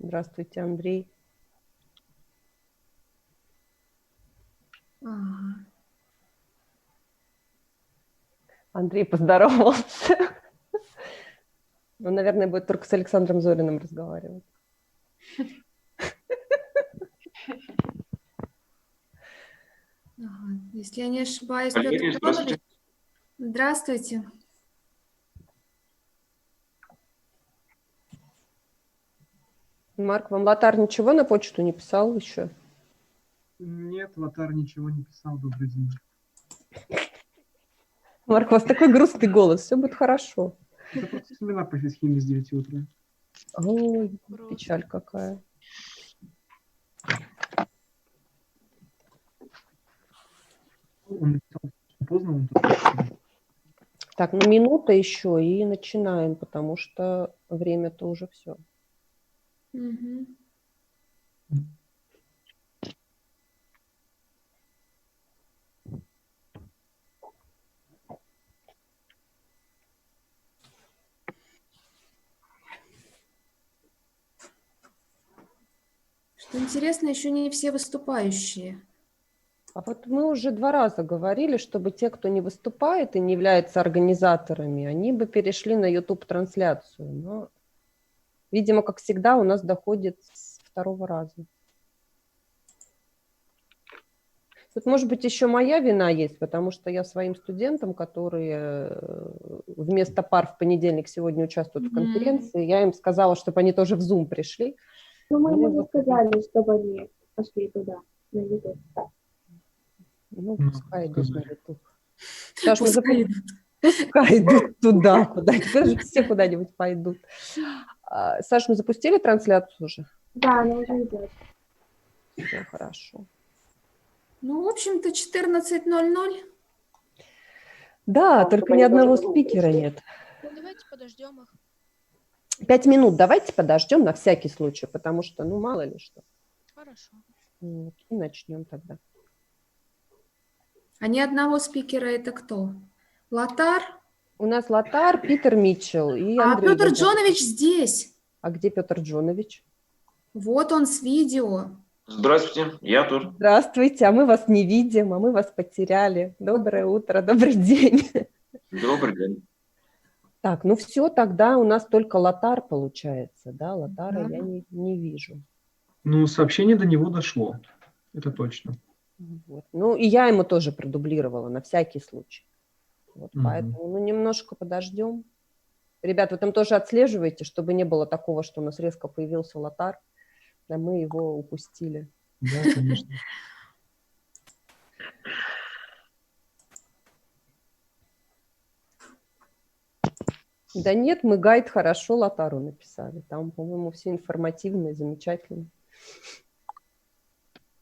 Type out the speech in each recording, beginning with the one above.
Здравствуйте, Андрей. Ага. Андрей поздоровался. Он, наверное, будет только с Александром Зориным разговаривать. Ага. Если я не ошибаюсь, Коллеги, Петр здравствуйте. Иванович. Здравствуйте. Марк, вам Лотар ничего на почту не писал еще? Нет, Лотар ничего не писал. Добрый день. Марк, у вас такой грустный голос, все будет хорошо. Это просто семинар по физхимии с 9 утра. Ой, печаль какая. Он написал поздно, он тут написал. Так, ну минута еще и начинаем, потому что время-то уже все. Мгм. Что интересно, еще не все выступающие. А вот мы уже 2 раза говорили, чтобы те, кто не выступает и не является организаторами, они бы перешли на YouTube-трансляцию. Но, видимо, как всегда, у нас доходит с 2-го раза. Тут, может быть, еще моя вина есть, потому что я своим студентам, которые вместо пар в понедельник сегодня участвуют в конференции, я им сказала, чтобы они тоже в Zoom пришли. Ну, мы Они ему не вот- сказали, чтобы они пошли туда, на YouTube. Ну, Ну, пускай идут на сказали. YouTube. Саш, мы Пускай идут. Пускай идут туда, куда тоже все куда-нибудь пойдут. Саш, мы запустили трансляцию уже? Да, она уже идет. Все хорошо. Ну, в общем-то, 14:00. Да, только ни одного спикера нет. Давайте подождем их. 5 минут давайте подождем на всякий случай, потому что, ну, мало ли что. Хорошо. Вот, и начнем тогда. А ни одного спикера это кто? Лотар? У нас Лотар, Питер Митчелл и А Андрей. Петр Gander. Джонович здесь. А где Петр Джонович? Вот он с видео. Здравствуйте, я тут. Здравствуйте, а мы вас не видим, а мы вас потеряли. Доброе утро, добрый день. Добрый день. Так, ну все, тогда у нас только Лотар получается, да? Лотара Да. я не вижу. Ну, сообщение до него дошло. Это точно. Вот. Ну, и я ему тоже продублировала на всякий случай. Вот, Мгм. поэтому, ну, немножко подождем. Ребят, вы там тоже отслеживаете, чтобы не было такого, что у нас резко появился Лотар, а мы его упустили. Да, конечно. Да нет, мы гайд хорошо Лотару написали. Там, по-моему, все информативно и замечательно.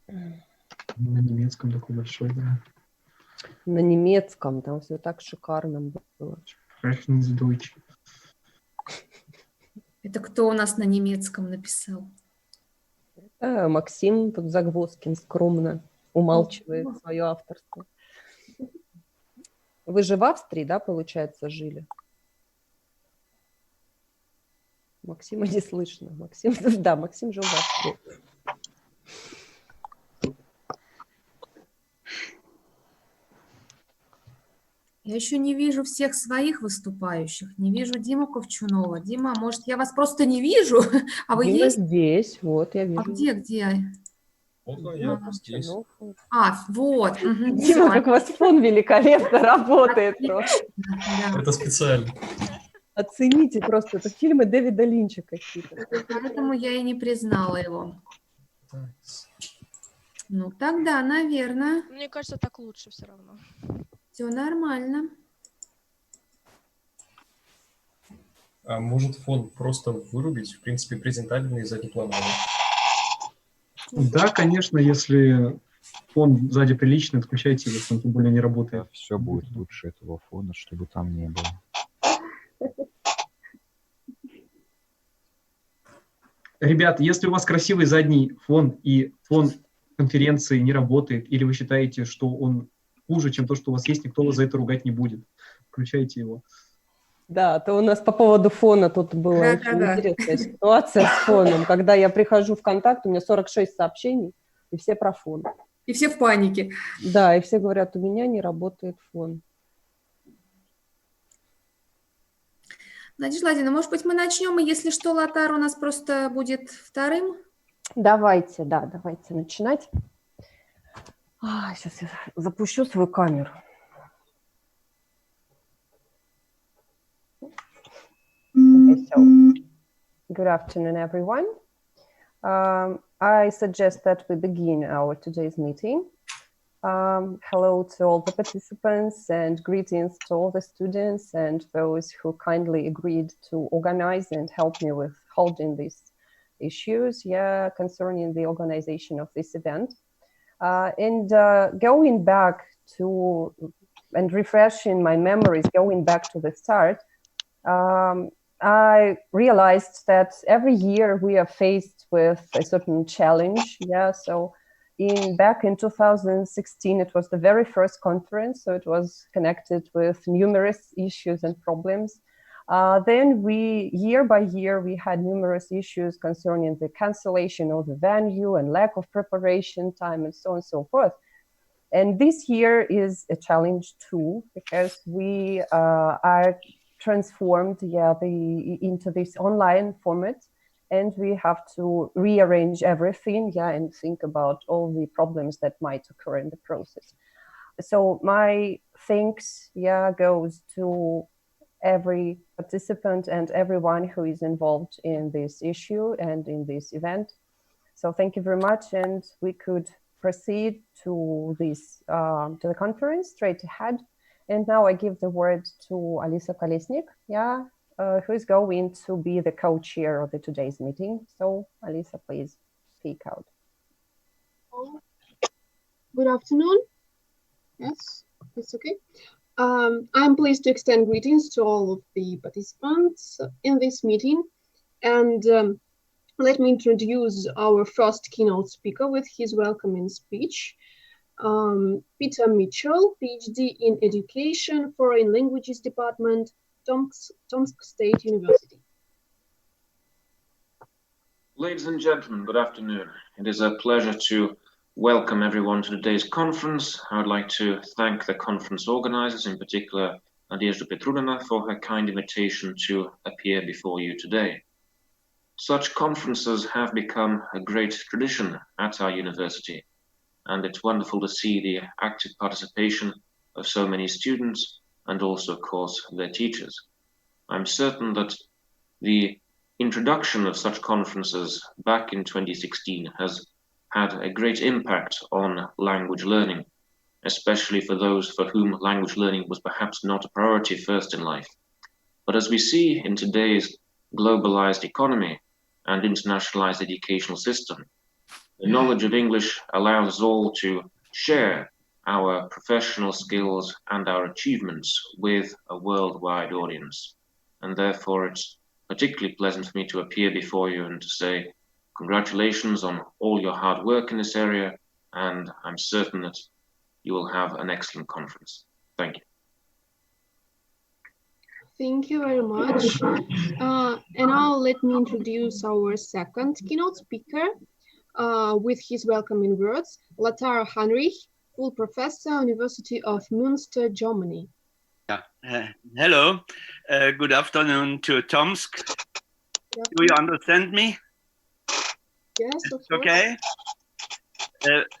На немецком такой большой, да. На немецком там все так шикарно было. Sprechen Sie Deutsch. Это кто у нас на немецком написал? Максим тут Загвоздкин скромно умалчивает свое авторство. Вы же в Австрии, да, получается, жили? Максима не слышно. Максим, да, Максим жил в Австрии. Я еще не вижу всех своих выступающих. Не вижу Диму Ковчунова. Дима, может, я вас просто не вижу? А вы Дима есть? здесь, вот, я вижу. А где? Вот Дима я Ага. здесь. Ковчунов, вот. А, вот. Мгм, Дима, всё. как у вас фон великолепно работает просто. Да. Это специально. Оцените просто, это фильмы Дэвида Линча какие-то. Поэтому я и не признала его. Так. Ну, тогда, наверное, Мне кажется, так лучше все равно. все нормально. А может фон просто вырубить? В принципе, презентабельный сзади плановый. Да, конечно, если фон сзади приличный, отключайте его, он тем более не работает. Все будет лучше этого фона, чтобы там не было. Ребят, если у вас красивый задний фон и фон конференции не работает, или вы считаете, что он хуже, чем то, что у вас есть, никто вас за это ругать не будет, включайте его. Да, то у нас по поводу фона тут была очень Да-да-да. интересная ситуация с фоном. Когда я прихожу в контакт, у меня 46 сообщений, и все про фон. И все в панике. Да, и все говорят, у меня не работает фон. Надежда Владимировна, может быть, мы начнем, и если что, Лотар у нас просто будет вторым? Давайте начинать. Сейчас я запущу свою камеру. Okay, so, good afternoon, everyone. I suggest that we begin our today's meeting. Hello to all the participants and greetings to all the students and those who kindly agreed to organize and help me with holding these issues concerning the organization of this event. Going back to and refreshing my memories, going back to the start, I realized that every year we are faced with a certain challenge. So back in 2016, it was the very first conference, so it was connected with numerous issues and problems. Then year by year, we had numerous issues concerning the cancellation of the venue and lack of preparation time and so on and so forth. And this year is a challenge too, because we are transformed into this online format, and we have to rearrange everything and think about all the problems that might occur in the process. So my thanks goes to every participant and everyone who is involved in this issue and in this event. So thank you very much, and we could proceed to the conference straight ahead. And now I give the word to Alisa Kolesnik, who is going to be the co-chair of today's meeting. So Alisa, please speak out. Good afternoon. Yes, it's okay. I'm pleased to extend greetings to all of the participants in this meeting. And let me introduce our first keynote speaker with his welcoming speech. Peter Mitchell, PhD in Education, Foreign Languages Department, Tomsk State University. Ladies and gentlemen, good afternoon. It is a pleasure to welcome everyone to today's conference. I would like to thank the conference organizers, in particular Nadezhda Petrunina, for her kind invitation to appear before you today. Such conferences have become a great tradition at our university, and it's wonderful to see the active participation of so many students and also, of course, their teachers. I'm certain that the introduction of such conferences back in 2016 has had a great impact on language learning, especially for those for whom language learning was perhaps not a priority first in life. But as we see in today's globalized economy and internationalized educational system, the knowledge of English allows us all to share our professional skills and our achievements with a worldwide audience. And therefore, it's particularly pleasant for me to appear before you and to say congratulations on all your hard work in this area, and I'm certain that you will have an excellent conference. Thank you. Thank you very much. And now let me introduce our second keynote speaker with his welcoming words, Lothar Heinrich, full professor, University of Münster, Germany. Hello, good afternoon to Tomsk. Do you understand me? Yes, of course. Okay.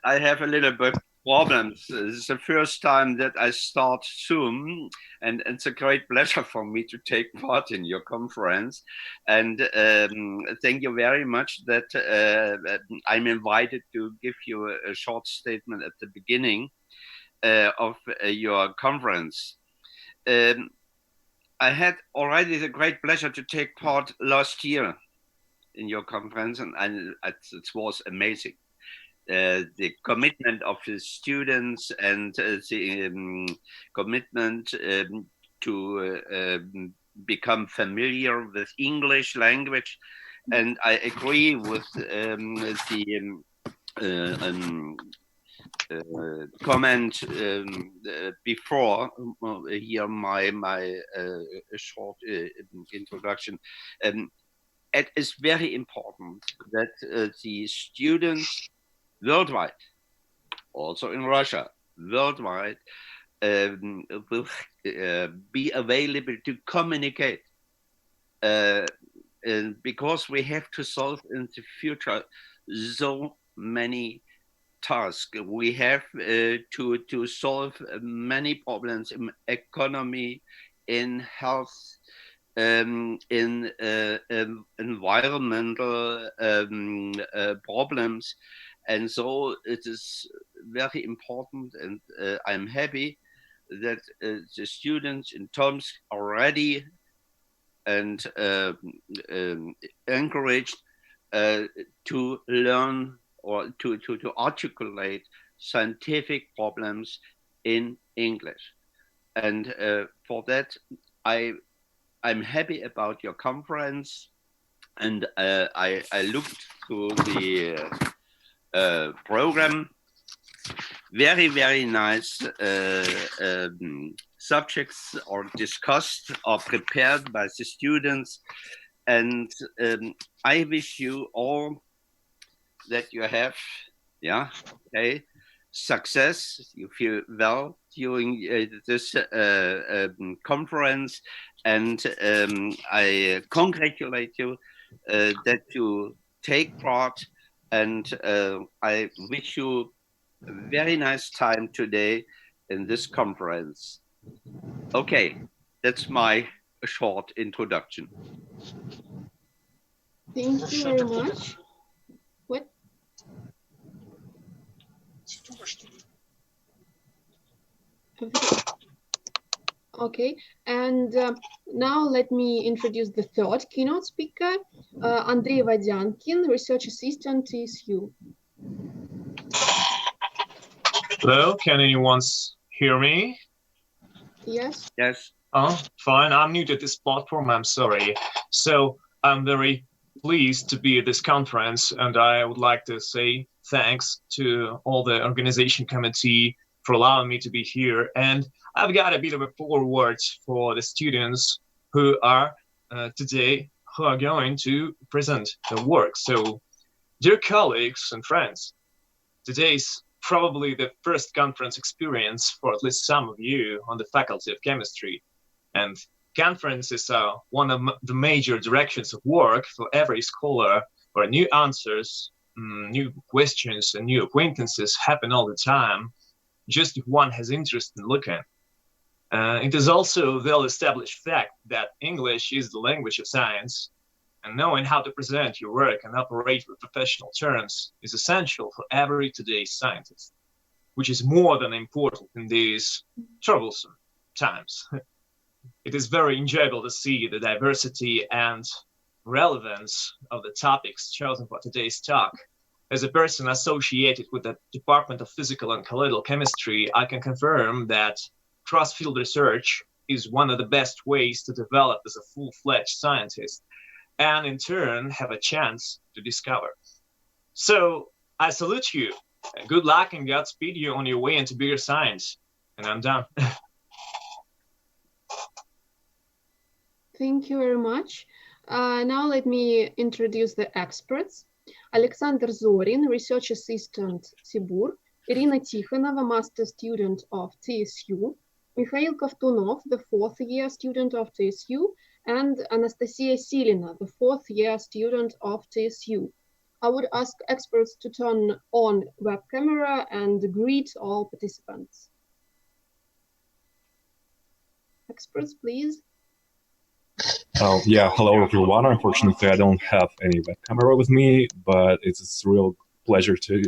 I have a little bit problems. It's the first time that I start Zoom, and it's a great pleasure for me to take part in your conference. And thank you very much that I'm invited to give you a short statement at the beginning of your conference. I had already the great pleasure to take part last year in your conference, and it was amazing. The commitment of the students and the commitment to become familiar with English language. And I agree with comment before here my short introduction. It is very important that the students worldwide, also in Russia, worldwide, will be available to communicate, because we have to solve in the future so many tasks. We have to solve many problems in economy, in health, in environmental problems. And so it is very important, and I'm happy that the students in terms are ready and encouraged to learn or to articulate scientific problems in English. And for that, I'm happy about your conference, and I looked through the program. Very, very nice subjects are discussed or prepared by the students. And I wish you all that you have, success, you feel well during this conference. And I congratulate you that you take part, and I wish you a very nice time today in this conference. Okay, that's my short introduction. Thank you very much. What? Okay, and now let me introduce the third keynote speaker, Andrei Vadyankin, Research Assistant, TSU. Hello, can anyone hear me? Yes. Yes. Oh, fine. I'm new to this platform. I'm sorry. So I'm very pleased to be at this conference, and I would like to say thanks to all the organization committee for allowing me to be here. And I've got a bit of a foreword for the students who are today who are going to present the work. So, dear colleagues and friends, today's probably the first conference experience for at least some of you on the Faculty of Chemistry. And conferences are one of the major directions of work for every scholar, where new answers, new questions, and new acquaintances happen all the time, just if one has interest in looking. It is also a well-established fact that English is the language of science, and knowing how to present your work and operate with professional terms is essential for every today's scientist, which is more than important in these troublesome times. It is very enjoyable to see the diversity and relevance of the topics chosen for today's talk. As a person associated with the Department of Physical and Colloidal Chemistry, I can confirm that cross-field research is one of the best ways to develop as a full-fledged scientist, and in turn have a chance to discover. So I salute you, and good luck and Godspeed you on your way into bigger science. And I'm done. Thank you very much. Now let me introduce the experts. Alexander Zorin, Research Assistant, Sibur, Irina Tikhonova, Master Student of TSU, Mikhail Kovtunov, the 4th year student of TSU, and Anastasia Silina, the 4th year student of TSU. I would ask experts to turn on web camera and greet all participants. Experts, please. Oh, yeah, hello everyone. Unfortunately, I don't have any web camera with me, but it's a real pleasure to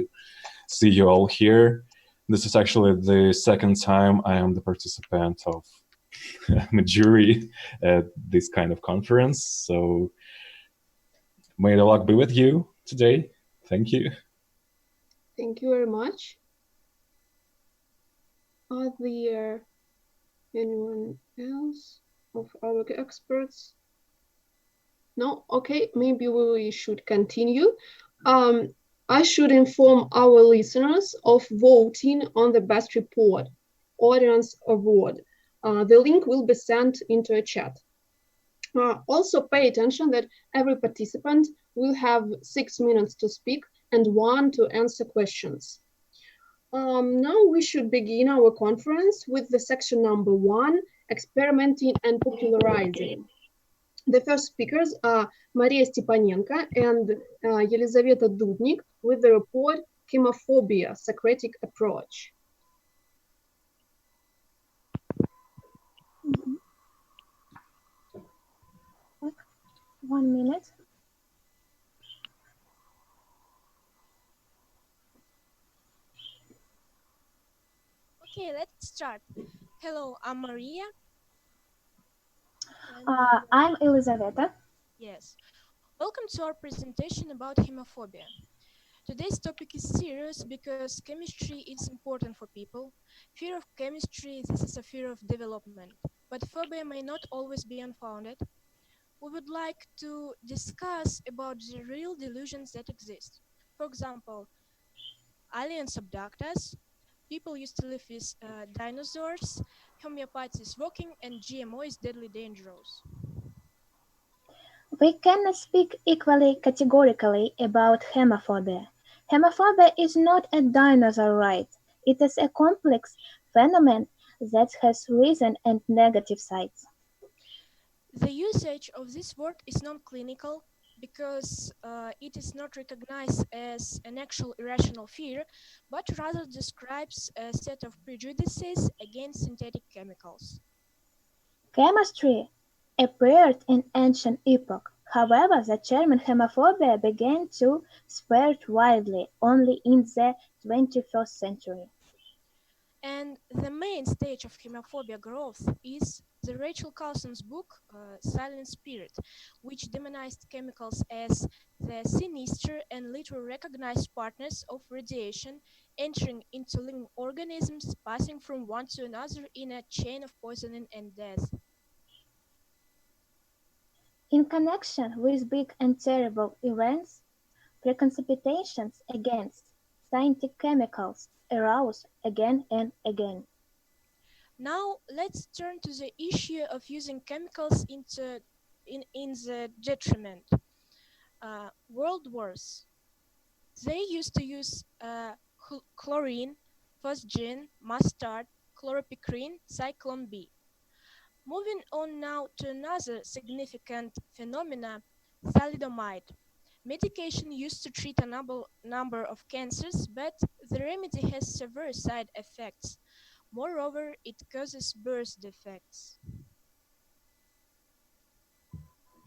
see you all here. This is actually the second time I am the participant of a jury at this kind of conference. So may the luck be with you today. Thank you. Thank you very much. Are there anyone else of our experts? No? Okay, maybe we should continue. I should inform our listeners of voting on the best report, audience award. The link will be sent into a chat. Also pay attention that every participant will have 6 minutes to speak and 1 to answer questions. Now we should begin our conference with the section number 1, experimenting and popularizing. The first speakers are Maria Stepanenko and Елизавета Dudnik with the report Chemophobia, Socratic Approach. One minute. Okay, let's start. Hello, I'm Maria. I'm Елизавета. Yes. Welcome to our presentation about hemophobia. Today's topic is serious because chemistry is important for people. Fear of chemistry, this is a fear of development. But phobia may not always be unfounded. We would like to discuss about the real delusions that exist. For example, aliens abduct us, people used to live with dinosaurs, homeopathy is working, and GMO is deadly dangerous. We cannot speak equally categorically about hemophobia. Hemophobia is not a dinosaur right. It is a complex phenomenon that has reason and negative sides. The usage of this word is non-clinical because it is not recognized as an actual irrational fear, but rather describes a set of prejudices against synthetic chemicals. Chemistry appeared in ancient epoch. However, the term hemophobia began to spread widely only in the 21st century. And the main stage of hemophobia growth is the Rachel Carlson's book, Silent Spirit, which demonized chemicals as the sinister and literally recognized partners of radiation, entering into living organisms, passing from one to another in a chain of poisoning and death. In connection with big and terrible events, preconceptions against synthetic chemicals arose again and again. Now let's turn to the issue of using chemicals in the detriment. World wars. They used to use chlorine, phosgene, mustard, chloropicrin, cyclone B. Moving on now to another significant phenomena, thalidomide. Medication used to treat a number of cancers, but the remedy has severe side effects. Moreover, it causes birth defects.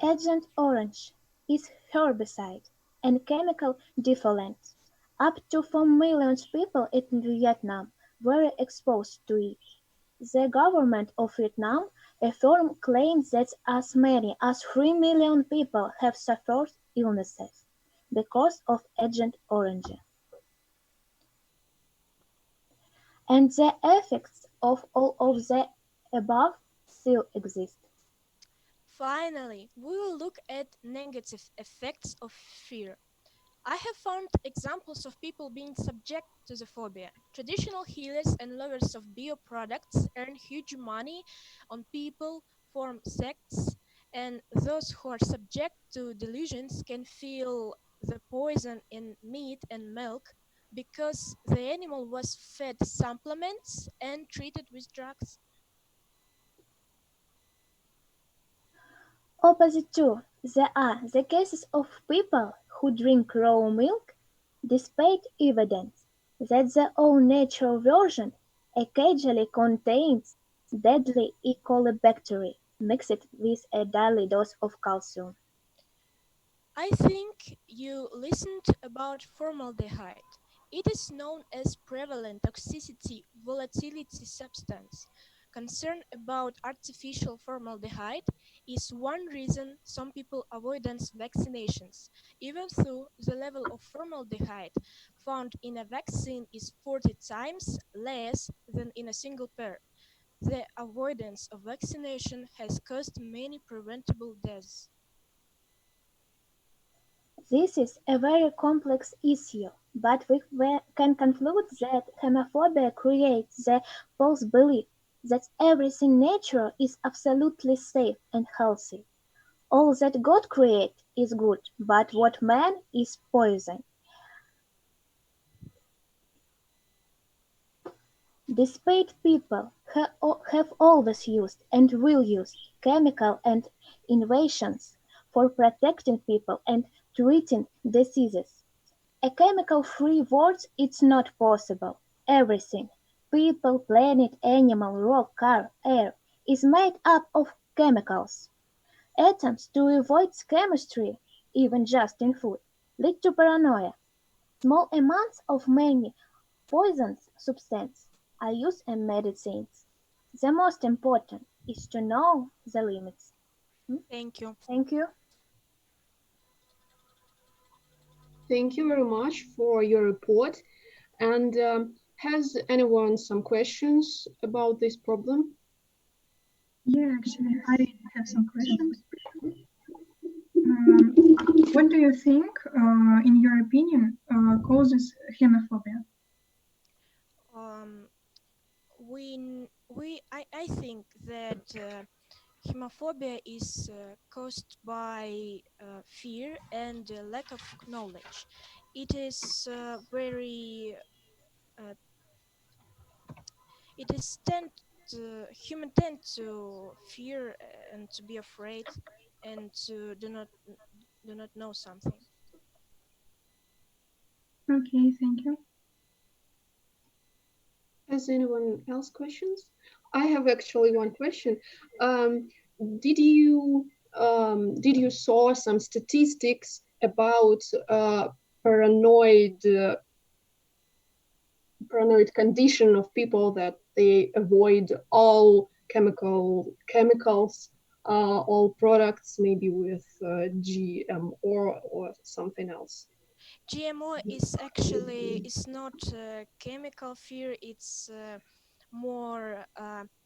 Agent Orange is herbicide and chemical defoliant. Up to 4 million people in Vietnam were exposed to it. The government of Vietnam affirmed claims that as many as 3 million people have suffered illnesses because of Agent Orange. And the effects of all of the above still exist. Finally, we will look at negative effects of fear. I have found examples of people being subject to the phobia. Traditional healers and lovers of bioproducts earn huge money on people, form sects, and those who are subject to delusions can feel the poison in meat and milk because the animal was fed supplements and treated with drugs. Opposite too, there are the cases of people who drink raw milk, despite evidence that the all-natural version occasionally contains deadly E. coli bacteria mixed with a daily dose of calcium. I think you listened about formaldehyde. It is known as prevalent toxicity volatility substance. Concern about artificial formaldehyde is one reason some people avoid vaccinations, even though the level of formaldehyde found in a vaccine is 40 times less than in a single pair. The avoidance of vaccination has caused many preventable deaths. This is a very complex issue, but we can conclude that homophobia creates the false belief that everything natural is absolutely safe and healthy. All that God created is good, but what man is poison. Despite people have always used and will use chemical and innovations for protecting people and treating diseases. A chemical-free world is not possible. Everything, people, planet, animal, rock, car, air, is made up of chemicals. Attempts to avoid chemistry, even just in food, lead to paranoia. Small amounts of many poisonous substances are used in medicines. The most important is to know the limits. Thank you. Thank you. Thank you very much for your report. And has anyone some questions about this problem? Yeah, actually, I have some questions. What do you think, in your opinion, causes homophobia? I think that homophobia is caused by fear and lack of knowledge. It is human tend to fear and to be afraid and to do not know something. Okay, thank you. Has anyone else questions? I have actually one question. Did you saw some statistics about paranoid condition of people that they avoid all chemicals, all products, maybe with GMO or something else? GMO is actually not chemical fear. It's more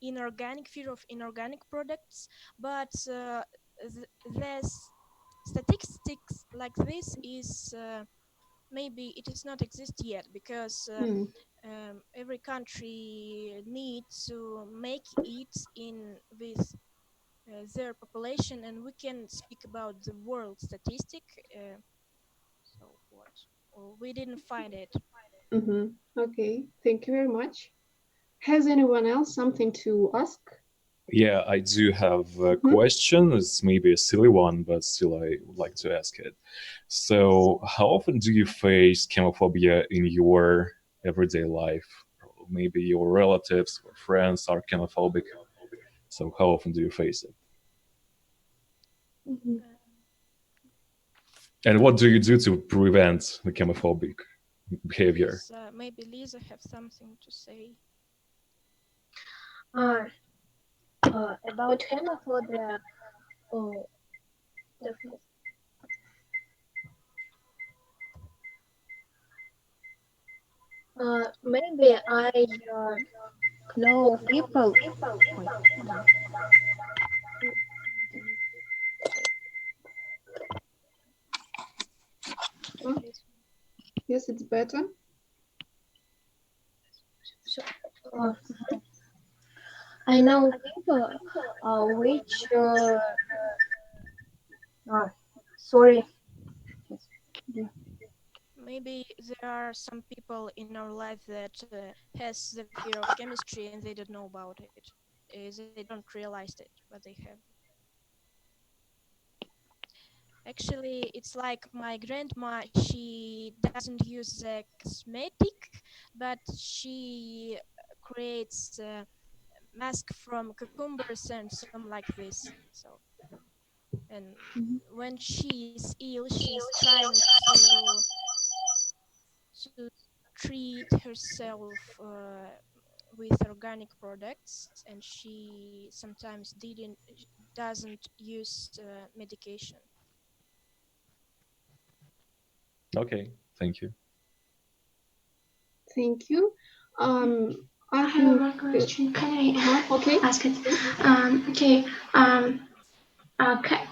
inorganic fear of inorganic products. But the statistics like this is maybe it is not exist yet because every country needs to make it in with their population, and we can speak about the world statistic. So what? Well, we didn't find it. Okay, thank you very much. Has anyone else something to ask? Yeah, I do have a question. It's maybe a silly one, but still I would like to ask it. So how often do you face chemophobia in your everyday life? Maybe your relatives or friends are chemophobic. So how often do you face it? And what do you do to prevent the chemophobic behavior? Maybe Lisa have something to say. About homophobia, maybe I know people. Yes, it's better. I know people which sorry. Maybe there are some people in our life that has the fear of chemistry and they don't know about it. They don't realize it, but they have. Actually, it's like my grandma. She doesn't use the cosmetic, but she creates mask from cucumbers and some like this. So, and when she's ill, she's trying to treat herself with organic products, and she sometimes doesn't use medication. Okay, thank you. Thank you. I have one question. Can I ask it? Okay.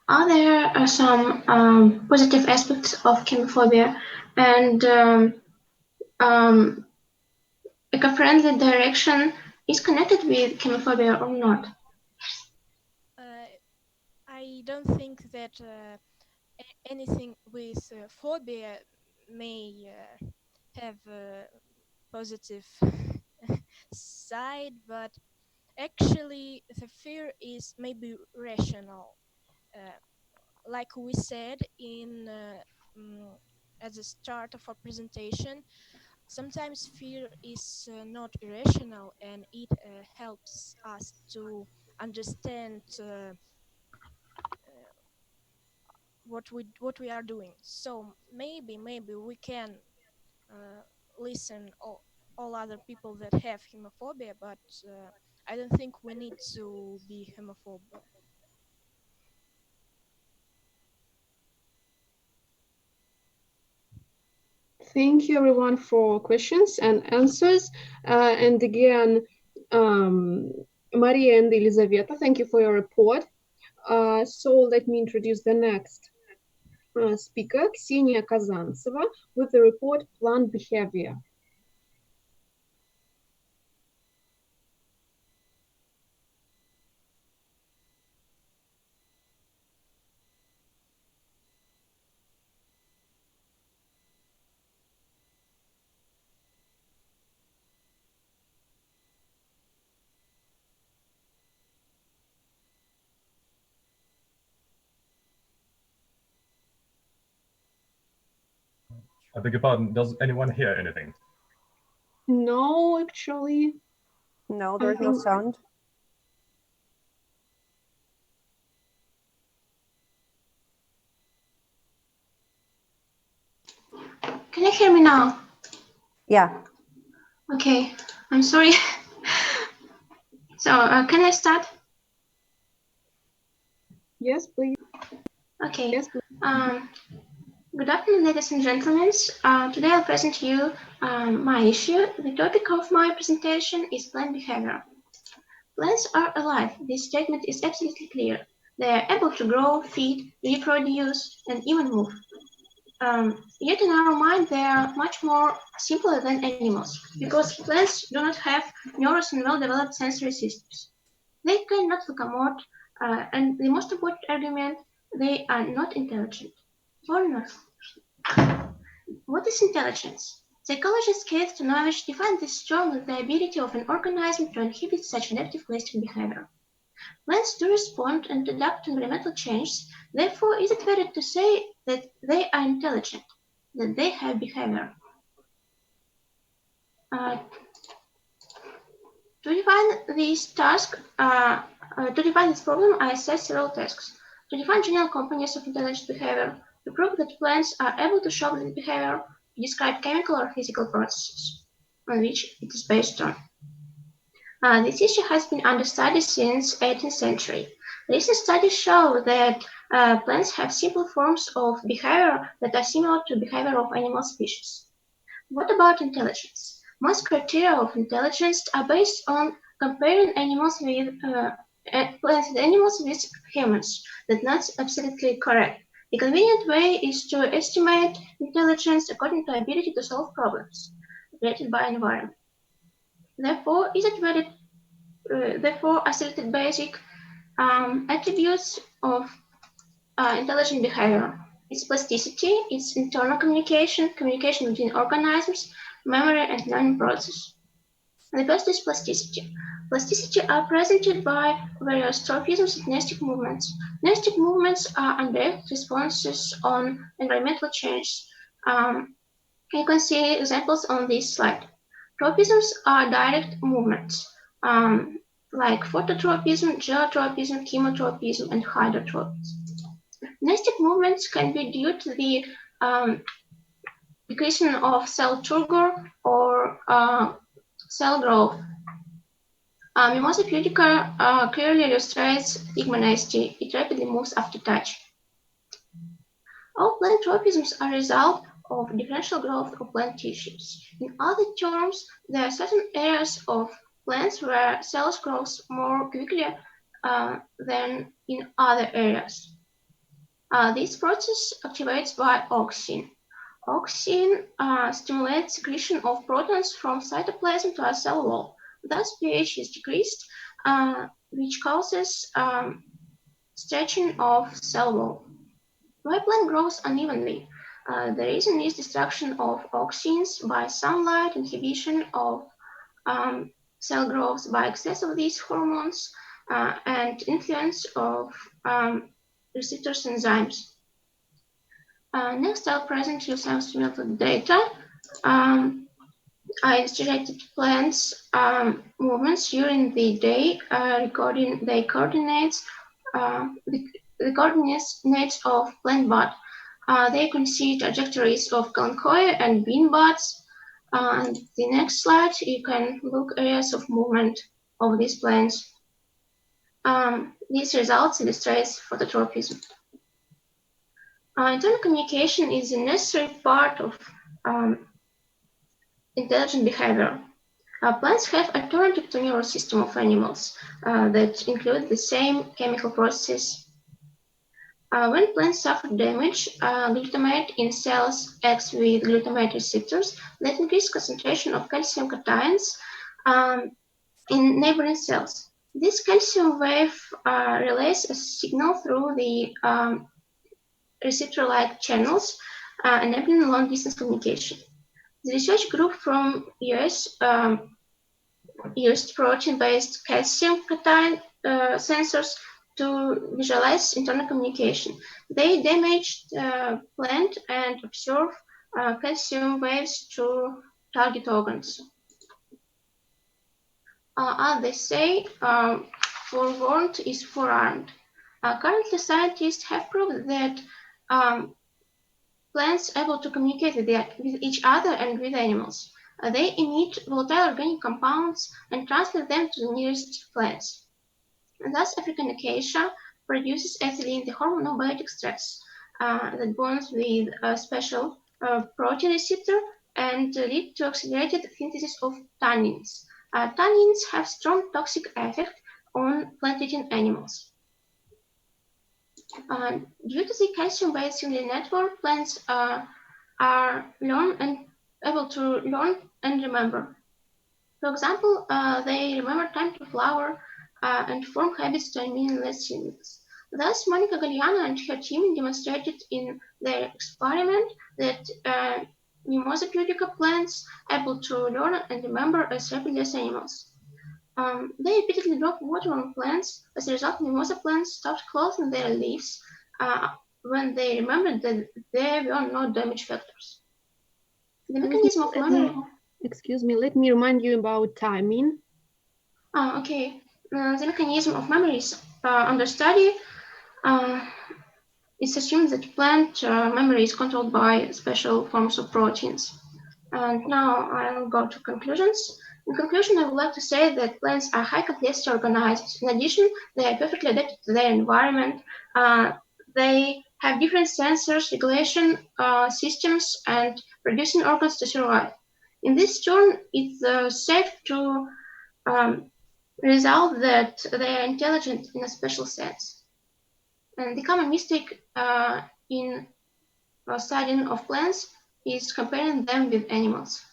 Are there some positive aspects of chemophobia and eco-friendly direction is connected with chemophobia or not? I don't think that anything with phobia may have a positive side, but actually the fear is maybe rational. Like we said in at the start of our presentation, sometimes fear is not irrational, and it helps us to understand what we are doing. So maybe we can listen all other people that have hemophobia, but I don't think we need to be homophobic. Thank you everyone for questions and answers. And again, Maria and Elizaveta, thank you for your report. So let me introduce the next speaker, Ksenia Kazantseva, with the report Plant Behavior. I beg your pardon, does anyone hear anything? No, actually. No, there's no sound. Can you hear me now? Yeah. Okay, I'm sorry. So can I start? Yes, please. Okay. Yes, please. Good afternoon, ladies and gentlemen. Today I'll present to you my issue. The topic of my presentation is plant behavior. Plants are alive. This statement is absolutely clear. They are able to grow, feed, reproduce, and even move. Yet in our mind, they are much more simpler than animals, because plants do not have nervous and well-developed sensory systems. They cannot locomote, and the most important argument, they are not intelligent. For not. What is intelligence? Psychologists Keith Tonovich define this term as the ability of an organism to inhibit such adaptive wasting behavior. Plants do respond and adapt to environmental changes, therefore is it valid to say that they are intelligent, that they have behavior? To define this task, to define this problem, I assess several tasks. To define general components of intelligent behavior, to prove that plants are able to show this behavior, to describe chemical or physical processes on which it is based on. This issue has been under study since 18th century. Recent studies show that plants have simple forms of behavior that are similar to behavior of animal species. What about intelligence? Most criteria of intelligence are based on comparing animals with plants and animals with humans. That's not absolutely correct. A convenient way is to estimate intelligence according to ability to solve problems created by environment. Therefore, therefore, are selected basic attributes of intelligent behavior. Its plasticity, its internal communication, communication between organisms, memory and learning process. The first is plasticity. Plasticity are presented by various tropisms and nestic movements. Nestic movements are indirect responses on environmental change. You can see examples on this slide. Tropisms are direct movements, like phototropism, geotropism, chemotropism, and hydrotropism. Nestic movements can be due to the decreasing of cell turgor or cell growth. Mimosa pudica clearly illustrates pigmenacity. It rapidly moves after touch. All plant tropisms are a result of differential growth of plant tissues. In other terms, there are certain areas of plants where cells grow more quickly than in other areas. This process activates by auxin. Auxin stimulates secretion of protons from cytoplasm to a cell wall. Thus, pH is decreased, which causes stretching of cell wall. Why plant grows unevenly? The reason is destruction of auxins by sunlight, inhibition of cell growth by excess of these hormones, and influence of receptors enzymes. Next, I'll present you some simulated data. I illustrated plants' movements during the day, recording the coordinates of plant bud. They can see trajectories of kalanchoe and bean buds. On the next slide, you can look areas of movement of these plants. These results illustrate phototropism. Internal communication is a necessary part of intelligent behavior. Plants have alternative to neural system of animals that include the same chemical processes. When plants suffer damage, glutamate in cells acts with glutamate receptors that increase concentration of calcium cations in neighboring cells. This calcium wave relays a signal through the receptor-like channels, enabling long-distance communication. The research group from US used protein-based calcium cation sensors to visualize internal communication. They damaged the plant and observed calcium waves to target organs. As they say, forewarned is forearmed. Currently, scientists have proved that plants able to communicate with each other and with animals. They emit volatile organic compounds and transfer them to the nearest plants. And thus, African acacia produces ethylene, the hormone of biotic stress, that bonds with a special protein receptor and lead to accelerated synthesis of tannins. Tannins have strong toxic effect on plant-eating animals. Due to the calcium-based signal network, plants are able to learn and remember. For example, they remember time to flower and form habits to meaningless signals. Thus, Monica Galliano and her team demonstrated in their experiment that Mimosa pudica plants able to learn and remember as rapidly as animals. They repeatedly drop water on plants. As a result, mimosa plants stopped closing their leaves when they remembered that there were no damage factors. The mechanism of memory... Excuse me, let me remind you about timing. Okay. The mechanism of memory is under study. It's assumed that plant memory is controlled by special forms of proteins. And now I'll go to conclusions. In conclusion, I would like to say that plants are high complexity organized. In addition, they are perfectly adapted to their environment. They have different sensors, regulation systems, and producing organs to survive. In this turn, it's safe to resolve that they are intelligent in a special sense. And the common mistake in studying of plants is comparing them with animals.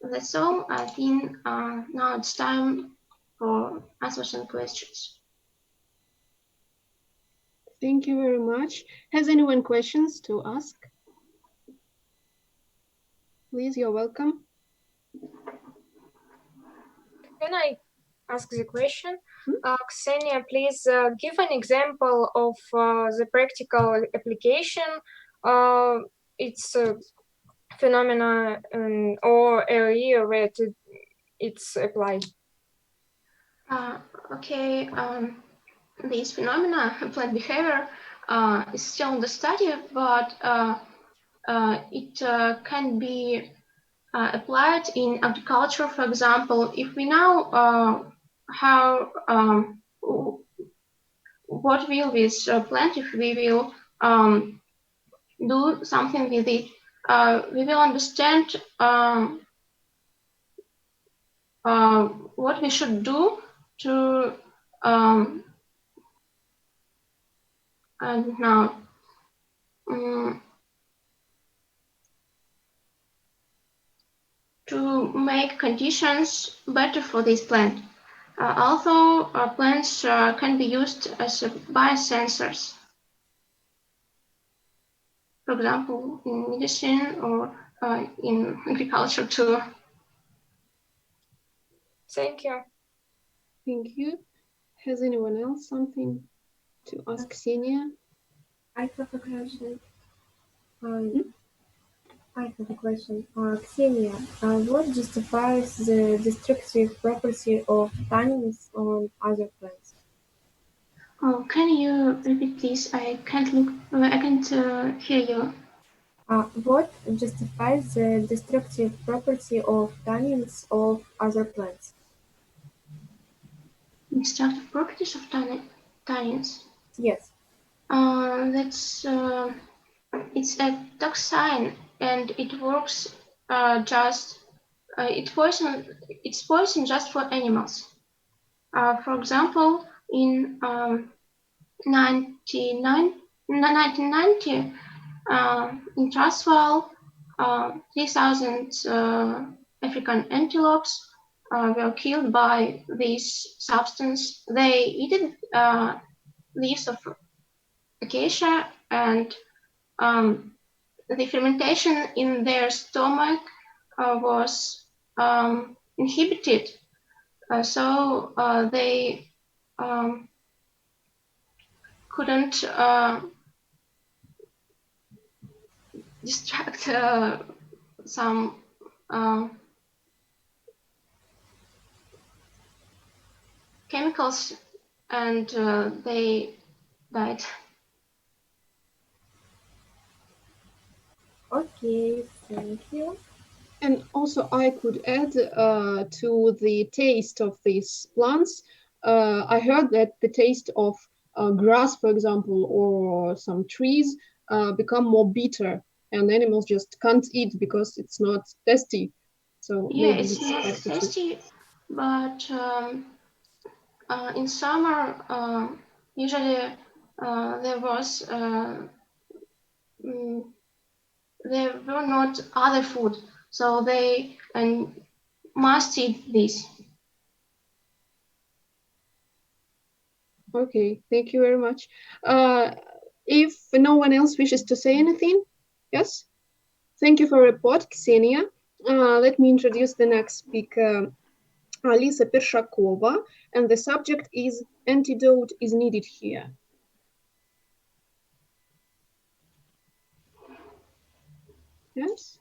That's all. I think now it's time for answers some questions. Thank you very much. Has anyone questions to ask? Please, you're welcome. Can I ask the question? Ksenia, please give an example of the practical application. It's a phenomena or area where it's applied. Okay, this phenomena, plant behavior, is still under study, but it can be applied in agriculture. For example, if we know how what will this plant, if we will do something with it, we will understand what we should do to And now, to make conditions better for this plant, although plants can be used as biosensors, for example, in medicine or in agriculture too. Thank you. Thank you. Has anyone else something to ask Ksenia? I have a question. Ksenia, what justifies the destructive property of tannins on other plants? Oh, can you repeat please? I can't hear you. What justifies the destructive property of tannins of other plants? Destructive properties of tannins? Yes. That's it's a toxin and it works it's poison just for animals. For example, in 1990, in Transvaal, 3,000 African antelopes were killed by this substance. They eat leaves of acacia, and the fermentation in their stomach was inhibited. So they couldn't distract some chemicals, and they died. Okay, thank you. And also I could add to the taste of these plants. I heard that the taste of grass, for example, or some trees become more bitter, and animals just can't eat because it's not tasty. So Yeah, maybe it's not connected to- tasty, but in summer, usually there were not other food, so they must eat this. Okay, thank you very much. If no one else wishes to say anything, yes? Thank you for your report, Ksenia. Let me introduce the next speaker, Alisa Pershakova, and the subject is Antidote is Needed Here. Yes?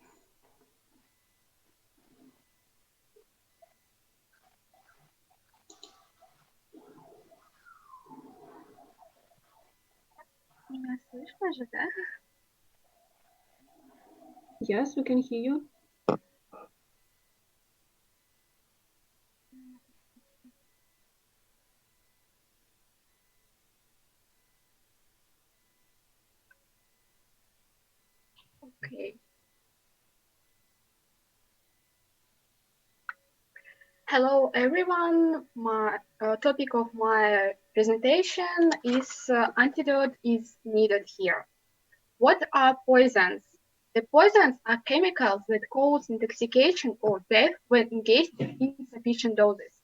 Меня слышно же, да? Yes, we can hear you. Okay. Hello, everyone. My topic of my presentation is antidote is needed here. What are poisons? The poisons are chemicals that cause intoxication or death when engaged in insufficient doses.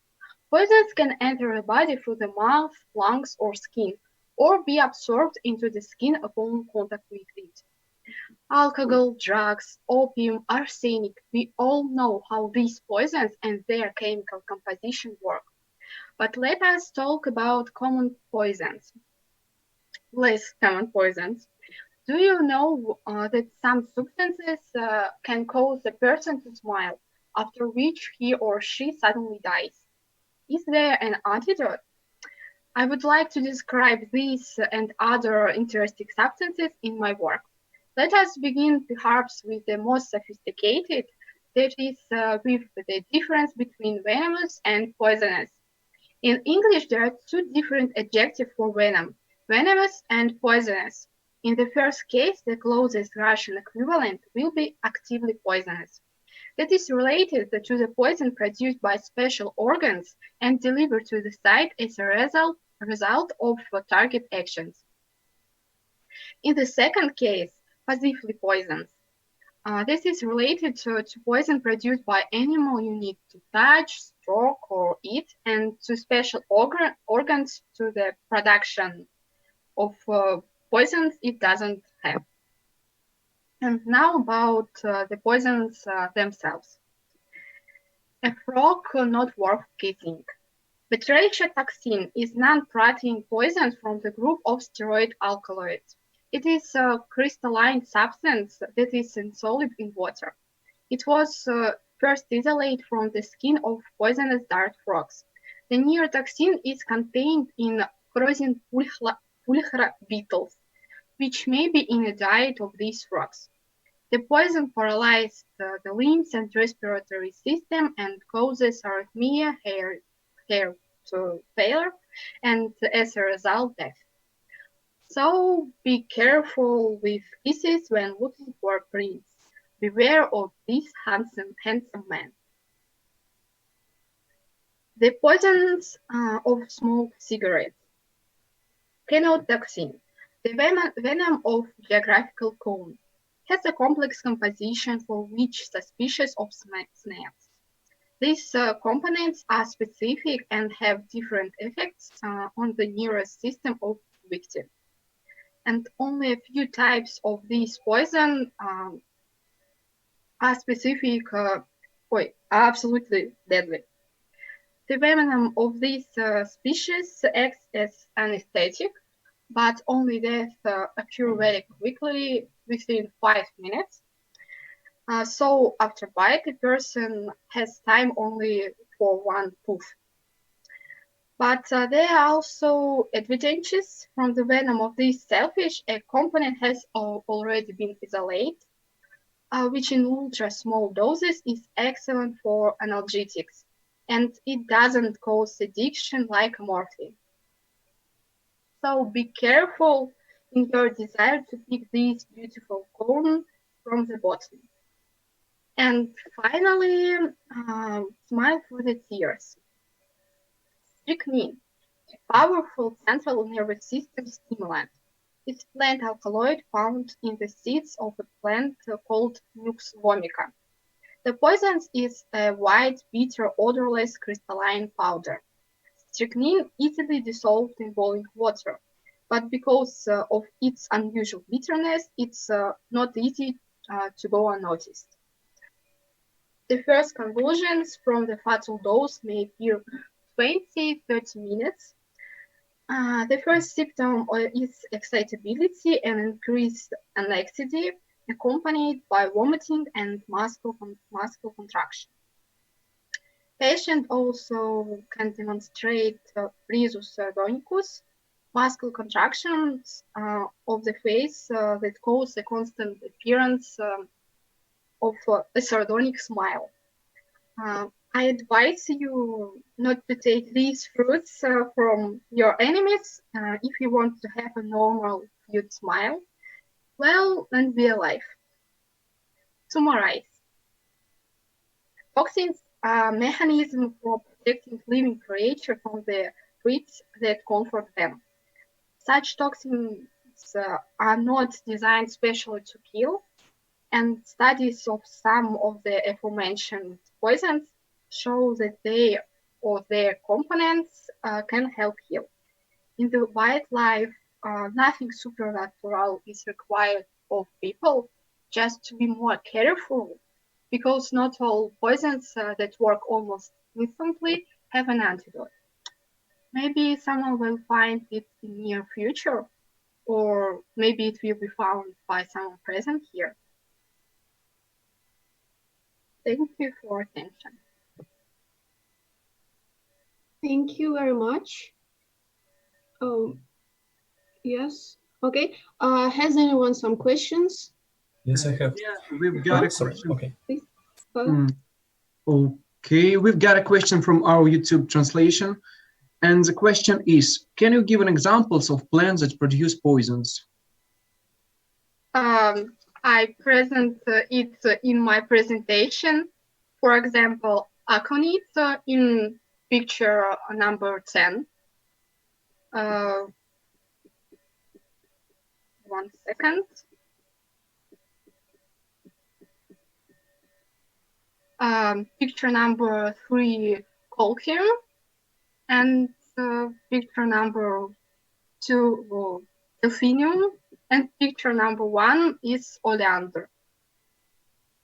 Poisons can enter the body through the mouth, lungs, or skin, or be absorbed into the skin upon contact with it. Alcohol, drugs, opium, arsenic, we all know how these poisons and their chemical composition work. But let us talk about common poisons. Less common poisons. Do you know that some substances can cause a person to smile, after which he or she suddenly dies? Is there an antidote? I would like to describe these and other interesting substances in my work. Let us begin perhaps with the most sophisticated, that is, with the difference between venomous and poisonous. In English, there are two different adjectives for venom, venomous and poisonous. In the first case, the closest Russian equivalent will be actively poisonous. That is related to the poison produced by special organs and delivered to the site as a result of target actions. In the second case, passively poisons. This is related to poison produced by animal you need to touch, stroke, or eat, and to special organs to the production of poisons it doesn't have. And now about the poisons themselves. A frog not worth kissing. Batracia toxin is non-protein poison from the group of steroid alkaloids. It is a crystalline substance that is insoluble in water. It was first isolated from the skin of poisonous dart frogs. The neurotoxin is contained in frozen pulchra beetles, which may be in the diet of these frogs. The poison paralyzed the limbs and respiratory system and causes arrhythmia, hair to failure, and as a result, death. So be careful with kisses when looking for prince. Beware of this handsome man. The poisons of smoked cigarettes. Chenotoxin, the venom of geographical cone, has a complex composition for which suspicious of snails. These components are specific and have different effects on the nervous system of the victim. And only a few types of these poison are specific, absolutely deadly. The venom of these species acts as anesthetic, but only death occurs very quickly, within 5 minutes. So after bite, the person has time only for one puff. But there are also advantages from the venom of this shellfish. A component has already been isolated, which in ultra small doses is excellent for analgesics, and it doesn't cause addiction like morphine. So be careful in your desire to pick this beautiful corn from the bottom. And finally, smile through the tears. Strychnine, a powerful central nervous system stimulant. It's plant alkaloid found in the seeds of a plant called Nux vomica. The poison is a white, bitter, odorless crystalline powder. Strychnine easily dissolved in boiling water, but because of its unusual bitterness, it's not easy to go unnoticed. The first convulsions from the fatal dose may appear 20-30 minutes. The first symptom is excitability and increased anxiety, accompanied by vomiting and muscle contraction. Patient also can demonstrate risus sardonicus, muscle contractions of the face that cause a constant appearance of a sardonic smile. I advise you not to take these fruits from your enemies if you want to have a normal, cute smile, well, and be alive. Summarize. Toxins are mechanisms for protecting living creatures from the threats that confront them. Such toxins are not designed specially to kill, and studies of some of the aforementioned poisons show that they or their components can help heal. In the wildlife, nothing supernatural is required of people, just to be more careful, because not all poisons that work almost instantly have an antidote. Maybe someone will find it in near future, or maybe it will be found by someone present here. Thank you for attention. Thank you very much. Yes. Okay. Has anyone some questions? Yes, I have. Yeah, we've got a Sorry. question. Okay. Please. Okay, we've got a question from our YouTube translation. And the question is, can you give an examples of plants that produce poisons? I present it in my presentation. For example, aconite in picture number 10. 1 1 second. Picture number 3, Colchim, and picture number 2, Delphinium, and picture number 1 is Oleander.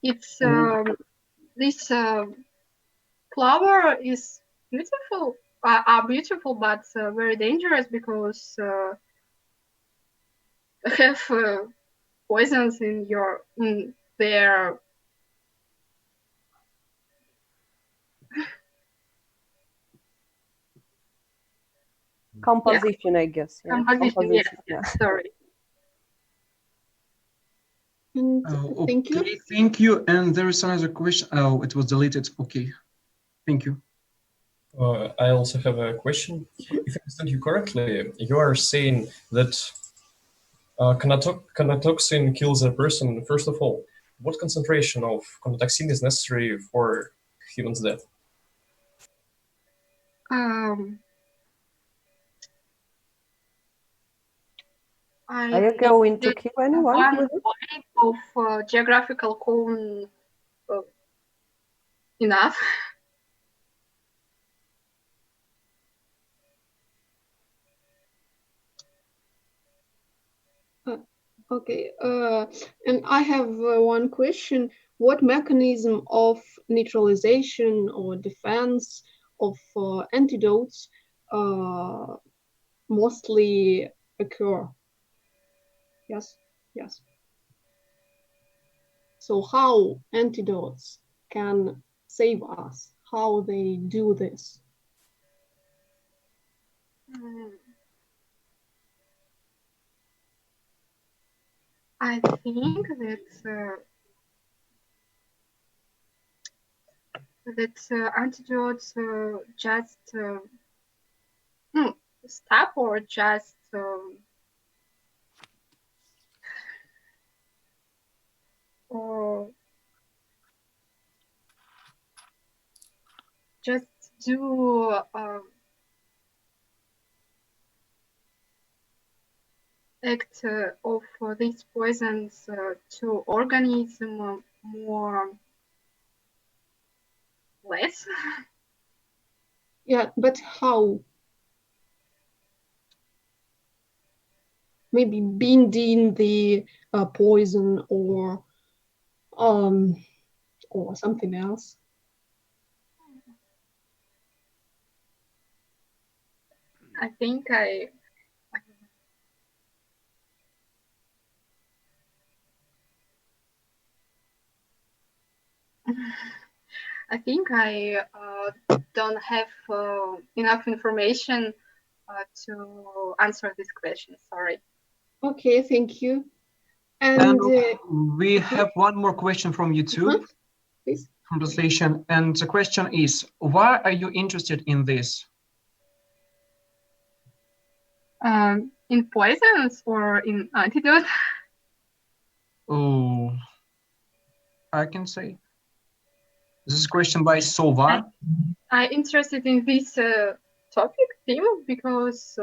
It's this flower is beautiful, are beautiful, but very dangerous because have poisons in their composition, I guess. Yeah. Composition, yes. Sorry. Thank you. Okay, thank you. And there is another question. Oh, it was deleted. Okay, thank you. I also have a question. If I understand you correctly, you are saying that conotoxin kills a person. First of all, what concentration of conotoxin is necessary for human's death? Are you going to kill anyone? One point of geographical cone enough. Okay, and I have one question. What mechanism of neutralization or defense of antidotes mostly occur? Yes, yes. So how antidotes can save us? How they do this? I think that antidotes just stop or just or just do act of these poisons to organism more less. Yeah, but how? Maybe binding the poison or something else. I think I don't have enough information to answer this question. Sorry. Okay, thank you. And we have one more question from YouTube. Please. From the station, and the question is, why are you interested in this? In poisons or in antidote? Oh, I can say. This is a question by Sova. I'm interested in this topic, theme, because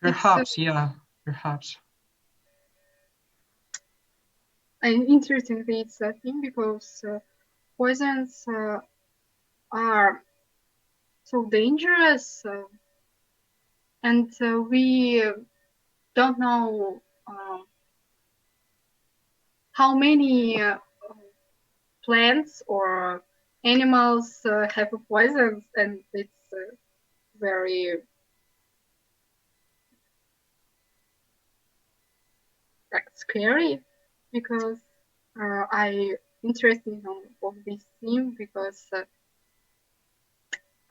perhaps, yeah, perhaps. I'm interested in this theme because poisons are so dangerous, and we don't know how many plants or animals have poisons, and it's very scary because I interested in this theme because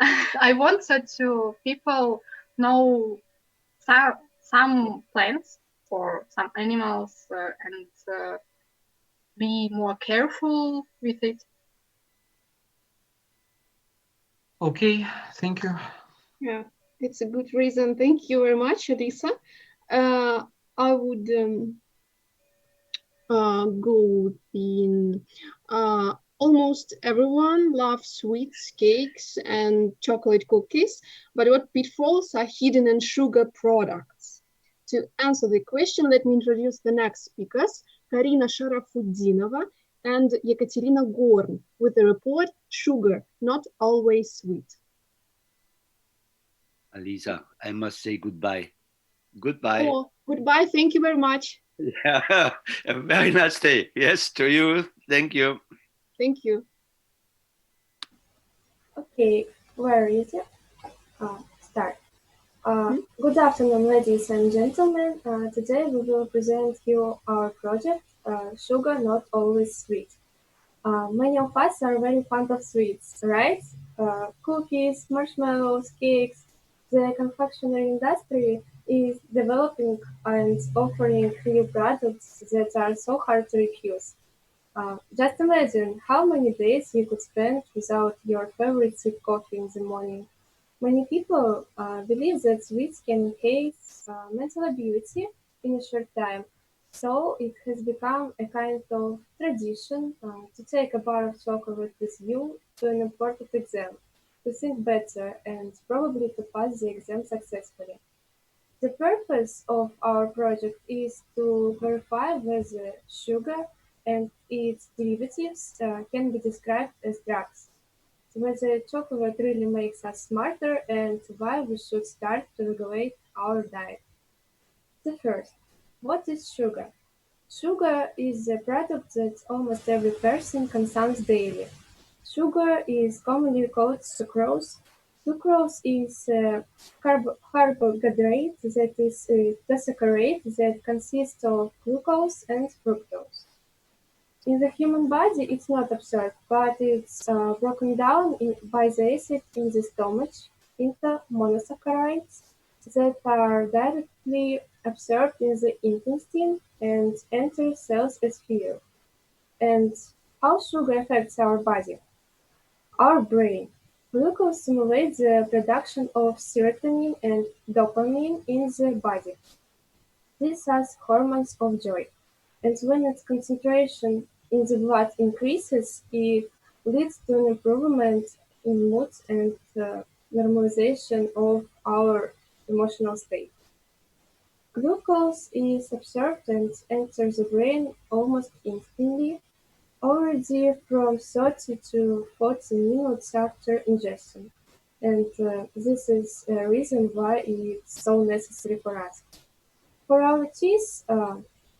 I wanted to people know some plants or some animals and be more careful with it. Okay, thank you. Yeah, it's a good reason. Thank you very much, Elisa. I would go in. Almost everyone loves sweets, cakes, and chocolate cookies, but what pitfalls are hidden in sugar products? to answer the question, let me introduce the next speakers, Karina Sharafuddinova and Yekaterina Gorn, with the report, Sugar, Not Always Sweet. Alisa, I must say goodbye. Goodbye. Oh, goodbye. Thank you very much. Yeah, a very nice day. Yes, to you. Thank you. Thank you. Okay, where is it? Start. Good afternoon, ladies and gentlemen. Today we will present you our project, Sugar Not Always Sweet. Many of us are very fond of sweets, right? Cookies, marshmallows, cakes. The confectionery industry is developing and offering new products that are so hard to refuse. Just imagine how many days you could spend without your favorite sweet coffee in the morning. Many people believe that sweets can cause mental ability in a short time, so it has become a kind of tradition to take a bar of chocolate with you to an important exam, to think better, and probably to pass the exam successfully. The purpose of our project is to verify whether sugar and its derivatives can be described as drugs, whether chocolate really makes us smarter, and why we should start to regulate our diet. The first, what is sugar? Sugar is a product that almost every person consumes daily. Sugar is commonly called sucrose. Sucrose is a carbohydrate that is a disaccharide that consists of glucose and fructose. In the human body, it's not absorbed, but it's broken down by the acid in the stomach into monosaccharides that are directly absorbed in the intestine and enter cells as fuel. And how sugar affects our body? Our brain. Glucose stimulates the production of serotonin and dopamine in the body. These are hormones of joy. And when its concentration in the blood increases, it leads to an improvement in mood and normalization of our emotional state. Glucose is absorbed and enters the brain almost instantly, already from 30 to 40 minutes after ingestion. And this is a reason why it's so necessary for us. For our teeth,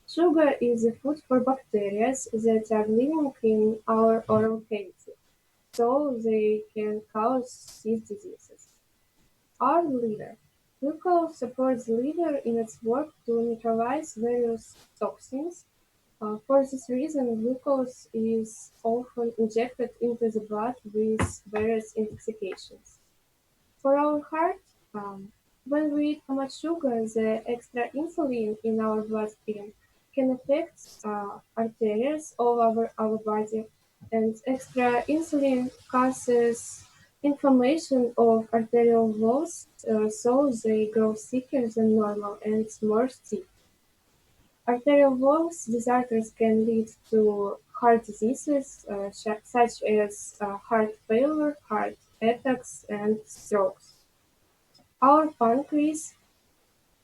sugar is a food for bacteria that are living in our oral cavity, so they can cause teeth diseases. Our liver. Glucose supports the liver in its work to neutralize various toxins. For this reason, glucose is often injected into the blood with various intoxications. For our heart, when we eat too much sugar, the extra insulin in our bloodstream can affect arteries all over our body, and extra insulin causes inflammation of arterial walls, so they grow thicker than normal and more stiff. Arterial walls disorders can lead to heart diseases such as heart failure, heart attacks, and strokes. Our pancreas,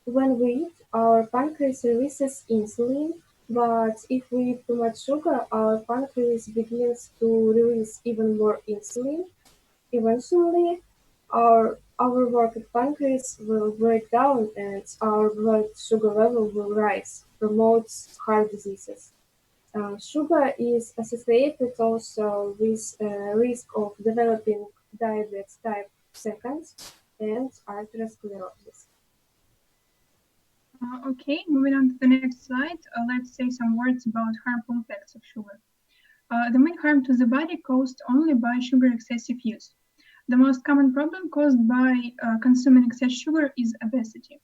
when we eat, our pancreas releases insulin, but if we eat too much sugar, our pancreas begins to release even more insulin. Eventually, our worked pancreas will break down and our blood sugar level will rise, promotes heart diseases. Sugar is associated also with risk of developing diabetes type 2 and arteriosclerosis. Okay, moving on to the next slide, let's say some words about harmful effects of sugar. The main harm to the body caused only by sugar excessive use. The most common problem caused by consuming excess sugar is obesity.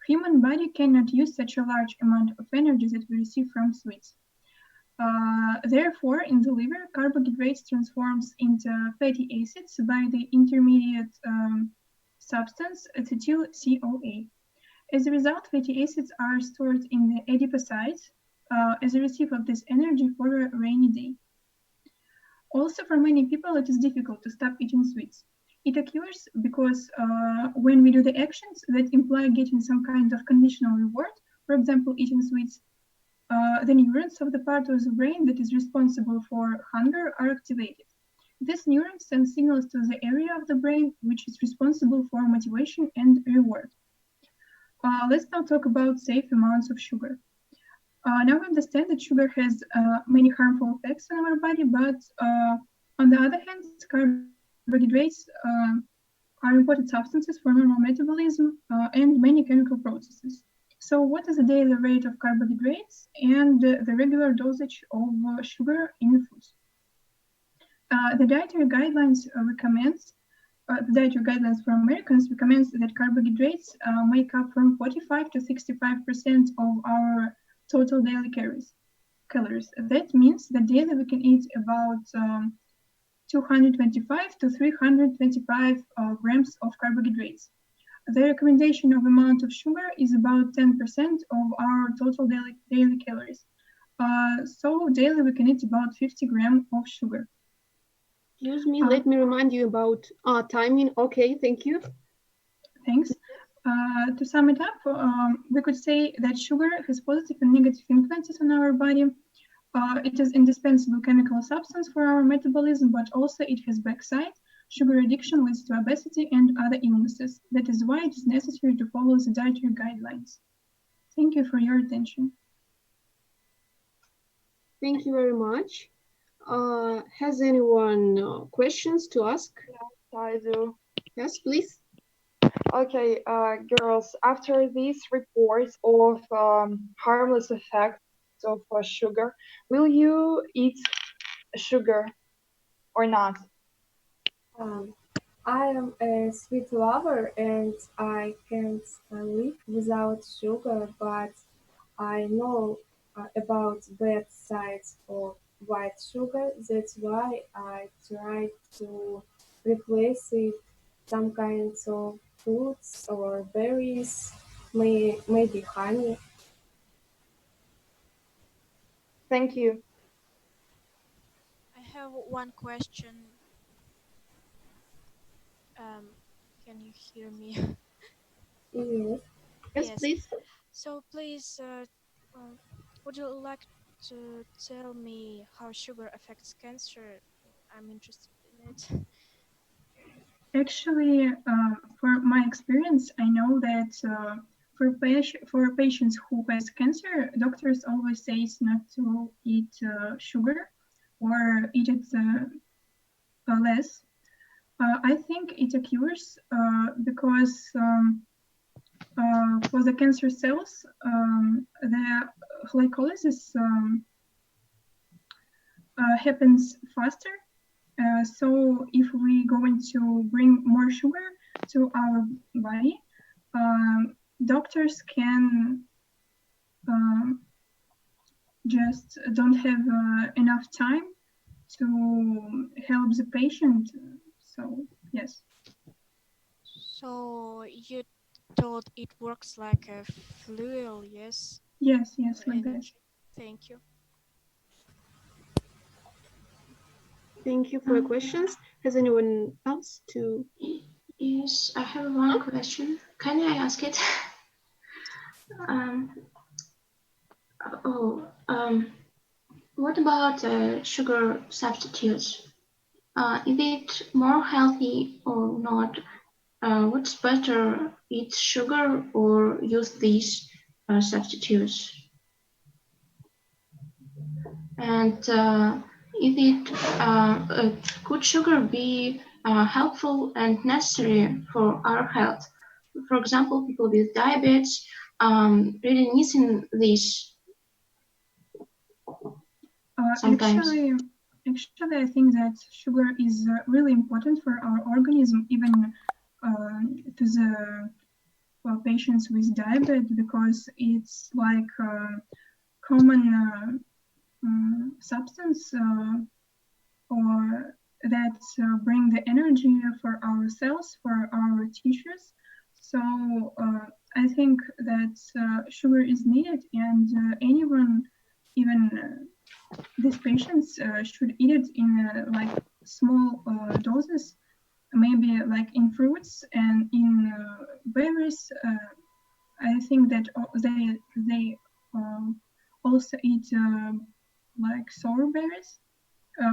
Human body cannot use such a large amount of energy that we receive from sweets. Therefore, in the liver, carbohydrates transforms into fatty acids by the intermediate substance acetyl-CoA. As a result, fatty acids are stored in the adipocytes as a receipt of this energy for a rainy day. Also, for many people, it is difficult to stop eating sweets. It occurs because when we do the actions that imply getting some kind of conditional reward, for example, eating sweets, the neurons of the part of the brain that is responsible for hunger are activated. These neurons send signals to the area of the brain which is responsible for motivation and reward. Let's now talk about safe amounts of sugar. Now we understand that sugar has many harmful effects on our body, but on the other hand, carbohydrates are important substances for normal metabolism and many chemical processes. So what is the daily rate of carbohydrates and the regular dosage of sugar in foods? The dietary guidelines for Americans recommends that carbohydrates make up from 45 to 65% of our total daily calories. That means that daily we can eat about 225 to 325 grams of carbohydrates. The recommendation of amount of sugar is about 10% of our total daily calories. So daily we can eat about 50 grams of sugar. Excuse me, let me remind you about timing. Okay, thank you. Thanks. To sum it up, we could say that sugar has positive and negative influences on our body. It is indispensable chemical substance for our metabolism, but also it has backside. Sugar addiction leads to obesity and other illnesses. That is why it is necessary to follow the dietary guidelines. Thank you for your attention. Thank you very much. Has anyone questions to ask? Yes, I do. Yes, please. Okay, girls, after these reports of harmless effects of sugar, will you eat sugar or not? I am a sweet lover and I can't live without sugar, but I know about bad sides of white sugar. That's why I try to replace it some kinds of fruits or berries, maybe honey. Thank you. I have one question. Can you hear me? Yes. Yes, please. So please, would you like to tell me how sugar affects cancer? I'm interested in it. Actually, for my experience, I know that for patients who has cancer, doctors always say not to eat sugar or eat it less. I think it occurs because for the cancer cells, the glycolysis happens faster. So if we going to bring more sugar to our body, doctors can just don't have enough time to help the patient. So yes. So you thought it works like a fuel, yes? Yes, like that. Energy. Thank you. Thank you for your questions. Has anyone else to? Yes, I have one question. Can I ask it? What about sugar substitutes? Is it more healthy or not? What's better, eat sugar or use these substitutes? And could sugar be helpful and necessary for our health? For example, people with diabetes really missing these sometimes. Actually, I think that sugar is really important for our organism, even to the patients with diabetes, because it's like a common substance or that bring the energy for our cells, for our tissues. So I think that sugar is needed, and anyone, even these patients, should eat it in like small doses maybe like in fruits and in berries. I think that they also eat like sour berries,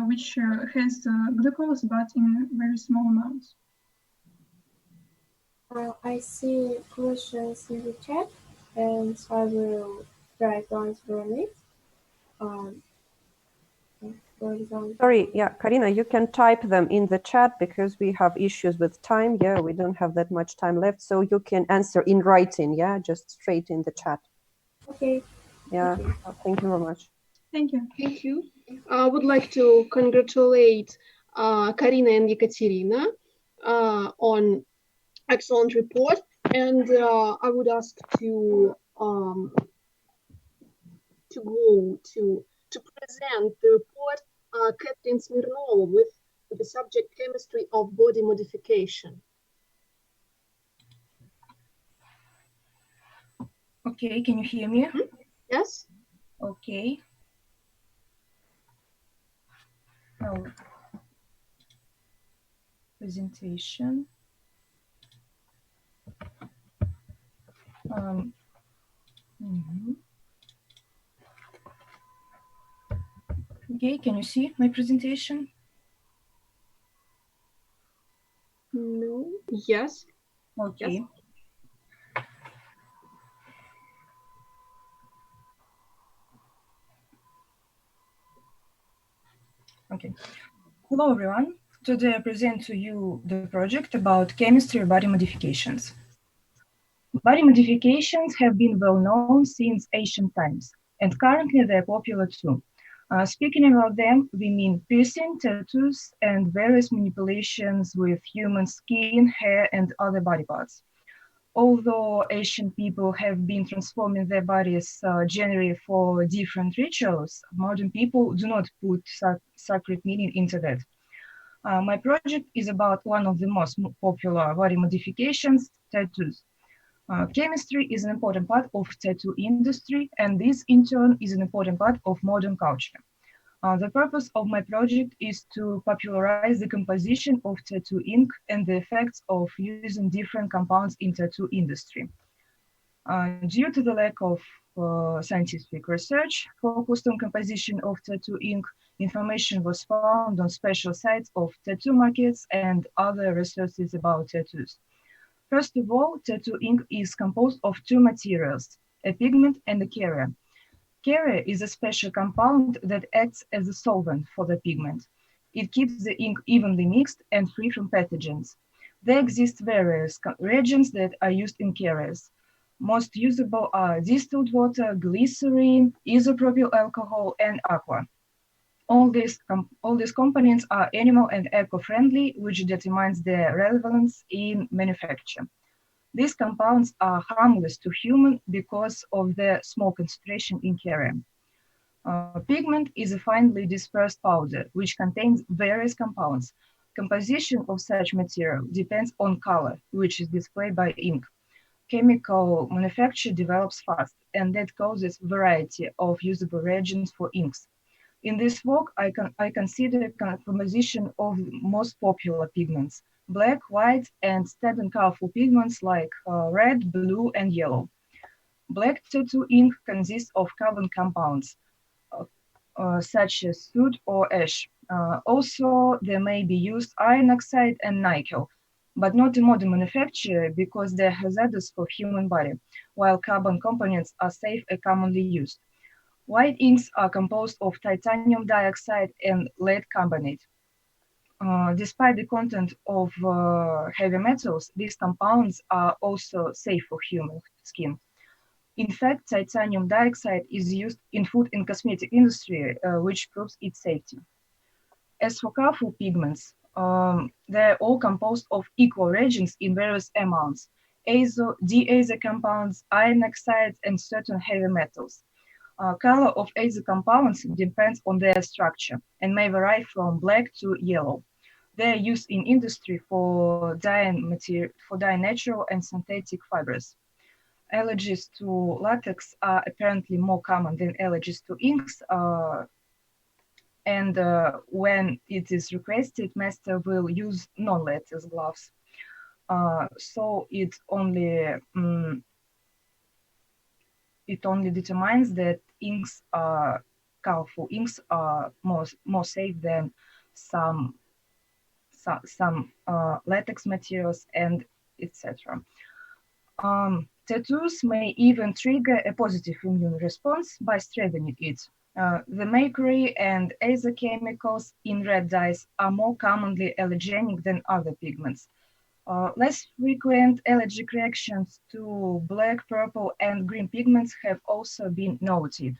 which has glucose but in very small amounts. I see questions in the chat, and I will try to answer on it. For example, Sorry, yeah, Karina, you can type them in the chat because we have issues with time. Yeah, we don't have that much time left, so you can answer in writing. Yeah, just straight in the chat. okay. Yeah, thank you very much. Thank you. Thank you. I would like to congratulate Karina and Ekaterina on excellent report, and I would ask to present the report Captain Smirnova with the subject chemistry of body modification. Okay, can you hear me? Yes. Okay. Oh. Presentation. Okay, can you see my presentation? No. Yes. Okay. Yes. Okay. Hello, everyone. Today I present to you the project about chemistry body modifications. Body modifications have been well known since ancient times, and currently they're popular too. Speaking about them, we mean piercing, tattoos, and various manipulations with human skin, hair, and other body parts. Although ancient people have been transforming their bodies generally for different rituals, modern people do not put sacred meaning into that. My project is about one of the most popular body modifications, tattoos. Chemistry is an important part of tattoo industry, and this in turn is an important part of modern culture. The purpose of my project is to popularize the composition of tattoo ink and the effects of using different compounds in tattoo industry. Due to the lack of scientific research focused on composition of tattoo ink, information was found on special sites of tattoo markets and other resources about tattoos. First of all, tattoo ink is composed of two materials, a pigment and a carrier. Carrier is a special compound that acts as a solvent for the pigment. It keeps the ink evenly mixed and free from pathogens. There exist various reagents that are used in carriers. Most usable are distilled water, glycerin, isopropyl alcohol, and aqua. All these components are animal and eco-friendly, which determines their relevance in manufacture. These compounds are harmless to humans because of their small concentration in carrier. Pigment is a finely dispersed powder, which contains various compounds. Composition of such material depends on color, which is displayed by ink. Chemical manufacture develops fast, and that causes variety of usable reagents for inks. In this work, I consider composition of most popular pigments, black, white, and standard colorful pigments like red, blue, and yellow. Black tattoo ink consists of carbon compounds, such as soot or ash. Also, there may be used iron oxide and nickel, but not in modern manufacture because they're hazardous for human body, while carbon components are safe and commonly used. White inks are composed of titanium dioxide and lead carbonate. Despite the content of heavy metals, these compounds are also safe for human skin. In fact, titanium dioxide is used in food and cosmetic industry, which proves its safety. As for colorful pigments, they're all composed of equal reagents in various amounts, azo, diazo compounds, iron oxides, and certain heavy metals. Color of azo compounds depends on their structure and may vary from black to yellow. They are used in industry for dyeing natural and synthetic fibers. Allergies to latex are apparently more common than allergies to inks. and when it is requested, master will use non-lattice gloves. So it only determines that inks are colorful inks are more safe than some latex materials and etc. Tattoos may even trigger a positive immune response by strengthening it. The mercury and other chemicals in red dyes are more commonly allergenic than other pigments. Less frequent allergic reactions to black, purple, and green pigments have also been noted.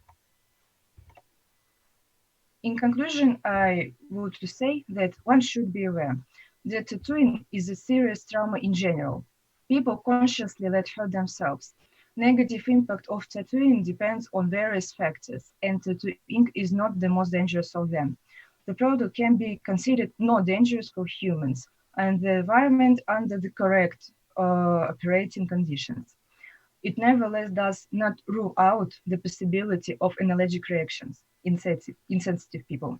In conclusion, I would say that one should be aware that tattooing is a serious trauma in general. People consciously let hurt themselves. Negative impact of tattooing depends on various factors, and tattoo ink is not the most dangerous of them. The product can be considered not dangerous for humans and the environment under the correct operating conditions. It nevertheless does not rule out the possibility of allergic reactions in sensitive people.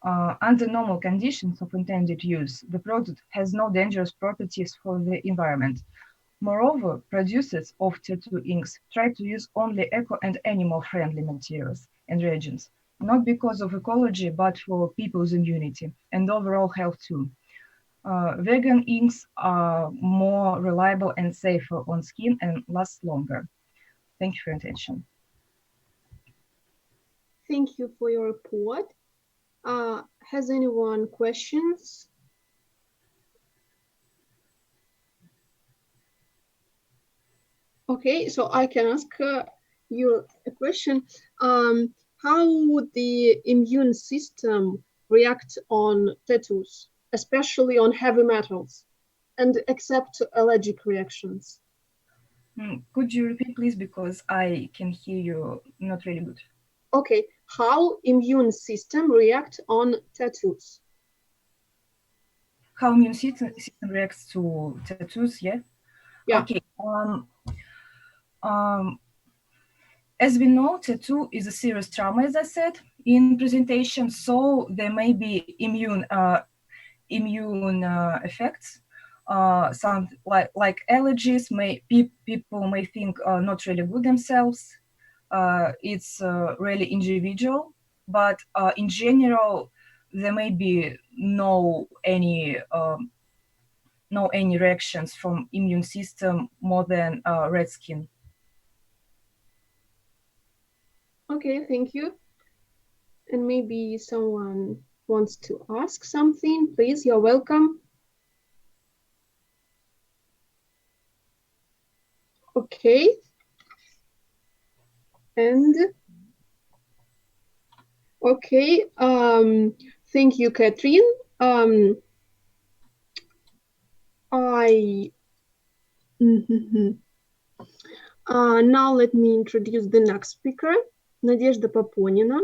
Under normal conditions of intended use, the product has no dangerous properties for the environment. Moreover, producers of tattoo inks try to use only eco and animal-friendly materials and reagents, not because of ecology, but for people's immunity and overall health too. Vegan inks are more reliable and safer on skin and last longer. Thank you for your attention. Thank you for your report. Has anyone questions? Okay, so I can ask you a question. How would the immune system react on tattoos, especially on heavy metals, and accept allergic reactions? Could you repeat, please, because I can hear you not really good. Okay, how immune system react on tattoos? How immune system reacts to tattoos, yeah? Yeah. Okay. As we know, tattoo is a serious trauma, as I said in presentation, so there may be immune effects. Some like allergies, people may think not really good themselves. It's really individual, but in general, there may be no any reactions from immune system more than red skin. Okay, thank you. And maybe someone wants to ask something, please, you're welcome. Okay. And okay, thank you, Catherine. Now let me introduce the next speaker, Nadezhda Poponina,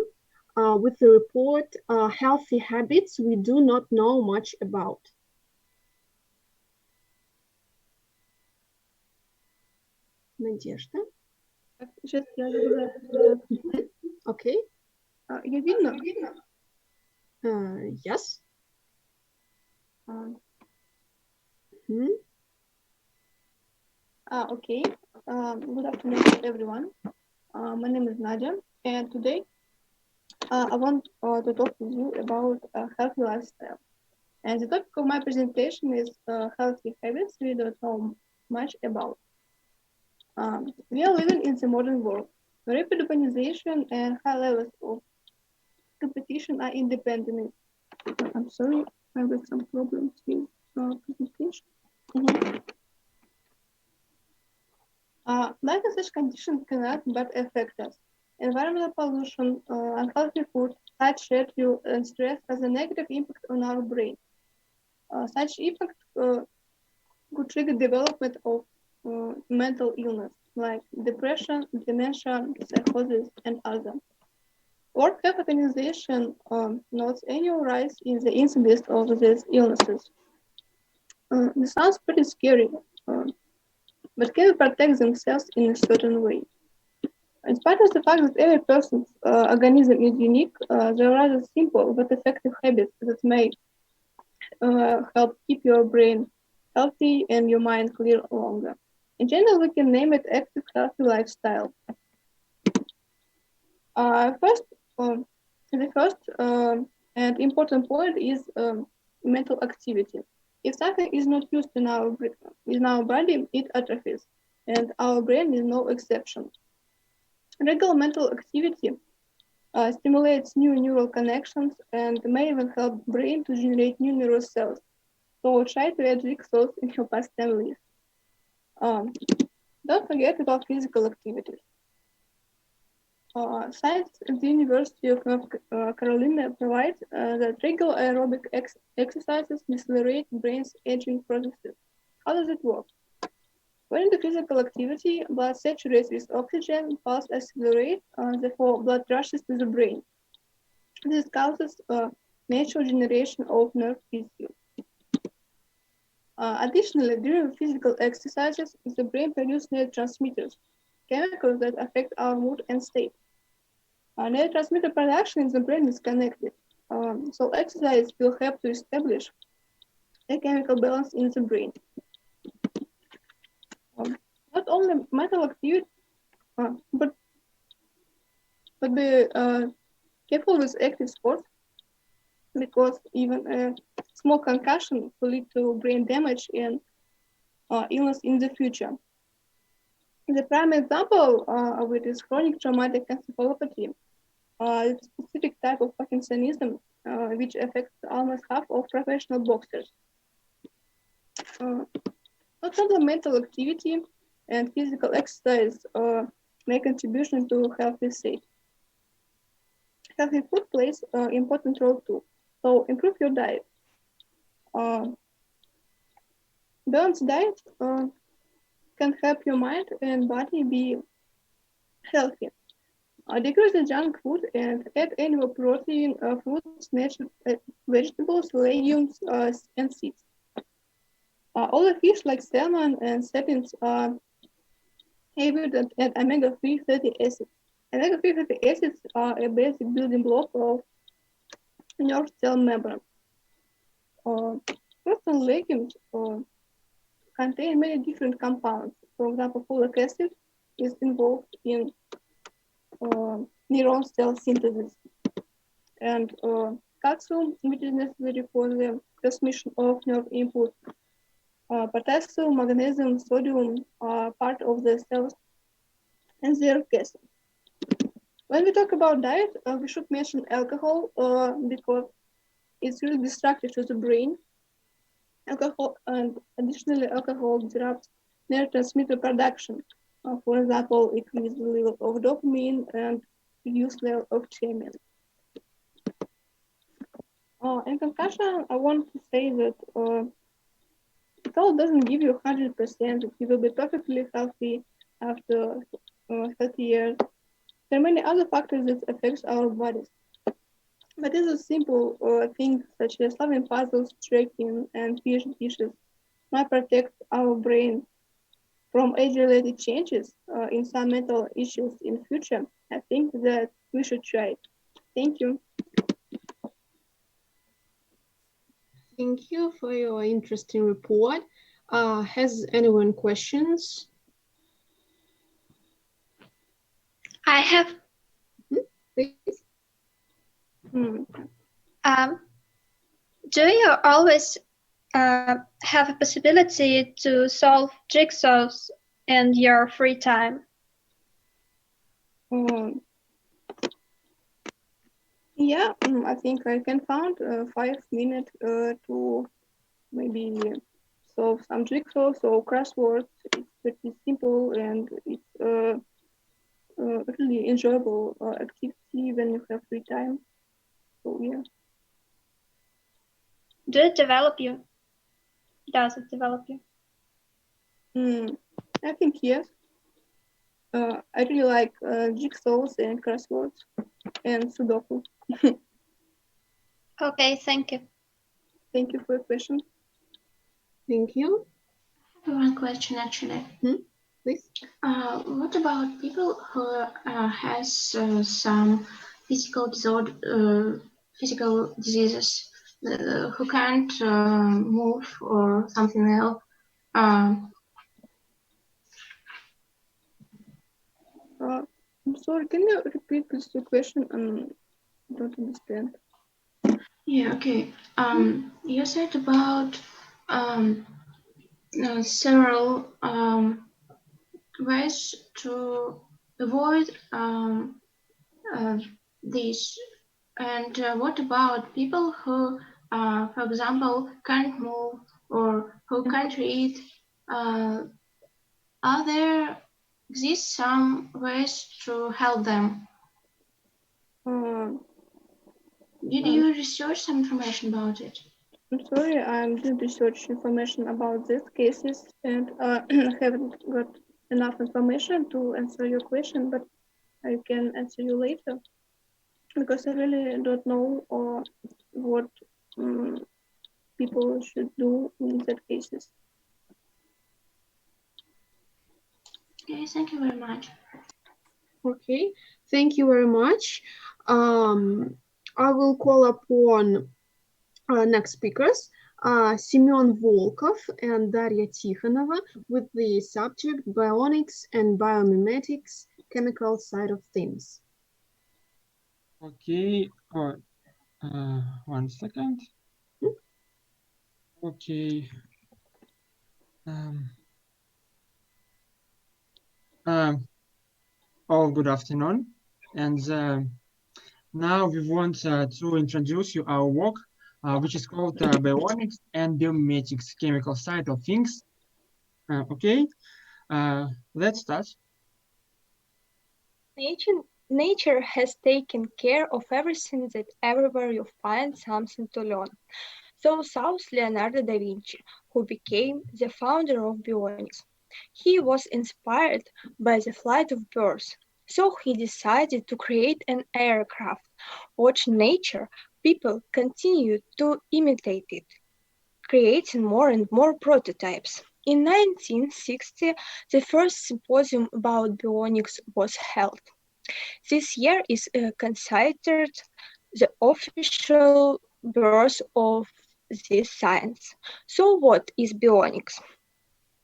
with the report, Healthy Habits We Do Not Know Much About. Надежда. Сейчас я загружаю. Okay. Я видно? Yes. Okay. Good afternoon, everyone. My name is Nadia, and today I want to talk with you about a healthy lifestyle. And the topic of my presentation is healthy habits we don't know much about. We are living in the modern world. Rapid urbanization and high levels of competition are independent. I'm sorry, I have some problems with presentation. Life in such conditions cannot but affect us. Environmental pollution, unhealthy food, tight schedule, and stress has a negative impact on our brain. Such impact could trigger development of mental illness like depression, dementia, psychosis, and others. World Health Organization notes annual rise in the incidence of these illnesses. This sounds pretty scary, but can protect themselves in a certain way. In spite of the fact that every person's organism is unique, there are rather simple but effective habits that may help keep your brain healthy and your mind clear longer. In general, we can name it active, healthy lifestyle. The first and important point is mental activity. If something is not used in our body, it atrophies, and our brain is no exception. Regular mental activity stimulates new neural connections and may even help brain to generate new neural cells. So try to add jigsaws in your pastime list. Don't forget about physical activities. Scientists at the University of North Carolina provide that regular aerobic exercises accelerate brain's aging processes. How does it work? When in the physical activity, blood saturates with oxygen, pulse accelerates, therefore blood rushes to the brain. This causes natural generation of nerve tissue. Additionally, during physical exercises, the brain produces neurotransmitters, chemicals that affect our mood and state. Neurotransmitter production in the brain is connected, so exercise will help to establish a chemical balance in the brain. Not only mental activity, but be careful with active sports, because even a small concussion will lead to brain damage and illness in the future. The prime example of it is chronic traumatic encephalopathy, a specific type of Parkinsonism which affects almost half of professional boxers. Not only mental activity and physical exercise make contribution to healthy state. Healthy food plays an important role too. So improve your diet. Balanced diet can help your mind and body be healthy. Decrease the junk food and add animal protein, fruits, natural vegetables, legumes, and seeds. All the fish like salmon and sardines are heavy at omega-3 fatty acids. Omega-3 fatty acids are a basic building block of nerve cell membrane. Fruits and legumes contain many different compounds. For example, folic acid is involved in neuron cell synthesis, and calcium, which is necessary for the transmission of nerve input. Potassium, magnesium, sodium are part of the cells and their acid. When we talk about diet, we should mention alcohol because it's really destructive to the brain. Alcohol, and additionally, alcohol disrupts neurotransmitter production. For example, increase the level of dopamine and reduce level of thiamine. In conclusion, I want to say that alcohol doesn't give you 100%. That you will be perfectly healthy after 30 years. There are many other factors that affect our bodies. But these are simple things such as solving puzzles, trekking, and finishing dishes might protect our brain from age-related changes in some mental issues in future. I think that we should try it. Thank you. Thank you for your interesting report. Has anyone questions? I have. Please. Do you always have a possibility to solve jigsaws in your free time? Yeah, I think I can find 5 minutes to maybe solve some jigsaws or crosswords. It's pretty simple and it's really enjoyable activity when you have free time. So yeah. Does it develop you? I think yes. I really like jigsaws and crosswords and Sudoku. Okay, thank you. Thank you for your question. Thank you. I have one question actually. please. What about people who has some physical disorder, physical diseases, who can't move or something else? I'm sorry, can you repeat please the question? I don't understand. Yeah, okay. You said about several ways to avoid this. And what about people who, for example, can't move or who can't read? Are there exist some ways to help them? Did you research some information about it? I'm sorry, I did research information about these cases and haven't got enough information to answer your question, but I can answer you later because I really don't know what people should do in that cases. Okay, thank you very much. Okay, thank you very much. I will call upon next speakers, Semyon Volkov and Daria Tikhonova, with the subject Bionics and Biomimetics, Chemical Side of Things. Okay, 1 second. Okay. All good afternoon, and now we want to introduce you our work, which is called Bionics and Biomimetics, Chemical Side of Things. Okay, let's start. Nature has taken care of everything that everywhere you find something to learn. So saw Leonardo da Vinci, who became the founder of bionics. He was inspired by the flight of birds, so he decided to create an aircraft. Watching nature, people continued to imitate it, creating more and more prototypes. In 1960, the first symposium about bionics was held. This year is considered the official birth of this science. So what is bionics?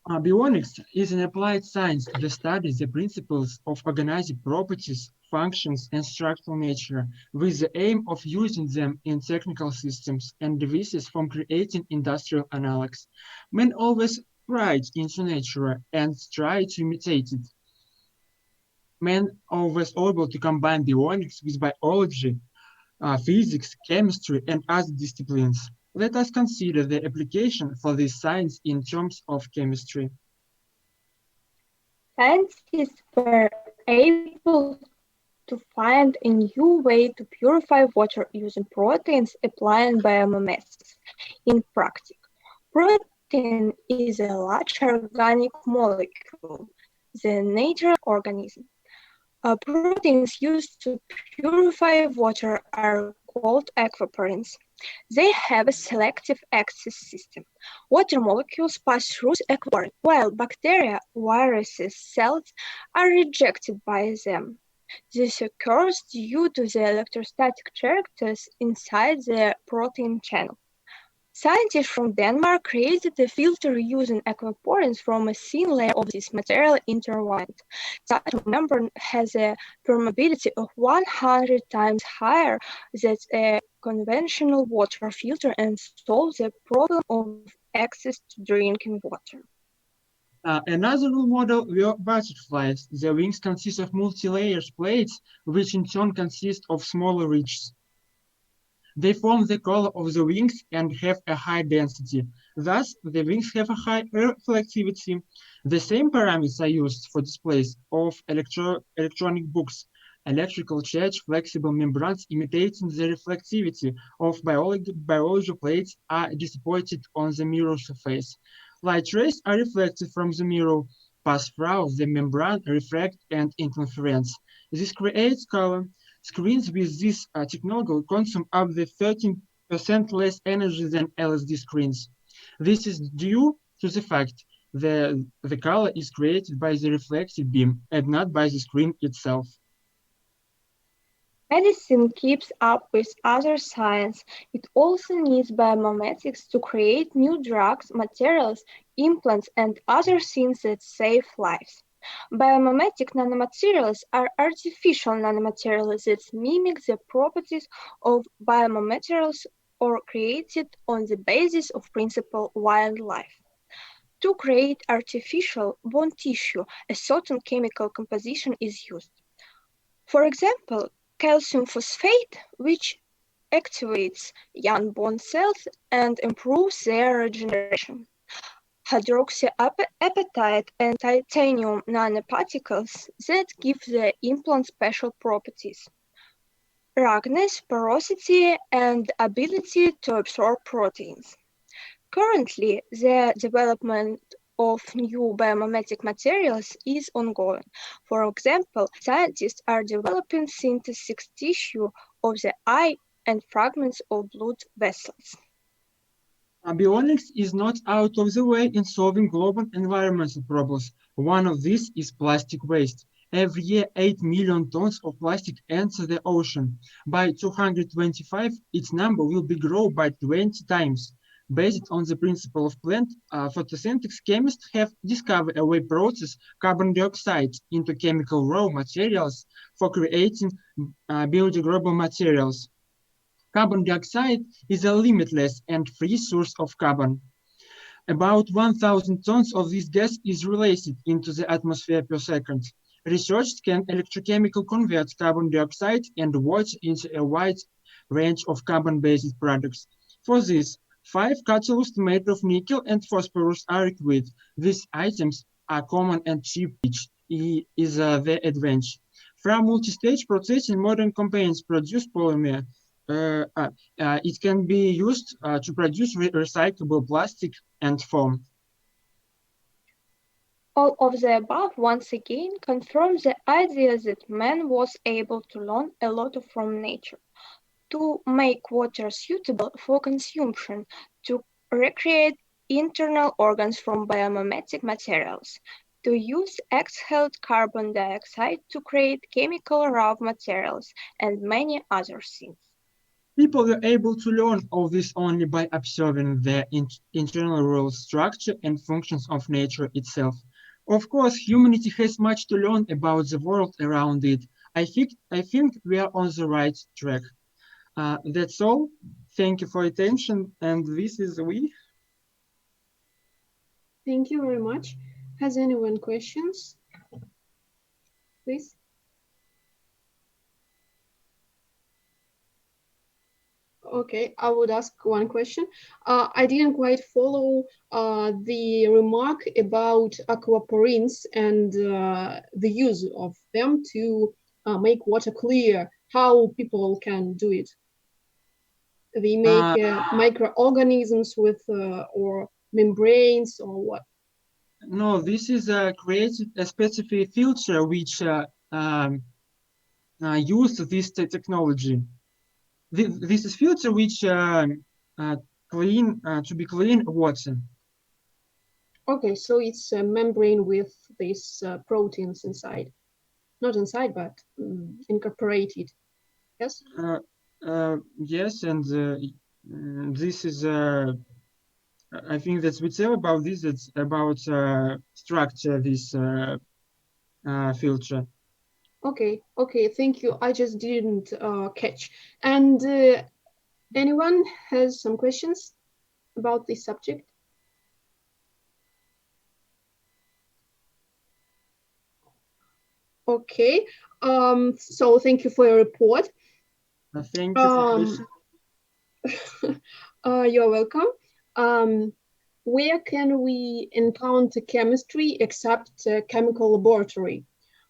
Bionics is an applied science that studies the principles of organizing properties, functions, and structural nature with the aim of using them in technical systems and devices from creating industrial analogs. Man always prides into nature and try to imitate it. Man always able to combine bionics with biology, physics, chemistry, and other disciplines. Let us consider the application for this science in terms of chemistry. Scientists were able to find a new way to purify water using proteins applying biomimetics in practice. Protein is a large organic molecule, the natural organism. Proteins used to purify water are called aquaporins. They have a selective access system. Water molecules pass through the aquaporin, while bacteria, viruses, cells are rejected by them. This occurs due to the electrostatic characters inside the protein channel. Scientists from Denmark created a filter using aquaporins from a thin layer of this material intertwined. Such a membrane has a permeability of 100 times higher than a conventional water filter and solves the problem of access to drinking water. Another role model were butterflies. Their wings consist of multi-layered plates, which in turn consist of smaller ridges. They form the color of the wings and have a high density. Thus, the wings have a high reflectivity. The same parameters are used for displays of electronic books. Electrical charge flexible membranes imitating the reflectivity of biology plates are dissipated on the mirror surface. Light rays are reflected from the mirror, pass through the membrane, refract, and interference. This creates color. Screens with this technology consume up to 13% less energy than LCD screens. This is due to the fact The color is created by the reflective beam and not by the screen itself. Medicine keeps up with other science. It also needs biomimetics to create new drugs, materials, implants, and other things that save lives. Biomimetic nanomaterials are artificial nanomaterials that mimic the properties of biomaterials or created on the basis of principle wildlife. To create artificial bone tissue, a certain chemical composition is used. For example, calcium phosphate, which activates young bone cells and improves their regeneration. Hydroxyapatite and titanium nanoparticles that give the implant special properties. Roughness, porosity, and ability to absorb proteins. Currently, the development of new biomimetic materials is ongoing. For example, scientists are developing synthetic tissue of the eye and fragments of blood vessels. Avionics is not out of the way in solving global environmental problems. One of these is plastic waste. Every year, 8 million tons of plastic enter the ocean. By 2025, its number will be grown by 20 times. Based on the principle of plant photosynthesis, chemists have discovered a way to process carbon dioxide into chemical raw materials for creating biodegradable materials. Carbon dioxide is a limitless and free source of carbon. About 1,000 tons of this gas is released into the atmosphere per second. Researchers can electrochemically convert carbon dioxide and water into a wide range of carbon-based products. For this, 5 catalysts made of nickel and phosphorus are required. These items are common and cheap, which is the advantage. From multi-stage processing, modern compounds produce polymer. It can be used to produce recyclable plastic and foam. All of the above once again confirms the idea that man was able to learn a lot from nature. To make water suitable for consumption, to recreate internal organs from biomimetic materials, to use exhaled carbon dioxide to create chemical raw materials, and many other things. People were able to learn all this only by observing the internal rule structure and functions of nature itself. Of course, humanity has much to learn about the world around it. I think we are on the right track. That's all. Thank you for attention, and this is we. Thank you very much. Has anyone questions? Please. Okay, I would ask one question. I didn't quite follow the remark about aquaporins and the use of them to make water clear. How people can do it? They make microorganisms with or membranes or what? No, this is created a specific filter which used this technology. This is filter which clean to be clean water. Okay, so it's a membrane with these proteins inside, not inside, but incorporated. Yes. Yes, and this is. I think that's what's about this. It's about structure this filter. Okay, thank you. I just didn't catch. And anyone has some questions about this subject? Okay, so thank you for your report. Thank you for you're welcome. Where can we encounter chemistry except chemical laboratory?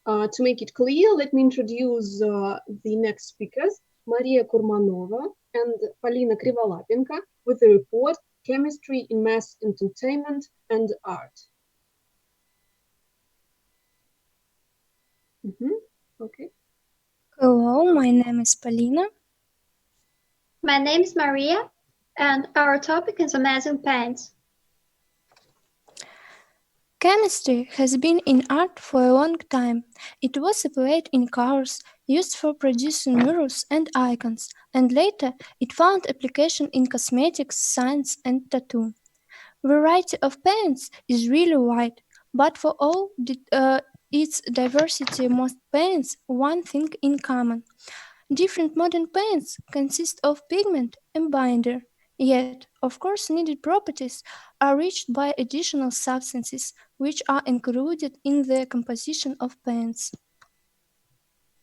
To make it clear, let me introduce the next speakers, Maria Kurmanova and Polina Krivolapenko, with the report Chemistry in Mass Entertainment and Art. Okay. Hello, my name is Polina. My name is Maria, and our topic is amazing paints. Chemistry has been in art for a long time. It was applied in colors, used for producing murals and icons, and later it found application in cosmetics, science, and tattoo. Variety of paints is really wide, but for all its diversity, most paints one thing in common. Different modern paints consist of pigment and binder, yet, of course, needed properties are reached by additional substances which are included in the composition of paints.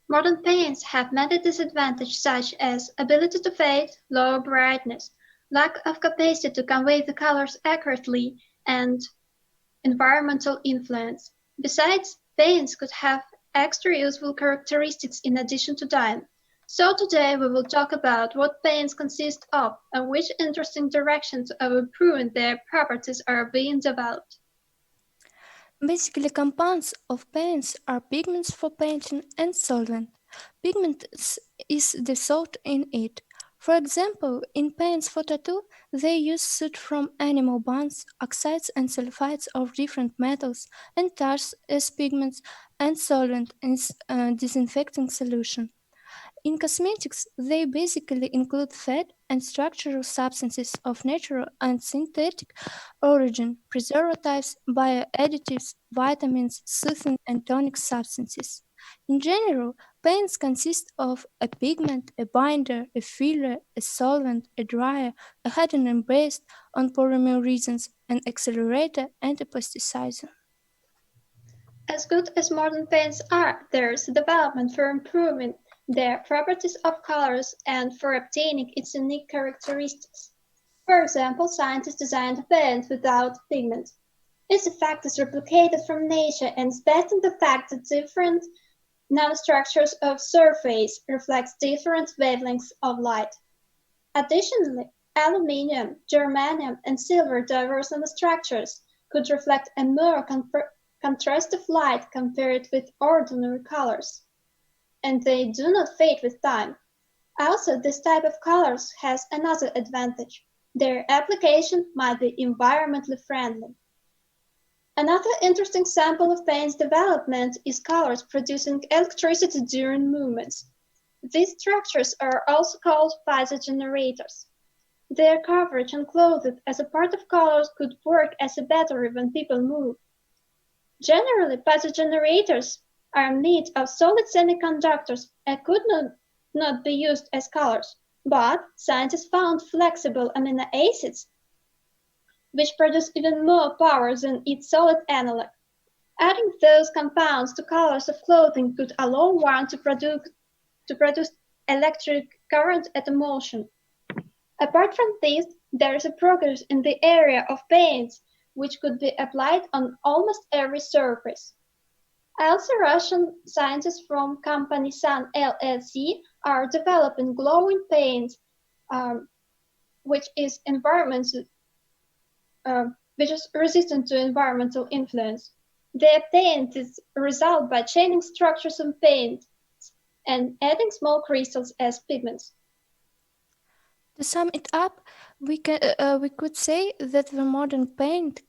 Modern paints have many disadvantages such as ability to fade, low brightness, lack of capacity to convey the colors accurately, and environmental influence. Besides, paints could have extra useful characteristics in addition to dyeing. So today we will talk about what paints consist of and which interesting directions of improving their properties are being developed. Basically, compounds of paints are pigments for painting and solvent. Pigment is dissolved in it. For example, in paints for tattoo, they use soot from animal bones, oxides and sulfides of different metals, and tar as pigments and solvent as disinfecting solution. In cosmetics, they basically include fat and structural substances of natural and synthetic origin, preservatives, bioadditives, vitamins, soothing and tonic substances. In general, paints consist of a pigment, a binder, a filler, a solvent, a dryer, a hardener based on polymer resins, an accelerator, and a plasticizer. As good as modern paints are, there is a development for improving their properties of colors and for obtaining its unique characteristics. For example, scientists designed a paint without pigment. Its effect is replicated from nature and is based on the fact that different nanostructures of surface reflect different wavelengths of light. Additionally, aluminium, germanium, and silver diverse nanostructures could reflect a more contrastive light compared with ordinary colors, and they do not fade with time. Also, this type of colors has another advantage. Their application might be environmentally friendly. Another interesting sample of paint's development is colors producing electricity during movements. These structures are also called piezogenerators. Their coverage and clothed as a part of colors could work as a battery when people move. Generally, piezogenerators are made of solid semiconductors and could not be used as colors, but scientists found flexible amino acids which produce even more power than its solid analog. Adding those compounds to colors of clothing could allow one to produce electric current at a motion. Apart from this, there is a progress in the area of paints which could be applied on almost every surface. Also, Russian scientists from company Sun LLC are developing glowing paints, which is resistant to environmental influence. They obtain this result by chaining structures of paint and adding small crystals as pigments. To sum it up, we could say that the modern paint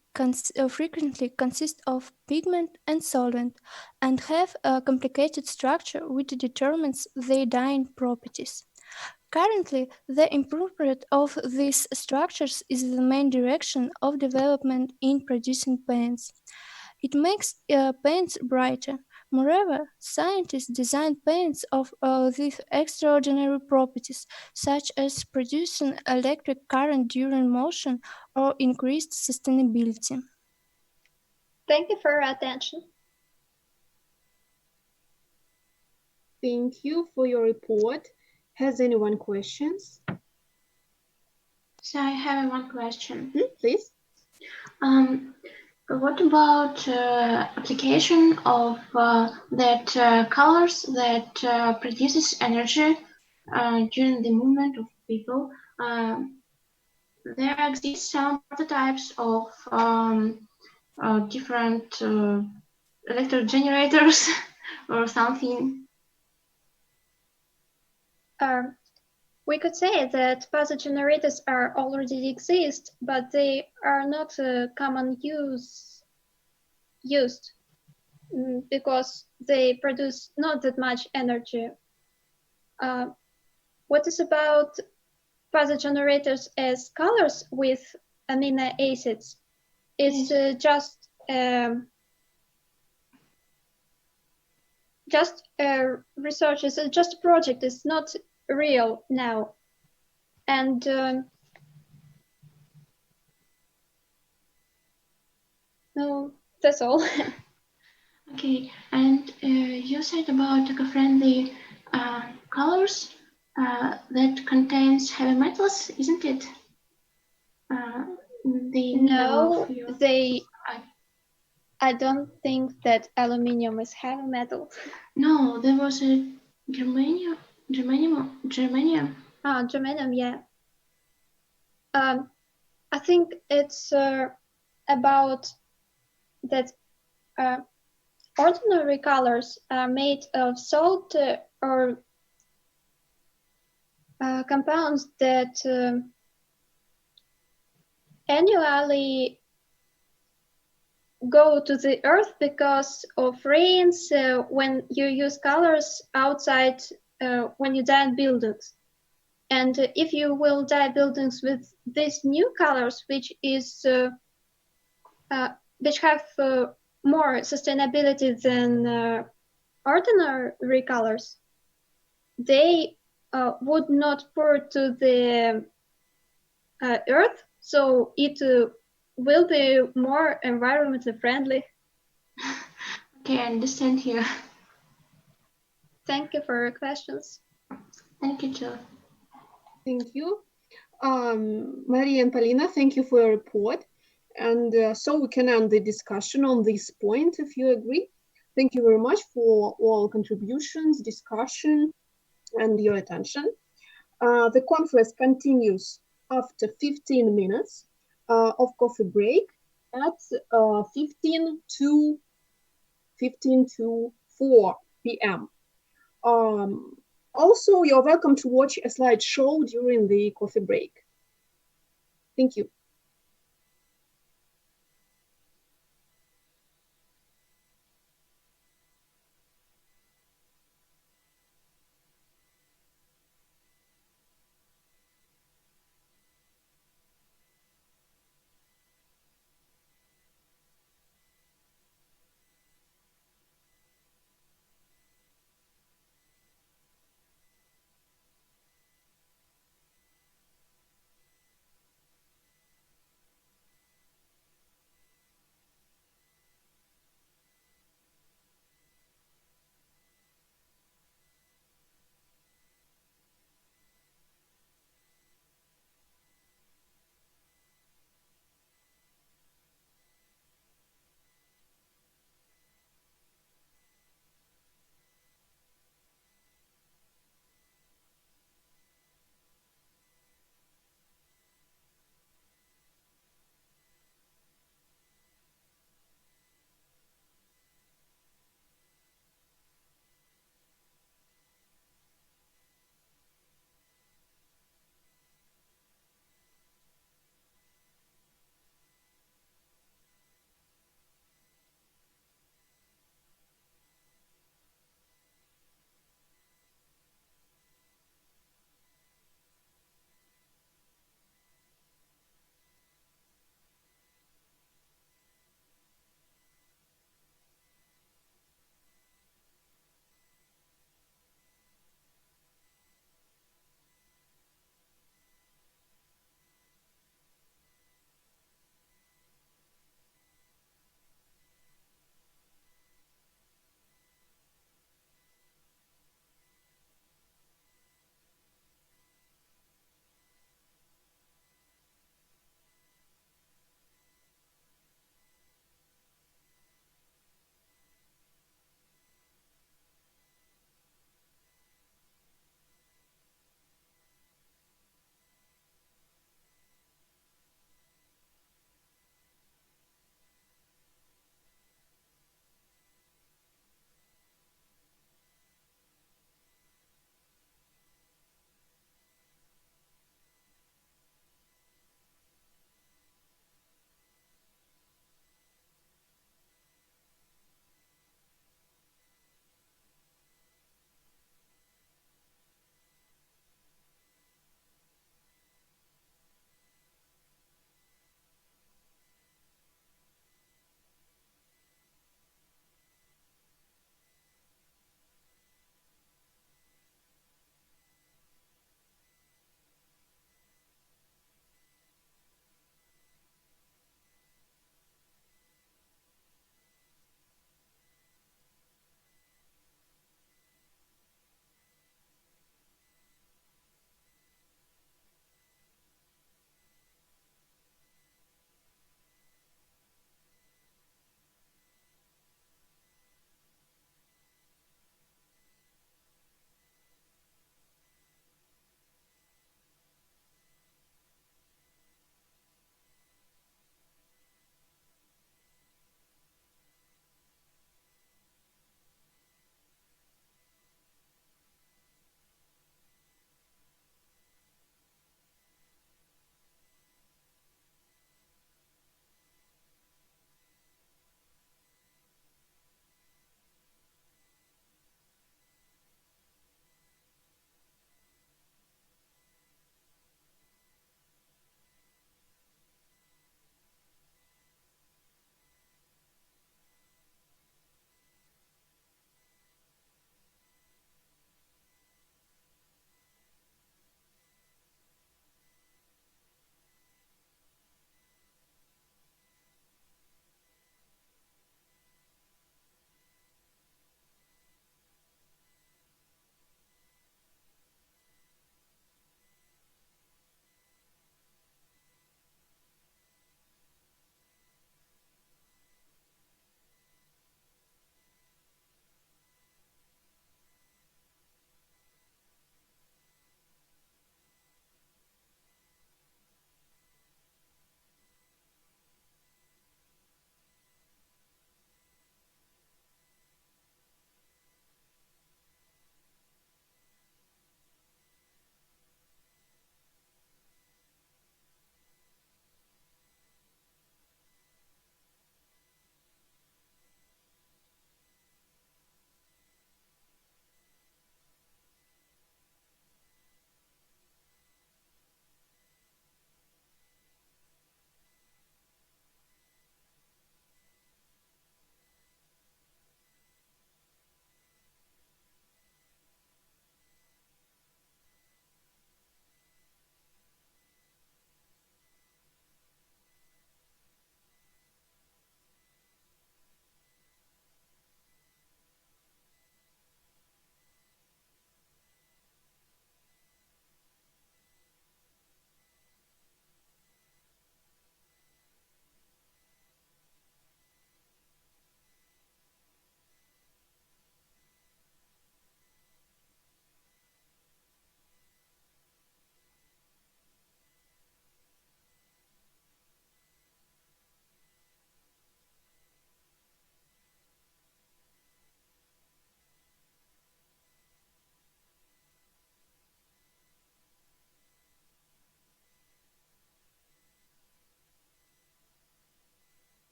frequently consists of pigment and solvent and have a complicated structure which determines their dyeing properties. Currently, the improvement of these structures is the main direction of development in producing paints. It makes paints brighter. Moreover, scientists design paints with extraordinary properties, such as producing electric current during motion or increased sustainability. Thank you for your attention. Thank you for your report. Has anyone questions? So I have one question. Please. What about application of that colors that produces energy during the movement of people? There exist some prototypes of different electric generators or something. We could say that piezogenerators already exist, but they are not a common use used because they produce not that much energy. What is about fuzzy generators as colors with amino acids? It's just research. It's just a project. It's not real now. And no, that's all. Okay, and you said about eco-friendly colors that contains heavy metals, isn't it? No, I don't think that aluminium is heavy metal. No, there was a germanium. Ah, germanium, yeah. I think it's about that ordinary colors are made of salt or compounds that annually go to the earth because of rains when you use colors outside when you dye buildings. And if you will dye buildings with these new colors, which have more sustainability than ordinary colors, they would not pour to the earth, so it will be more environmentally friendly. Okay, I understand here. Thank you for your questions. Thank you, Jill. Thank you. Maria and Polina, thank you for your report. And so we can end the discussion on this point, if you agree. Thank you very much for all contributions, discussion, and your attention. The conference continues after 15 minutes of coffee break at 15 to 4 p.m. Also, you're welcome to watch a slideshow during the coffee break. Thank you.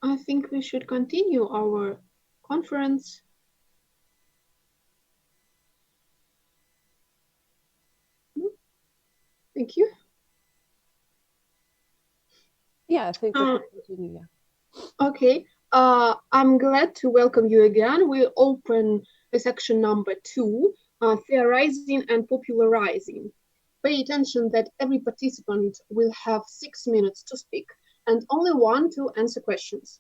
I think we should continue our conference. Thank you. Yeah, I think we can continue. Yeah. Okay. I'm glad to welcome you again. We open the section number 2, theorizing and popularizing. Pay attention that every participant will have 6 minutes to speak and only 1 to answer questions.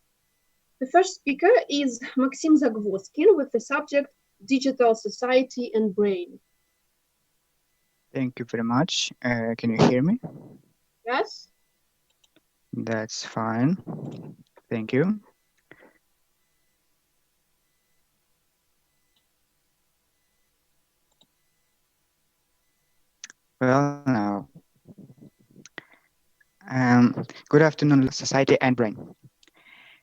The first speaker is Maxim Zagvoskin with the subject Digital Society and Brain. Thank you very much. Can you hear me? Yes? That's fine. Thank you. Well, now. Good afternoon, society and brain.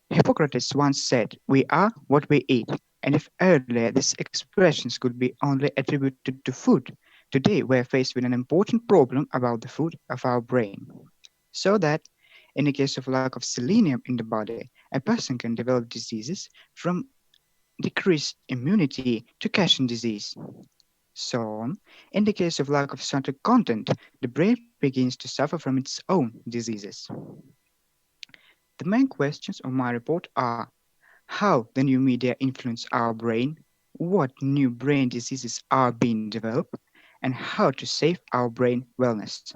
Hippocrates once said, "We are what we eat." And if earlier these expressions could be only attributed to food, today we're faced with an important problem about the food of our brain. So that, in the case of lack of selenium in the body, a person can develop diseases from decreased immunity to Cushing disease. So, in the case of lack of certain content, the brain begins to suffer from its own diseases. The main questions of my report are how the new media influence our brain, what new brain diseases are being developed, and how to save our brain wellness.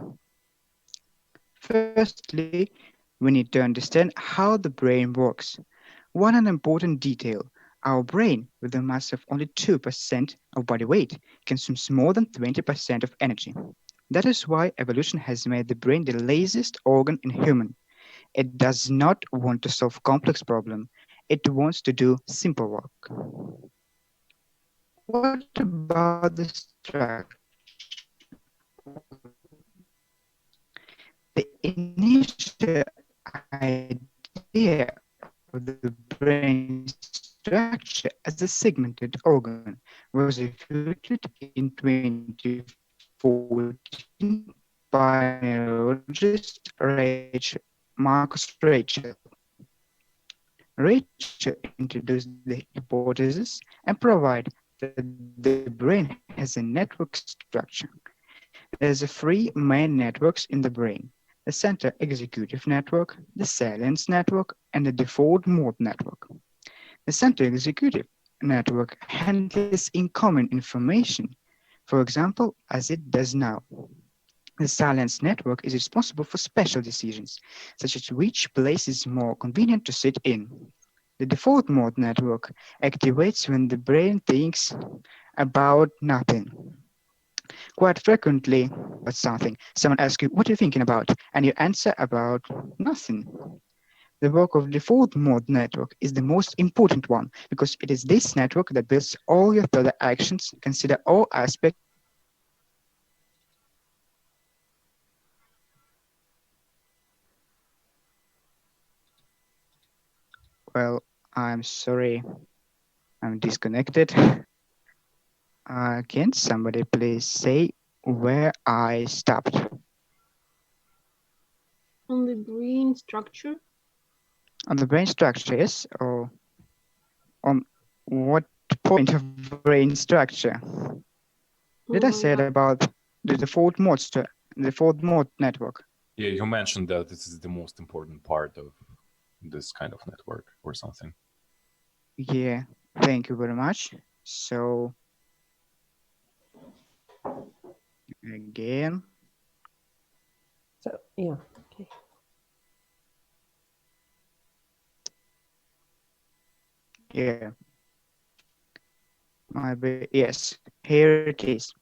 Firstly, we need to understand how the brain works. One an important detail: our brain, with a mass of only 2% of body weight, consumes more than 20% of energy. That is why evolution has made the brain the laziest organ in human. It does not want to solve complex problems. It wants to do simple work. What about the structure? The initial idea of the brain structure as a segmented organ was refuted in 2014 by neurologist Marcus Rachel. Rachel introduced the hypothesis and provided that the brain has a network structure. There's a 3 main networks in the brain: the center executive network, the salience network, and the default mode network. The center executive network handles incoming information, for example, as it does now. The salience network is responsible for special decisions, such as which place is more convenient to sit in. The default mode network activates when the brain thinks about nothing. Quite frequently, about something, someone asks you, "What are you thinking about?" and you answer about nothing. The work of default mode network is the most important one because it is this network that builds all your further actions, consider all aspects of your decisions, and decides what to do. Well, I'm sorry, I'm disconnected. Can somebody please say where I stopped? On the brain structure. On the brain structure, yes? Or on what point of brain structure? Did I say it about the default mode network? Yeah, you mentioned that this is the most important part of this kind of network or something. Yeah, thank you very much. So, again. So, yeah, okay. Yeah. Yes, here it is.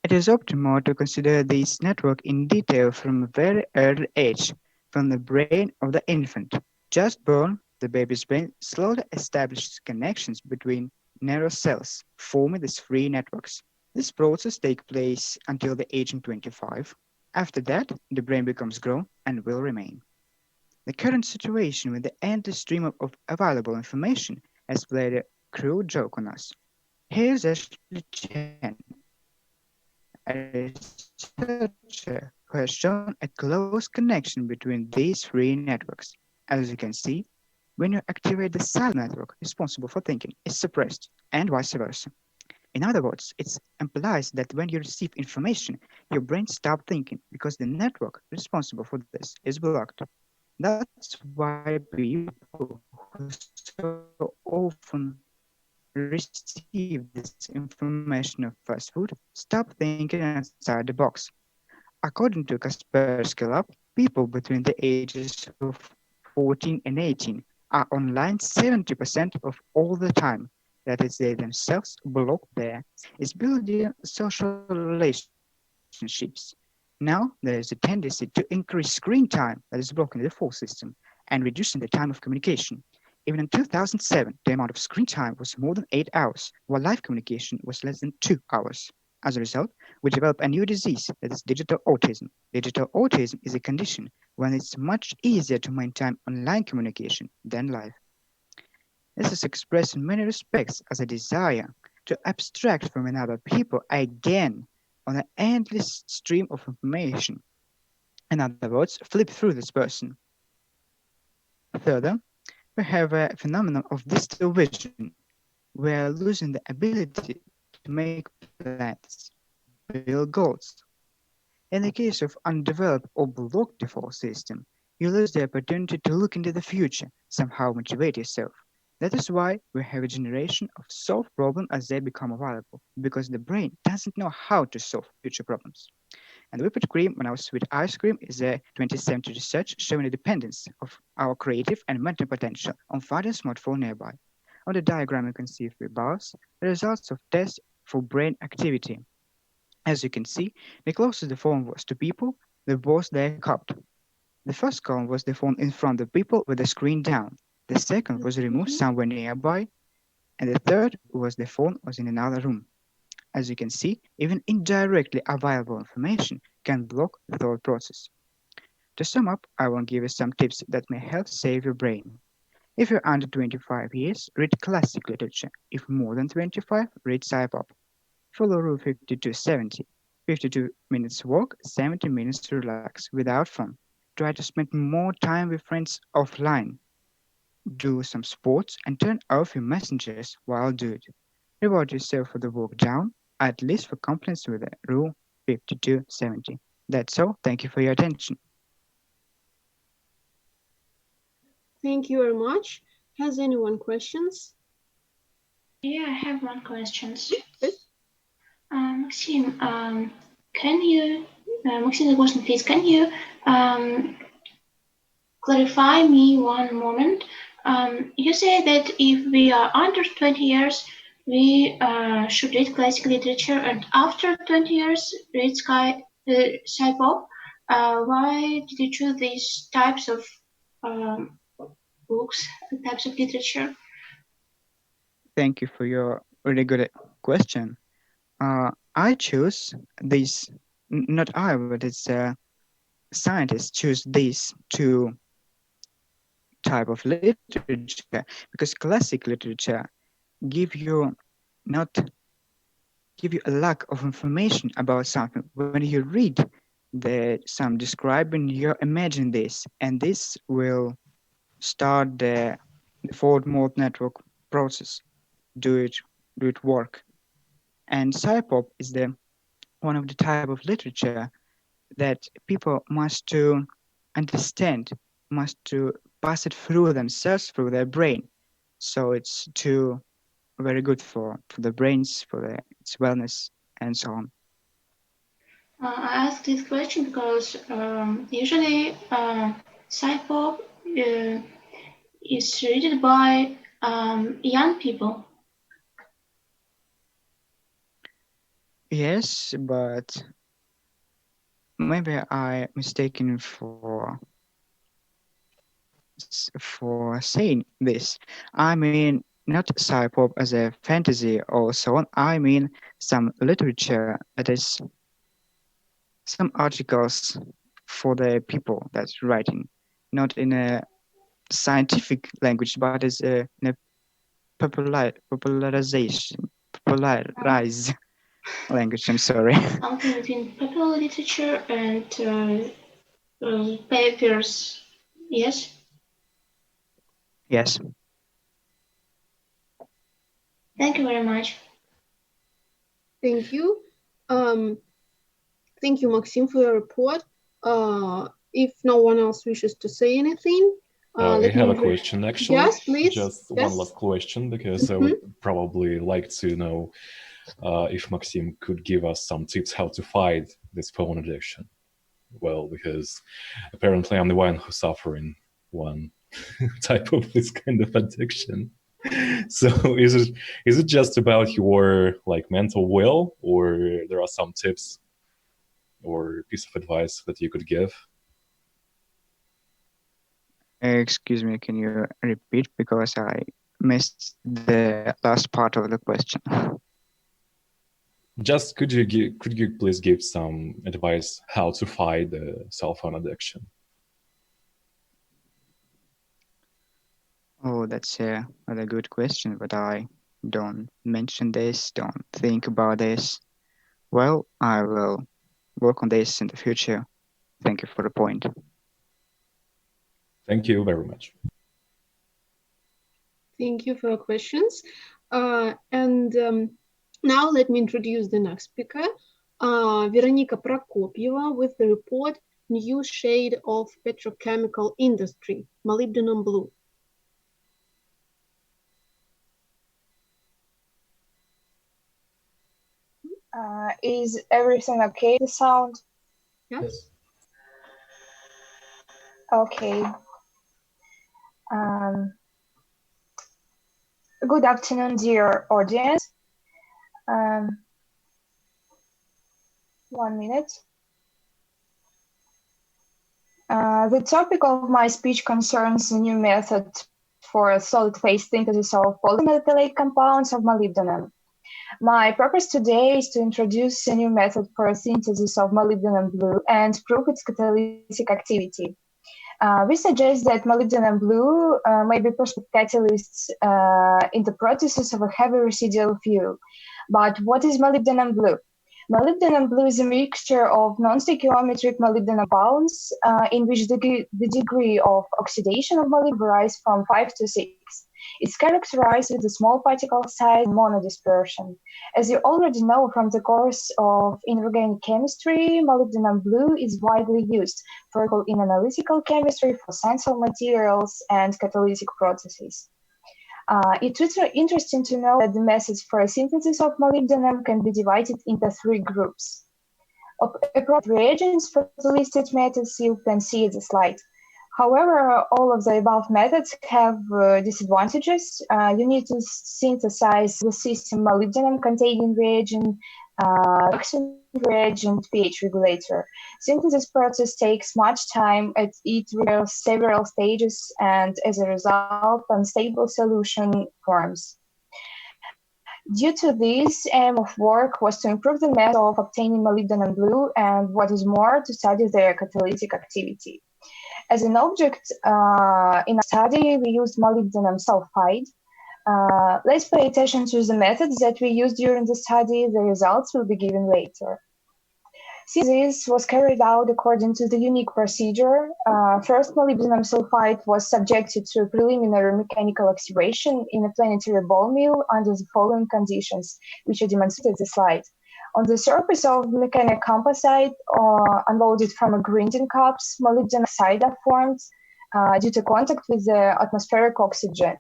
It is optimal to consider this network in detail from a very early age, from the brain of the infant. Just born, the baby's brain slowly establishes connections between neural cells, forming these 3 networks. This process takes place until the age of 25. After that, the brain becomes grown and will remain. The current situation with the endless stream of available information has played a cruel joke on us. Here's Ashley Chen, a researcher who has shown a close connection between these 3 networks. As you can see, when you activate the silent network responsible for thinking is suppressed, and vice versa. In other words, it implies that when you receive information, your brain stops thinking because the network responsible for this is blocked. That's why people who so often receive this information of fast food stop thinking outside the box. According to Kaspersky Lab, people between the ages of 14 and 18 are online 70% of all the time. That is, they themselves block there is building social relationships. Now, there is a tendency to increase screen time that is blocking the default system and reducing the time of communication. Even in 2007, the amount of screen time was more than 8 hours, while live communication was less than 2 hours. As a result, we develop a new disease that is digital autism. Digital autism is a condition when it's much easier to maintain online communication than live. This is expressed in many respects as a desire to abstract from another people again on an endless stream of information. In other words, flip through this person. Further, we have a phenomenon of distal vision. We are losing the ability to make plans, build goals. In the case of undeveloped or blocked default system, you lose the opportunity to look into the future, somehow motivate yourself. That is why we have a generation of solved problems as they become available, because the brain doesn't know how to solve future problems. And whipped cream on our sweet ice cream is a 20th century research showing the dependence of our creative and mental potential on father's smartphone nearby. On the diagram you can see 3 bars, the results of tests for brain activity. As you can see, the closer the phone was to people, the worse they coped. The first column was the phone in front of people with the screen down. The second was removed somewhere nearby, and the third was the phone was in another room. As you can see, even indirectly available information can block the thought process. To sum up, I will give you some tips that may help save your brain. If you're under 25 years, read classic literature. If more than 25, read sci-pop. Follow Rule 52-70. 52 minutes walk, 70 minutes relax without fun. Try to spend more time with friends offline. Do some sports and turn off your messages while do it. Reward yourself for the walk down, at least for compliance with the Rule 52-70. That's all. Thank you for your attention. Thank you very much. Has anyone questions? Yeah, I have one question. Maxim, can you, Maxim, the question, please, can you clarify me one moment? You say that if we are under 20 years, we should read classic literature, and after 20 years, read sci-pop. Why did you choose these types of books, types of literature? Thank you for your really good question. I choose these, not I, but it's scientists choose these 2 type of literature because classic literature give you not give you a lack of information about something. When you read some describing, you imagine this, and this will start the forward mode network process. Do it work. And sci-pop is the one of the type of literature that people must to understand, must to pass it through themselves, through their brain. So it's too very good for the brains, for its wellness, and so on. I asked this question because usually sci-pop is read by young people. Yes, but maybe I mistaken for saying this. I mean not sci-pop as a fantasy or so on. I mean some literature that is some articles for the people that's writing, not in a scientific language, but as in a popularize language. I'm sorry. Something between popular literature and papers. Yes. Yes. Thank you very much. Thank you. Thank you, Maxim, for your report. If no one else wishes to say anything, I have a question, actually. Yes, please. Just Yes. one last question, because I would probably like to know if Maxim could give us some tips how to fight this phone addiction. Well, because apparently I'm the one who's suffering one type of this kind of addiction. So is it just about your like mental will, or there are some tips or piece of advice that you could give? Excuse me, can you repeat, because I missed the last part of the question? Just could you please give some advice how to fight the cell phone addiction? Oh, that's a rather good question, but I don't mention this, don't think about this. Well, I will work on this in the future. Thank you for the point. Thank you very much. Thank you for your questions. Now let me introduce the next speaker, Veronika Prokopyeva, with the report New Shade of Petrochemical Industry, Molybdenum Blue. Is everything okay, the sound? Yes. Okay. Good afternoon, dear audience. 1 minute. The topic of my speech concerns a new method for solid phase synthesis of polymetallic compounds of molybdenum. My purpose today is to introduce a new method for synthesis of molybdenum blue and prove its catalytic activity. We suggest that molybdenum blue may be possible catalysts in the processes of a heavy residual fuel. But what is molybdenum blue? Molybdenum blue is a mixture of non-stoichiometric molybdenum compounds in which the degree of oxidation of molybdenum varies from 5 to 6. It's characterized with a small particle size and monodispersion. As you already know from the course of inorganic chemistry, molybdenum blue is widely used, for example, in analytical chemistry for sensor materials and catalytic processes. It's interesting to know that the methods for synthesis of molybdenum can be divided into 3 groups. Appropriate reagents for the listed methods you can see at the slide. However, all of the above methods have disadvantages. You need to synthesize the system molybdenum-containing reagent, oxygen reagent, pH regulator. Synthesis process takes much time, it requires several stages, and as a result, unstable solution forms. Due to this, aim of work was to improve the method of obtaining molybdenum blue, and what is more, to study their catalytic activity. As an object in our study, we used molybdenum sulfide. Let's pay attention to the methods that we used during the study. The results will be given later. Synthesis was carried out according to the unique procedure. First, molybdenum sulfide was subjected to a preliminary mechanical activation in a planetary ball mill under the following conditions, which are demonstrated in the slide. On the surface of mechanical composite unloaded from a grinding cups, molybdenum oxide are formed due to contact with the atmospheric oxygen.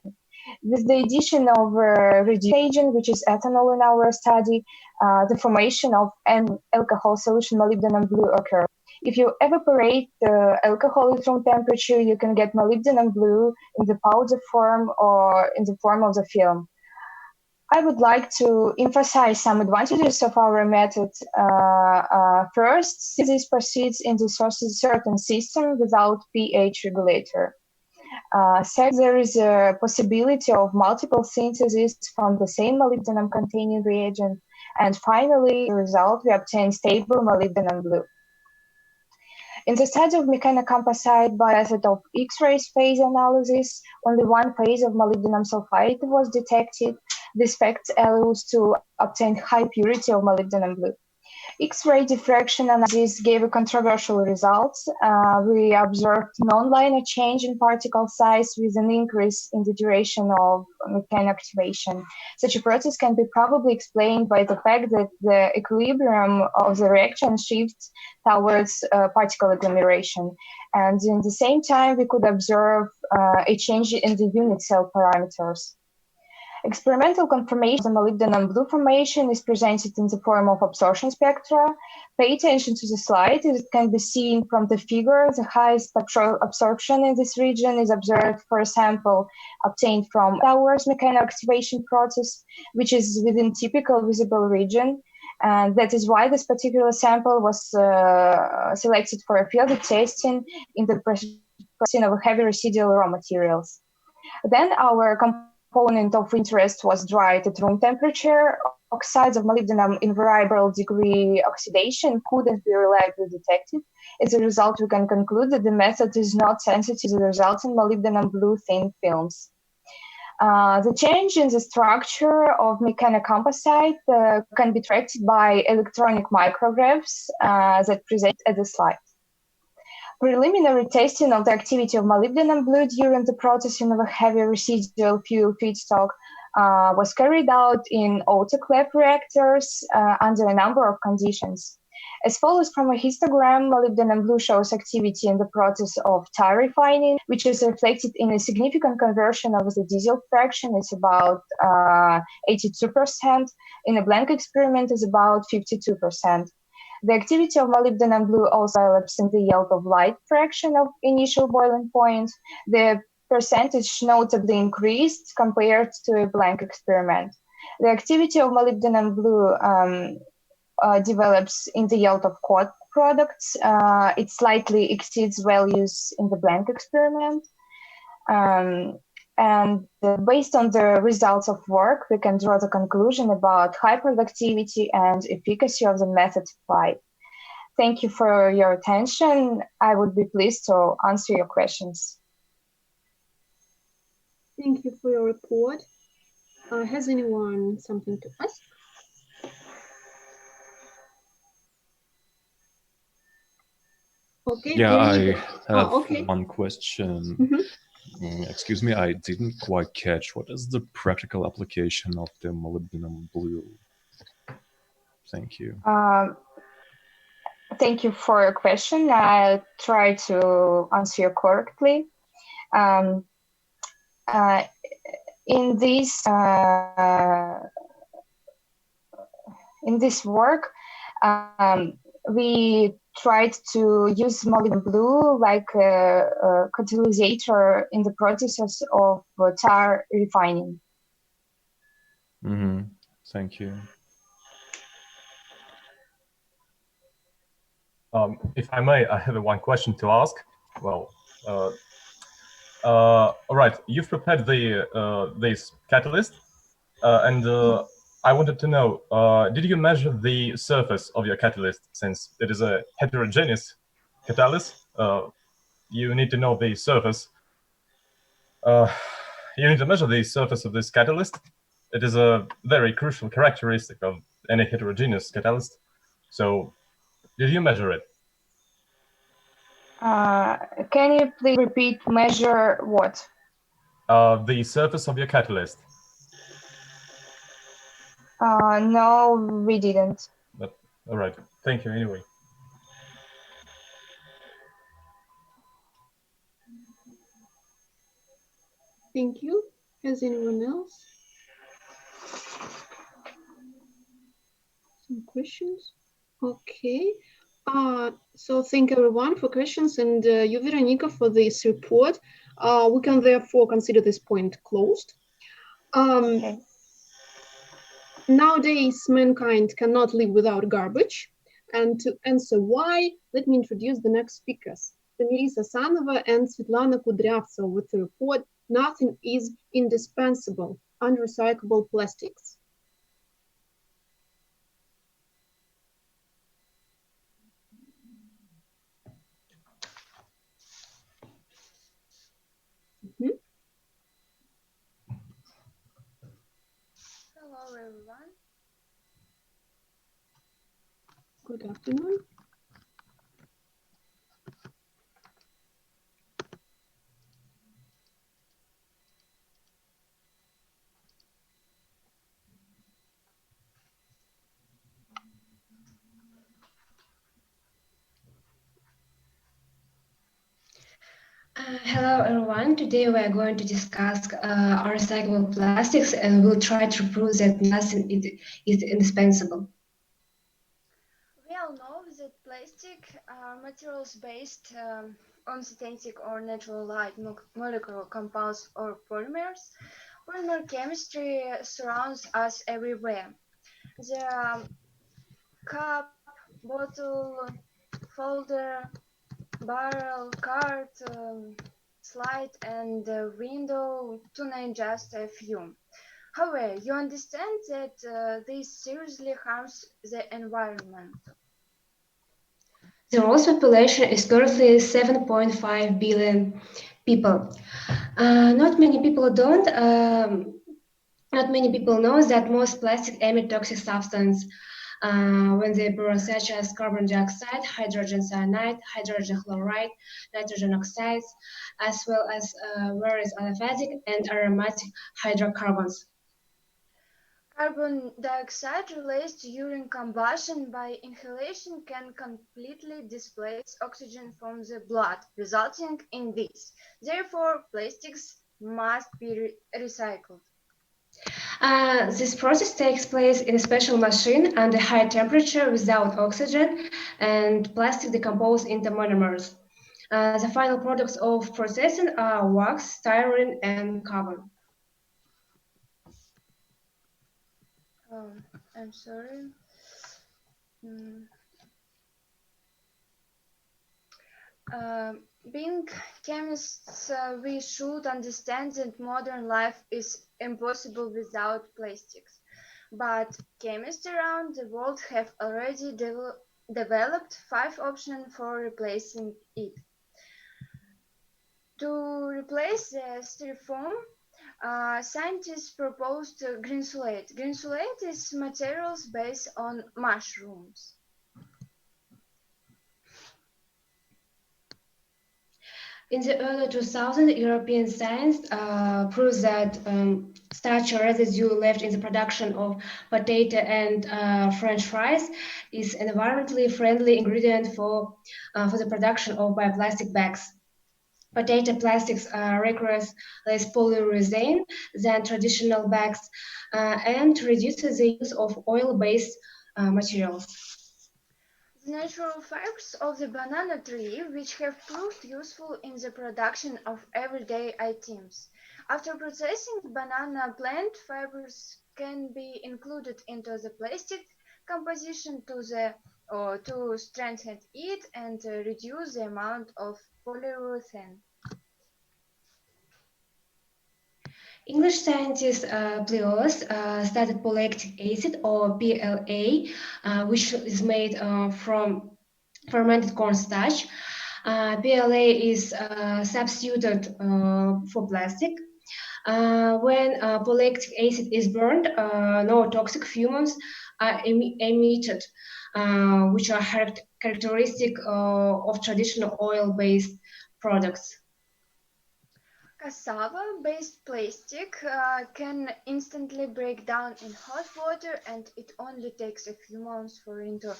With the addition of a reducing agent, which is ethanol in our study, the formation of an alcohol solution molybdenum blue occurs. If you evaporate the alcohol at room temperature, you can get molybdenum blue in the powder form or in the form of the film. I would like to emphasize some advantages of our method. First, synthesis proceeds in the certain system without pH regulator. Second, there is a possibility of multiple syntheses from the same molybdenum-containing reagent. And finally, the result, we obtain stable molybdenum blue. In the study of mechano-composite by method of X-ray phase analysis, only one phase of molybdenum sulfide was detected. This fact allows to obtain high purity of molybdenum blue. X-ray diffraction analysis gave a controversial results. We observed non-linear change in particle size with an increase in the duration of mechanical activation. Such a process can be probably explained by the fact that the equilibrium of the reaction shifts towards particle agglomeration. And in the same time, we could observe a change in the unit cell parameters. Experimental confirmation of the molybdenum blue formation is presented in the form of absorption spectra. Pay attention to the slide. It can be seen from the figure. The highest absorption in this region is observed for a sample obtained from hours mechanical activation process, which is within typical visible region. And that is why this particular sample was selected for a field testing in the processing of heavy residual raw materials. Then our component of interest was dried at room temperature. Oxides of molybdenum in variable degree oxidation couldn't be reliably detected. As a result, we can conclude that the method is not sensitive to the resulting molybdenum blue thin films. The change in the structure of mechanocomposite can be tracked by electronic micrographs that present at the slide. Preliminary testing of the activity of molybdenum blue during the processing of a heavy residual fuel feedstock was carried out in autoclave reactors under a number of conditions. As follows from a histogram, molybdenum blue shows activity in the process of tire refining, which is reflected in a significant conversion of the diesel fraction. It's about 82%. In a blank experiment, is about 52%. The activity of molybdenum blue also develops in the yield of light fraction of initial boiling point. The percentage notably increased compared to a blank experiment. The activity of molybdenum blue develops in the yield of quad products. It slightly exceeds values in the blank experiment. Based on the results of work, we can draw the conclusion about high productivity and efficacy of the method applied. Thank you for your attention. I would be pleased to answer your questions. Thank you for your report. Has anyone something to ask? Okay. Yeah, I have okay. one question. Mm-hmm. Excuse me, I didn't quite catch. What is the practical application of the molybdenum blue? Thank you. Thank you for your question. I'll try to answer you correctly. In this work, we tried to use molybdenum blue like a catalysator in the process of tire refining. Mm-hmm. Thank you. If I may, I have one question to ask. Well, all right, you've prepared this catalyst, and I wanted to know, did you measure the surface of your catalyst? Since it is a heterogeneous catalyst, you need to know the surface. You need to measure the surface of this catalyst. It is a very crucial characteristic of any heterogeneous catalyst. So, did you measure it? Can you please repeat, measure what? The surface of your catalyst. No, we didn't. But, all right, thank you anyway. Thank you. Has anyone else? Some questions? Okay. So thank everyone for questions, and you, Veronica, for this report. We can therefore consider this point closed. Okay. Nowadays, mankind cannot live without garbage. And to answer why, let me introduce the next speakers. Mirisa Sanova and Svetlana Kudryavtseva with the report, Nothing is Indispensable, Unrecyclable Plastics. Hello, everyone. Good afternoon. Hello everyone, today we are going to discuss recyclable plastics and we'll try to prove that nothing is indispensable. We all know that plastic are materials based on synthetic or natural light molecular compounds or polymers. Polymer chemistry surrounds us everywhere. The cup, bottle, folder, barrel, cart, slide, and window, to name just a few. However, you understand that this seriously harms the environment. The world's population is currently 7.5 billion people. Not many people know that most plastics emit toxic substances when they burn, such as carbon dioxide, hydrogen cyanide, hydrogen chloride, nitrogen oxides, as well as various aliphatic and aromatic hydrocarbons. Carbon dioxide released during combustion by inhalation can completely displace oxygen from the blood, resulting in this. Therefore, plastics must be recycled. This process takes place in a special machine under high temperature without oxygen, and plastic decomposes into monomers. The final products of processing are wax, styrene, and carbon. I'm sorry. Being chemists, we should understand that modern life is impossible without plastics. But chemists around the world have already developed 5 options for replacing it. To replace the styrofoam, scientists proposed green slate. Green slate is materials based on mushrooms. In the early 2000s, European science proves that starch residue left in the production of potato and French fries is an environmentally friendly ingredient for the production of bioplastic bags. Potato plastics requires less polyurethane than traditional bags and reduces the use of oil-based materials. The natural fibers of the banana tree, which have proved useful in the production of everyday items. After processing, banana plant fibers can be included into the plastic composition to strengthen it and reduce the amount of polyurethane. English scientist Plios studied polylactic acid, or PLA, which is made from fermented cornstarch. PLA is substituted for plastic. When polylactic acid is burned, no toxic fumes are emitted, which are characteristic of traditional oil-based products. Cassava-based plastic can instantly break down in hot water, and it only takes a few months for it to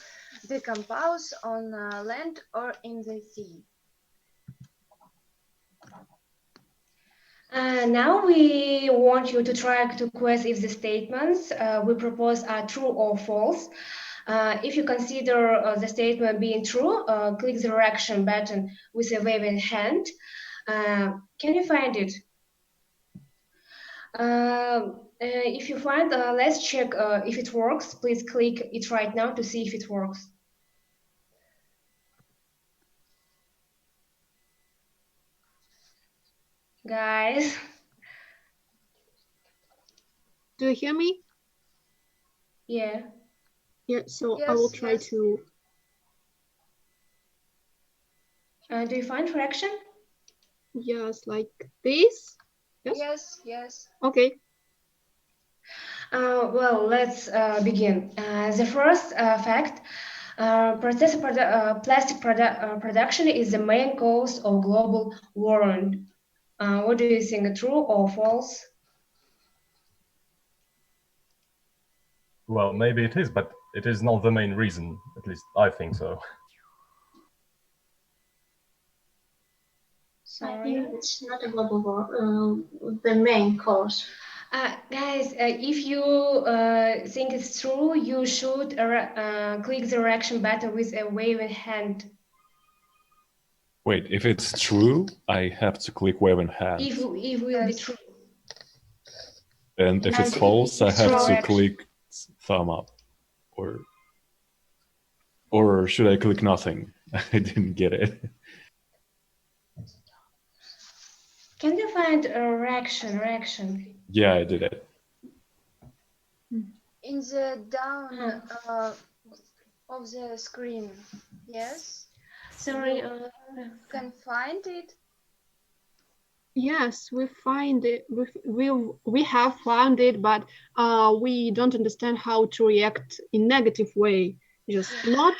decompose on land or in the sea. Now we want you to try to guess if the statements we propose are true or false. If you consider the statement being true, click the reaction button with a waving hand. Can you find it? If you find, let's check if it works. Please click it right now to see if it works. Guys. Do you hear me? Yeah. Yeah, so yes, I will try yes. to. Do you find reaction? Yes, like this? Yes? Yes, yes. Okay. Well, let's begin. The first fact, Plastic production is the main cause of global warming. What do you think, true or false? Well, maybe it is, but it is not the main reason. At least I think so. I think it's not a global war, the main cause. Guys, if you think it's true, you should click the reaction button with a waving hand. Wait, if it's true, I have to click waving hand. If will be true. And if it's And false, I it's have to correct. click thumb up. Or should I click nothing? I didn't get it. Can you find a reaction? Yeah, I did it. In the down of the screen, yes? Sorry. You can find it. Yes, we find it. We have found it, but we don't understand how to react in negative way. Just not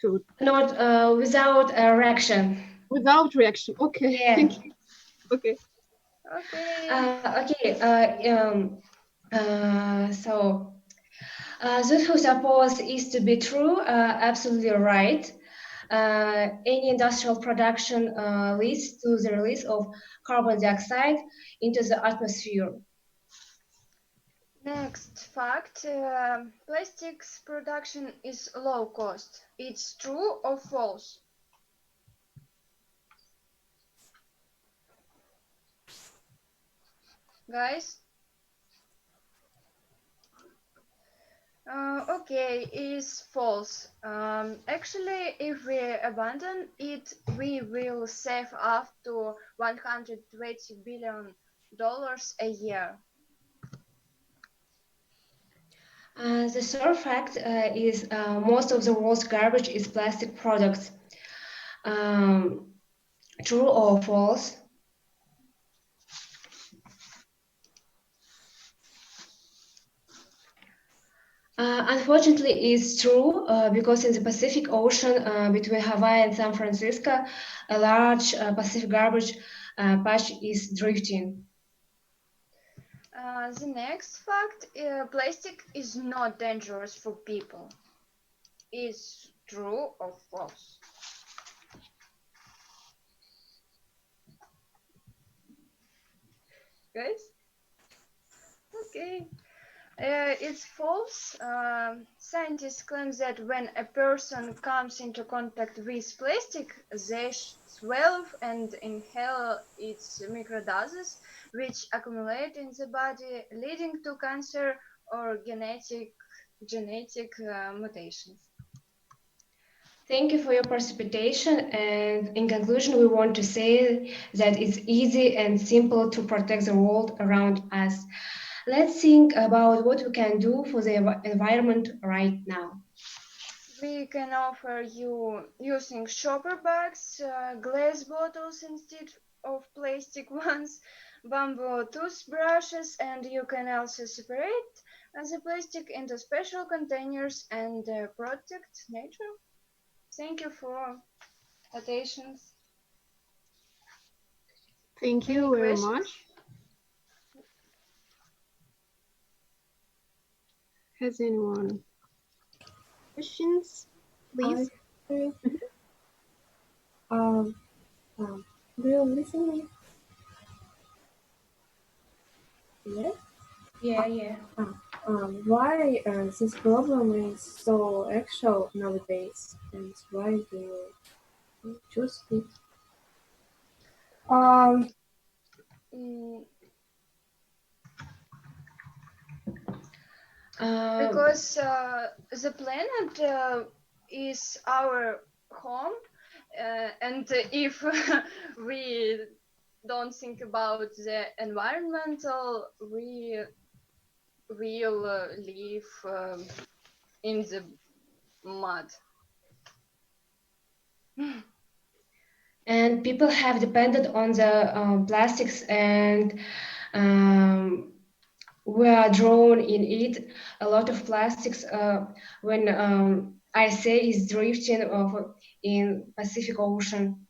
without a reaction. Without reaction. Okay. Yeah. Thank you. Okay. So those who suppose is to be true are absolutely right. Any industrial production leads to the release of carbon dioxide into the atmosphere. Next fact, plastics production is low cost. It's true or false? Guys? Okay, is false. Actually, if we abandon it, we will save up to $120 billion a year. The third fact is most of the world's garbage is plastic products. True or false? Unfortunately, it's true because in the Pacific Ocean between Hawaii and San Francisco, a large Pacific garbage patch is drifting. The next fact, plastic is not dangerous for people. Is true or false? Guys? Okay. It's false. Scientists claim that when a person comes into contact with plastic, they swallow and inhale its microdoses, which accumulate in the body, leading to cancer or genetic mutations. Thank you for your participation. And in conclusion, we want to say that it's easy and simple to protect the world around us. Let's think about what we can do for the environment right now. We can offer you using shopper bags, glass bottles instead of plastic ones, bamboo toothbrushes, and you can also separate the plastic into special containers and protect nature. Thank you for attention. Thank you very much. Has anyone questions, please? Do you listen me? Yes? Yeah. Why this problem is so actual nowadays, and why do you choose it? Because the planet is our home, and if we don't think about the environmental, we will live in the mud. And people have depended on the plastics, and we are drawn in it. A lot of plastics when ice is drifting in Pacific Ocean.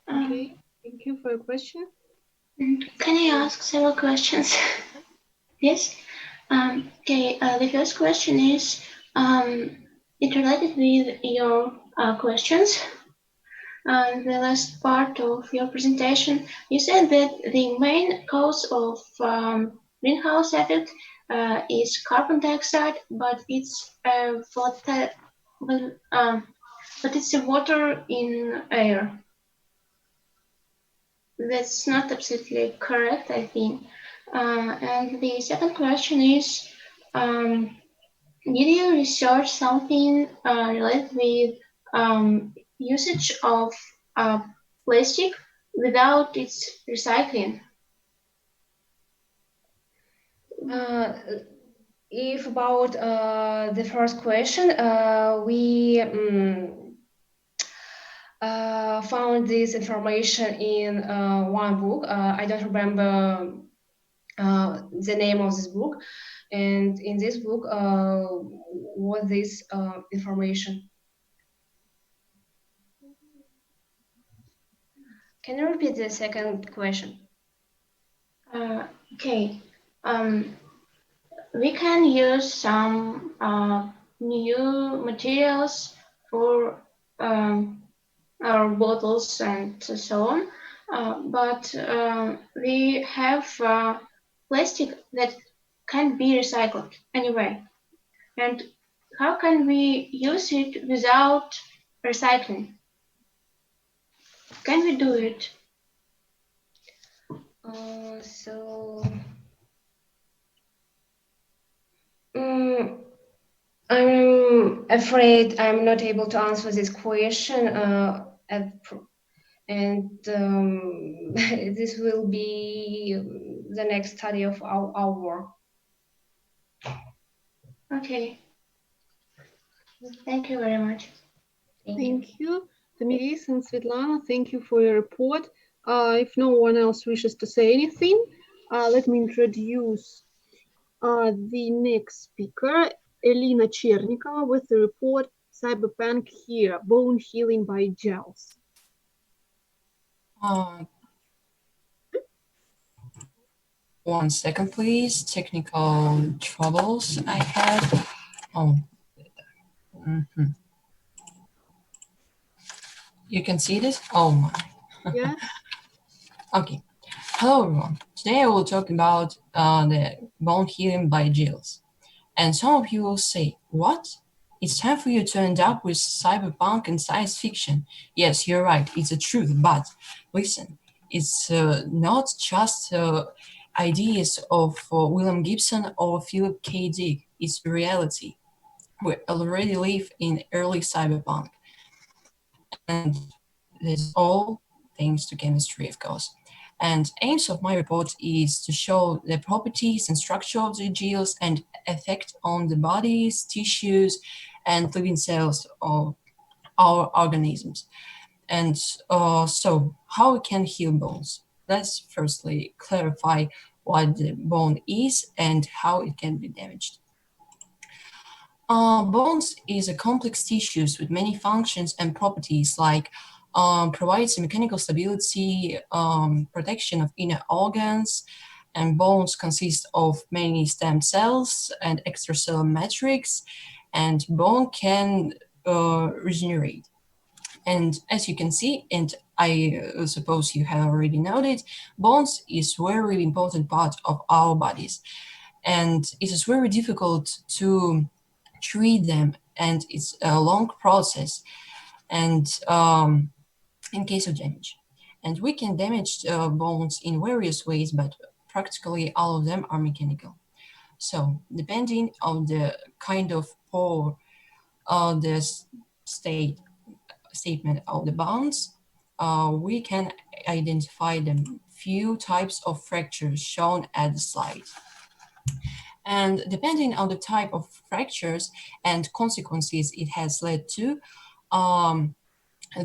Okay, thank you for your question. Can I ask several questions? Yes. Okay. The first question is it related with your questions. The last part of your presentation, you said that the main cause of greenhouse effect is carbon dioxide, but it's but it's the water in air. That's not absolutely correct, I think. And the second question is, did you research something related with usage of plastic without its recycling? If about the first question, we found this information in one book. I don't remember the name of this book, and in this book was this information. Can you repeat the second question? Okay. We can use some new materials for our bottles and so on, but we have plastic that can't be recycled anyway. And how can we use it without recycling? Can we do it? I'm afraid I'm not able to answer this question, and this will be the next study of our work. Okay. Thank you very much. Thank you. Damiris and Svetlana, thank you for your report. If no one else wishes to say anything, let me introduce the next speaker, Elina Chernikova, with the report Cyberpunk Here, Bone Healing by Gels. One second, please. Technical troubles I had. You can see this? Oh my. Yeah. Okay. Hello, everyone. Today I will talk about the bone healing by Gilles. And some of you will say, what? It's time for you to end up with cyberpunk and science fiction. Yes, you're right. It's the truth. But listen, it's not just ideas of William Gibson or Philip K. Dick. It's reality. We already live in early cyberpunk. And this is all thanks to chemistry, of course. And aims of my report is to show the properties and structure of the geles and effect on the bodies, tissues, and living cells of our organisms. And so how we can heal bones? Let's firstly clarify what the bone is and how it can be damaged. Bones is a complex tissues with many functions and properties like provides mechanical stability, protection of inner organs, and bones consist of many stem cells and extracellular matrix, and bone can regenerate. And as you can see, and I suppose you have already noted, bones is very important part of our bodies, and it is very difficult to treat them, and it's a long process. And in case of damage, and we can damage bones in various ways, but practically all of them are mechanical. So depending on the kind of poor the statement of the bones, we can identify the few types of fractures shown at the slide. And depending on the type of fractures and consequences it has led to,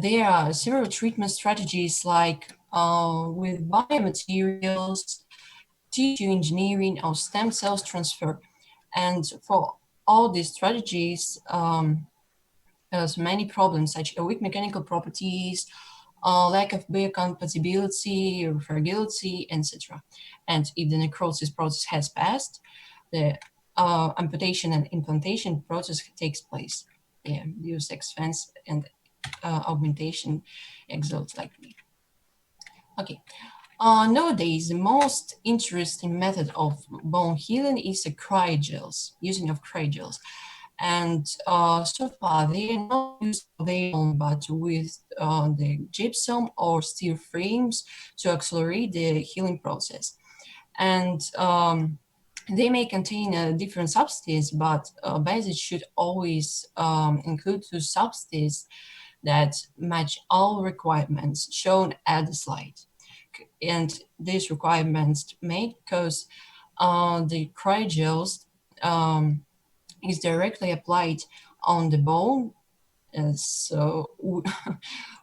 there are several treatment strategies like with biomaterials, tissue engineering, or stem cells transfer. And for all these strategies, there's many problems such as weak mechanical properties, lack of biocompatibility, fragility, etc. And if the necrosis process has passed, the amputation and implantation process takes place. Yeah, use expense and augmentation exalts likely. Okay. Nowadays, the most interesting method of bone healing is the cryogels, using of cryogels. And so far, they are not used available, but with the gypsum or steel frames to accelerate the healing process. And they may contain a different substance, but bases should always include two substances that match all requirements shown at the slide. And these requirements may cause the cryogels is directly applied on the bone, so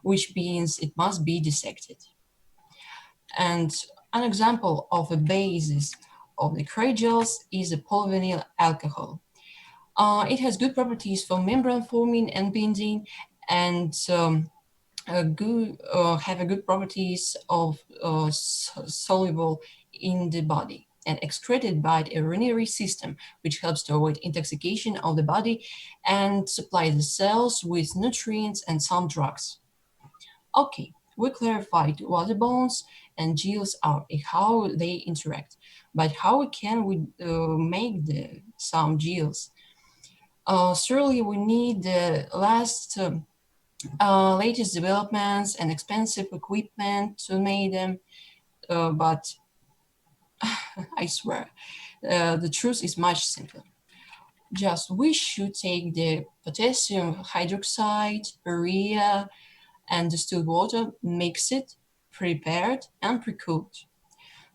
which means it must be dissected. And an example of a basis of the cryogels is the polyvinyl alcohol. It has good properties for membrane forming and binding, and have good properties of soluble in the body and excreted by the urinary system, which helps to avoid intoxication of the body and supply the cells with nutrients and some drugs. Okay, we clarified what the bones and gels are and how they interact, but how can we make some gels? Surely we need the latest developments and expensive equipment to make them, but I swear, the truth is much simpler. Just we should take the potassium hydroxide, urea, and distilled water, mix it, prepare it, and pre-cooked.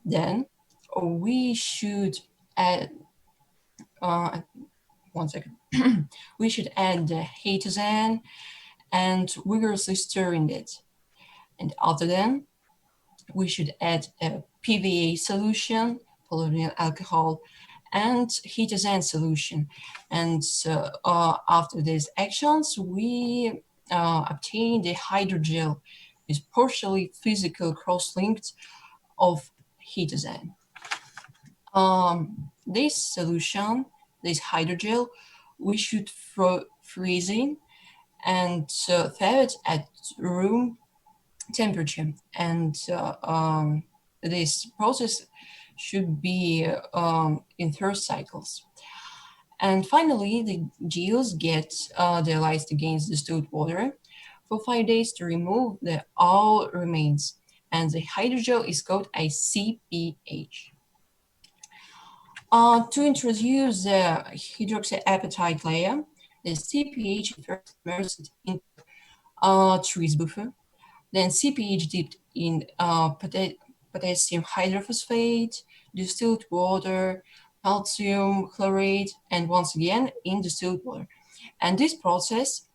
Then we should add, one second, we should add the Hatazan and vigorously stirring it. And after then, we should add a PVA solution, polyvinyl alcohol, and Hatazan solution. And after these actions, we obtain the hydrogel with partially physical cross-linked of Hatazan. This solution, this hydrogel, we should freeze in and serve it at room temperature. And this process should be in 3 cycles. And finally, the gels get dialyzed against distilled water for 5 days to remove the all remains. And the hydrogel is called a CPH. To introduce the hydroxyapatite layer, the CPH first immersed in Trees buffer, then CPH dipped in potassium hydrophosphate, distilled water, calcium chloride, and once again in distilled water. And this process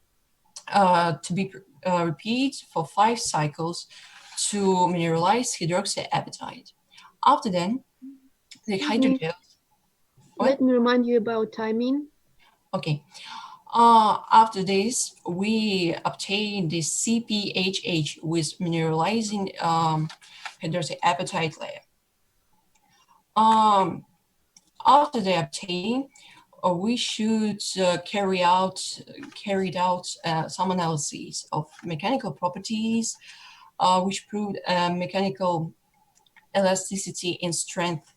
to be repeated for 5 cycles to mineralize hydroxyapatite. After then, the hydrogel. Let me remind you about timing. Okay. After this, we obtain the CPHH with mineralizing hydroxyapatite layer. After the obtaining, we should carry out some analyses of mechanical properties, which proved mechanical elasticity and strength.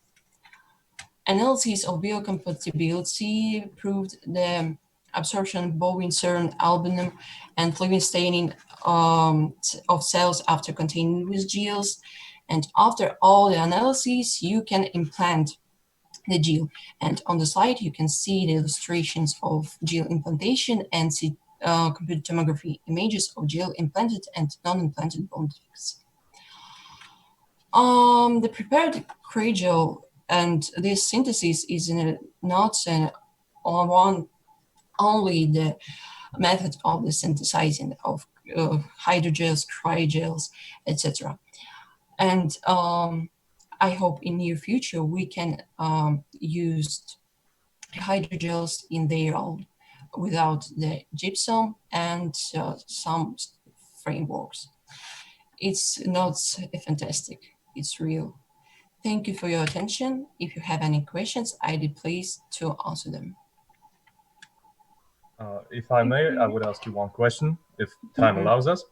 Analysis of biocompatibility proved the absorption of bovine serum albumin and fluid staining of cells after containing with gels. And after all the analyses, you can implant the gel. And on the slide, you can see the illustrations of gel implantation and see computed tomography images of gel implanted and non-implanted bone defects. The prepared cryogel and this synthesis is not only the method of the synthesizing of hydrogels, cryogels, etc. And I hope in near future we can use hydrogels in their own without the gypsum and some frameworks. It's not fantastic, it's real. Thank you for your attention. If you have any questions, I'd be pleased to answer them. If I may, I would ask you one question, if time allows us.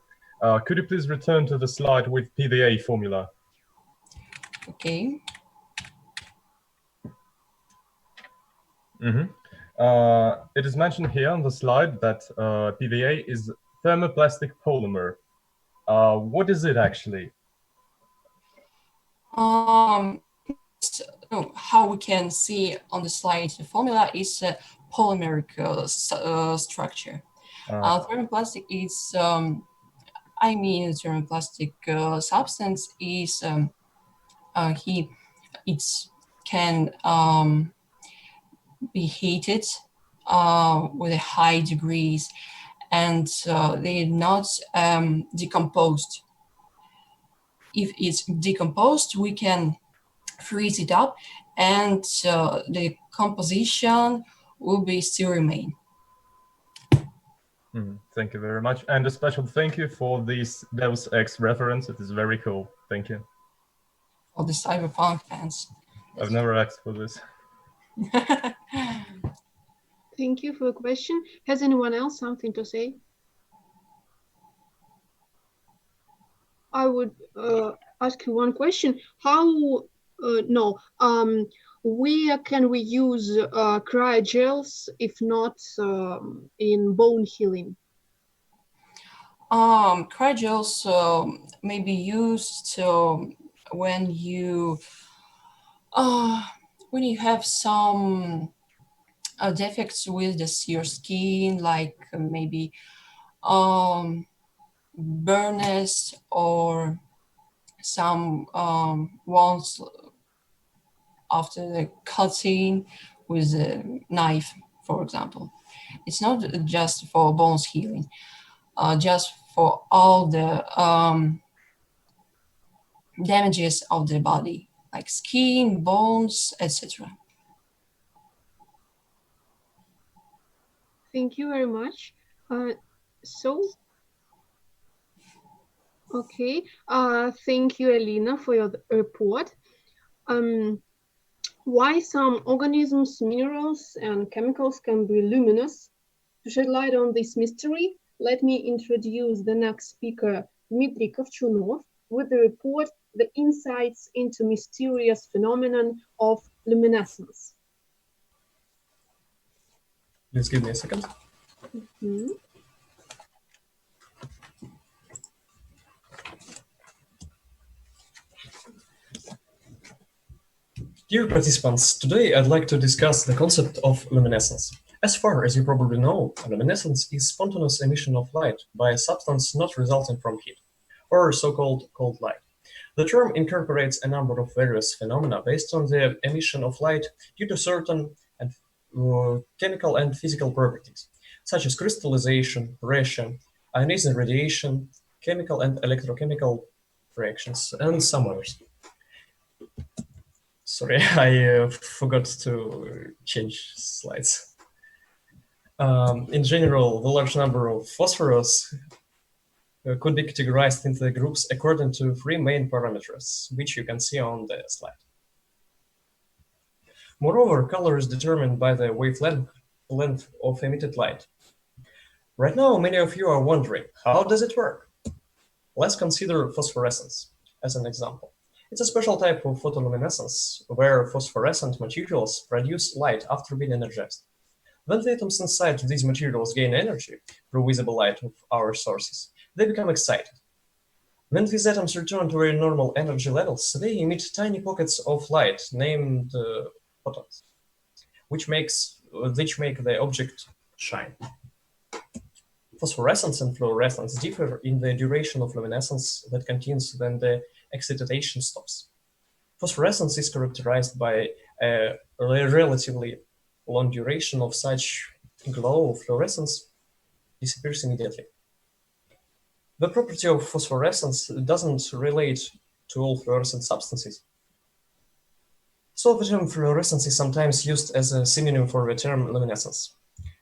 Could you please return to the slide with PVA formula? Okay. It is mentioned here on the slide that PVA is thermoplastic polymer. What is it actually? How we can see on the slide, the formula is a polymeric structure. Thermoplastic is, thermoplastic substance is, it can be heated with high degrees, and they're not decomposed. If it's decomposed, we can freeze it up, and the composition will be still remain. Thank you very much, and a special thank you for this Deus Ex reference. It is very cool. Thank you. For the cyberpunk fans. I've never asked for this. Thank you for the question. Has anyone else something to say? I would ask you one question. Where can we use cryogels if not in bone healing? Cryogels may be used when you have some defects with your skin, like maybe burns or some wounds after the cutting with a knife, for example. It's not just for bones healing, just for all the damages of the body, like skin, bones, etc. Thank you very much. Thank you, Elena, for your report. Why some organisms, minerals, and chemicals can be luminous? To shed light on this mystery, let me introduce the next speaker, Dmitry Kovchunov, with the report, The Insights into Mysterious Phenomenon of Luminescence. Please give me a second. Dear participants, today I'd like to discuss the concept of luminescence. As far as you probably know, luminescence is spontaneous emission of light by a substance not resulting from heat, or so-called cold light. The term incorporates a number of various phenomena based on the emission of light due to certain chemical and physical properties, such as crystallization, pressure, ionizing radiation, chemical and electrochemical reactions, and some others. Sorry, I forgot to change slides. In general, the large number of phosphorus could be categorized into the groups according to three main parameters, which you can see on the slide. Moreover, color is determined by the wavelength of emitted light. Right now, many of you are wondering, how does it work? Let's consider phosphorescence as an example. It's a special type of photoluminescence where phosphorescent materials produce light after being energized. When the atoms inside these materials gain energy through visible light of our sources, they become excited. When these atoms return to their normal energy levels, they emit tiny pockets of light named photons, which make the object shine. Phosphorescence and fluorescence differ in the duration of luminescence that continues when the excitation stops. Phosphorescence is characterized by a relatively long duration of such glow. Fluorescence disappears immediately. The property of phosphorescence doesn't relate to all fluorescent substances. So the term fluorescence is sometimes used as a synonym for the term luminescence.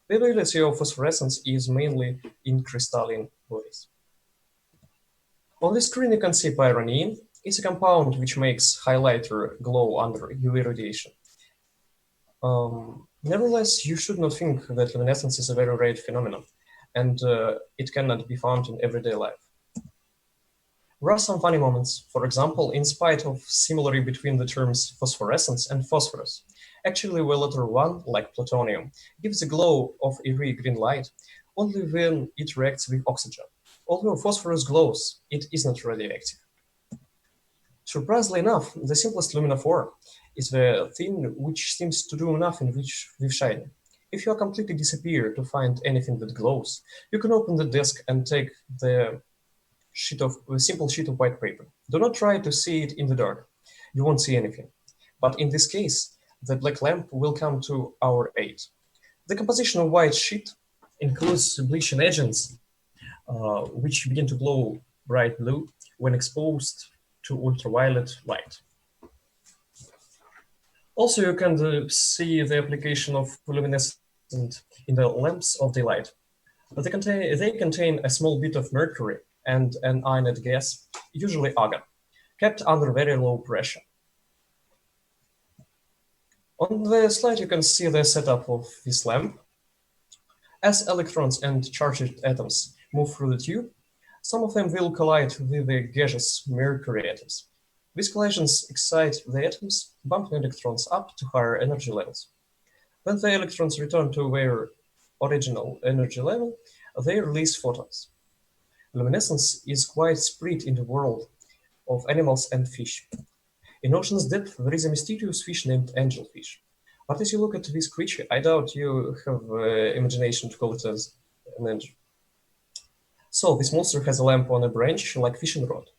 The ability of phosphorescence is mainly in crystalline bodies. On the screen you can see pyronine. It's a compound which makes highlighter glow under UV radiation. Nevertheless, you should not think that luminescence is a very rare phenomenon, and it cannot be found in everyday life. There are some funny moments. For example, in spite of similarity between the terms phosphorescence and phosphorus, actually the letter 1, like plutonium, gives a glow of eerie green light only when it reacts with oxygen. Although phosphorus glows, it is not radioactive. Surprisingly enough, the simplest luminophore is the thing which seems to do nothing with shining. If you completely disappear to find anything that glows, you can open the desk and take a simple sheet of white paper. Do not try to see it in the dark. You won't see anything. But in this case, the black lamp will come to our aid. The composition of white sheet includes bleaching agents, which begin to glow bright blue when exposed to ultraviolet light. Also, you can see the application of luminescent in the lamps of daylight. They contain a small bit of mercury and an ionized gas, usually argon, kept under very low pressure. On the slide, you can see the setup of this lamp. As electrons and charged atoms move through the tube, some of them will collide with the gaseous mercury atoms. These collisions excite the atoms, bumping electrons up to higher energy levels. When the electrons return to their original energy level, they release photons. Luminescence is quite spread in the world of animals and fish. In ocean's depth, there is a mysterious fish named angelfish. But as you look at this creature, I doubt you have imagination to call it as an angel. So this monster has a lamp on a branch like fishing rod.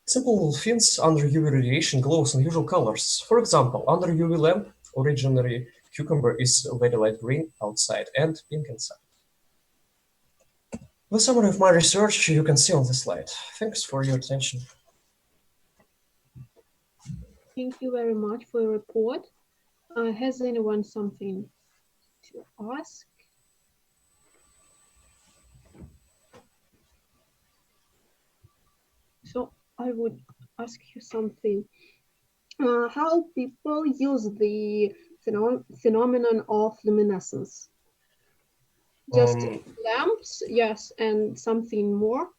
Simple fins under UV radiation glows in usual colors. For example, under UV lamp, originally cucumber is very light green outside and pink inside. The summary of my research you can see on the slide. Thanks for your attention. Thank you very much for your report. Has anyone something to ask? So I would ask you something. How people use the phenomenon of luminescence? Just lamps, yes, and something more?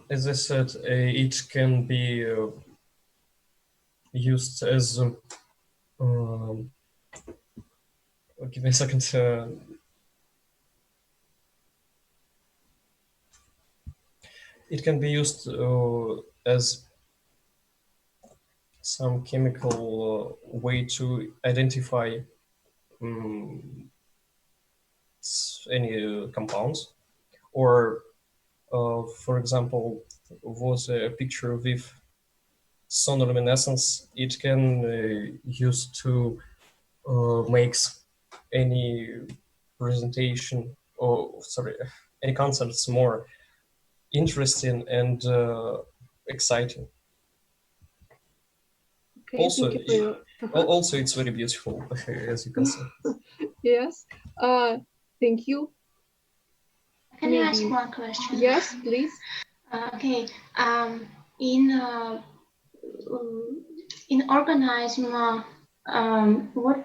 As I said, it can be used as give me a second. It can be used as some chemical way to identify any compounds, or for example, was a picture with sonoluminescence. It can use to make any presentation, or sorry, any concepts more interesting and exciting. Okay, also, also it's very beautiful, as you can see. Yes, thank you. Can I ask one question? Yes, please. Okay, in organism, what?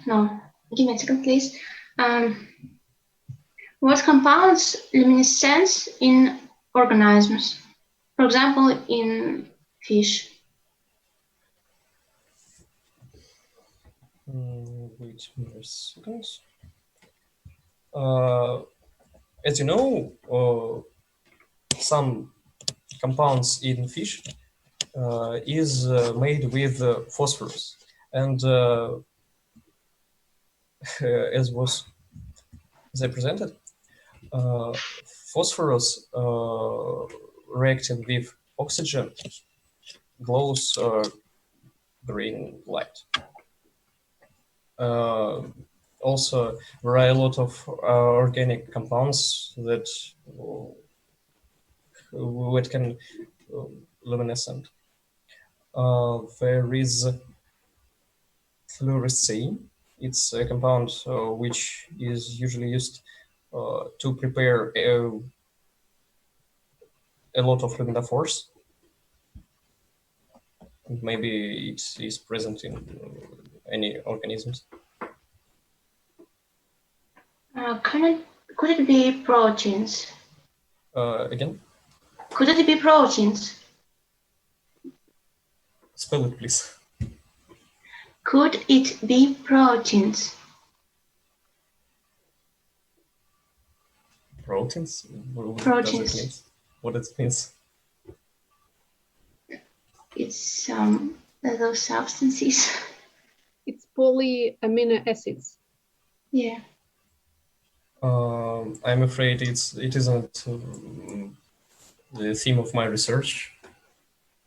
No, give me a second, please. What compounds luminescence in organisms? For example, in fish. Wait a second. As you know, some compounds in fish is made with phosphorus, and as I presented, phosphorus reacting with oxygen glows green light. Also, there are a lot of organic compounds that can luminescent. There is fluorescein. It's a compound which is usually used to prepare a lot of luminophores. Maybe it is present in any organisms. Could it be proteins? Again? Could it be proteins? Spell it, please. Could it be proteins? Proteins? What Proteins. does it mean? What it means? It's those substances. It's polyamino acids. Yeah. I'm afraid it isn't the theme of my research.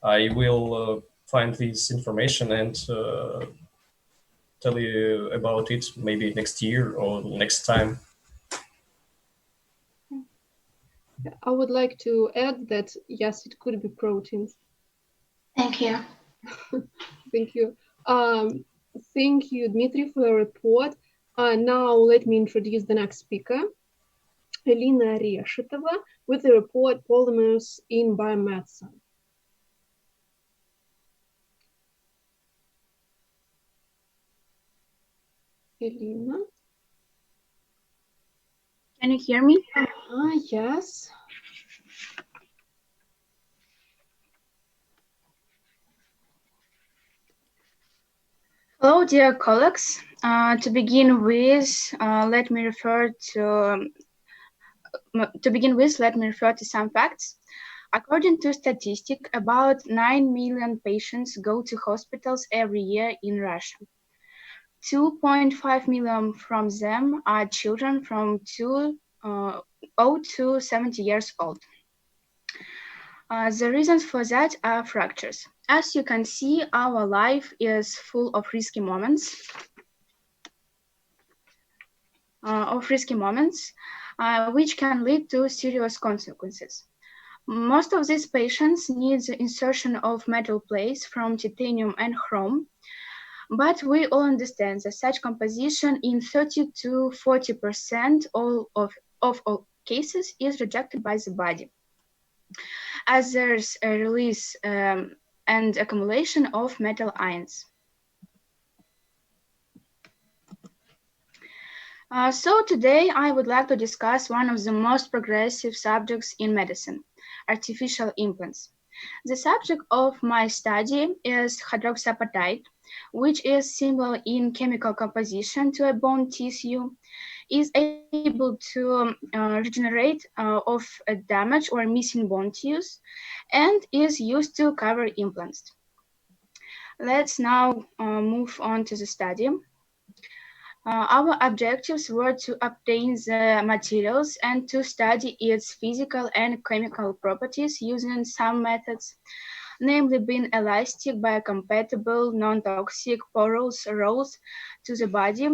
I will find this information and tell you about it maybe next year or next time. I would like to add that, yes, it could be proteins. Thank you. Thank you. Thank you, Dmitry, for your report. Now let me introduce the next speaker, Elina Reshetova, with the report Polymers in Biomedicine. Elina? Can you hear me? Yes. Hello, dear colleagues. To begin with, let me refer to some facts. According to statistics, about 9 million patients go to hospitals every year in Russia. 2.5 million from them are children from 0 to 70 years old. The reasons for that are fractures. As you can see, our life is full of risky moments. Which can lead to serious consequences. Most of these patients need the insertion of metal plates from titanium and chrome, but we all understand that such composition in 30 to 40% of all cases is rejected by the body, as there's a release and accumulation of metal ions. So today I would like to discuss one of the most progressive subjects in medicine, artificial implants. The subject of my study is hydroxyapatite, which is similar in chemical composition to a bone tissue, is able to regenerate of a damaged or missing bone tissues, and is used to cover implants. Let's now move on to the study. Our objectives were to obtain the materials and to study its physical and chemical properties using some methods, namely being elastic, biocompatible, non-toxic, porous rolls to the body,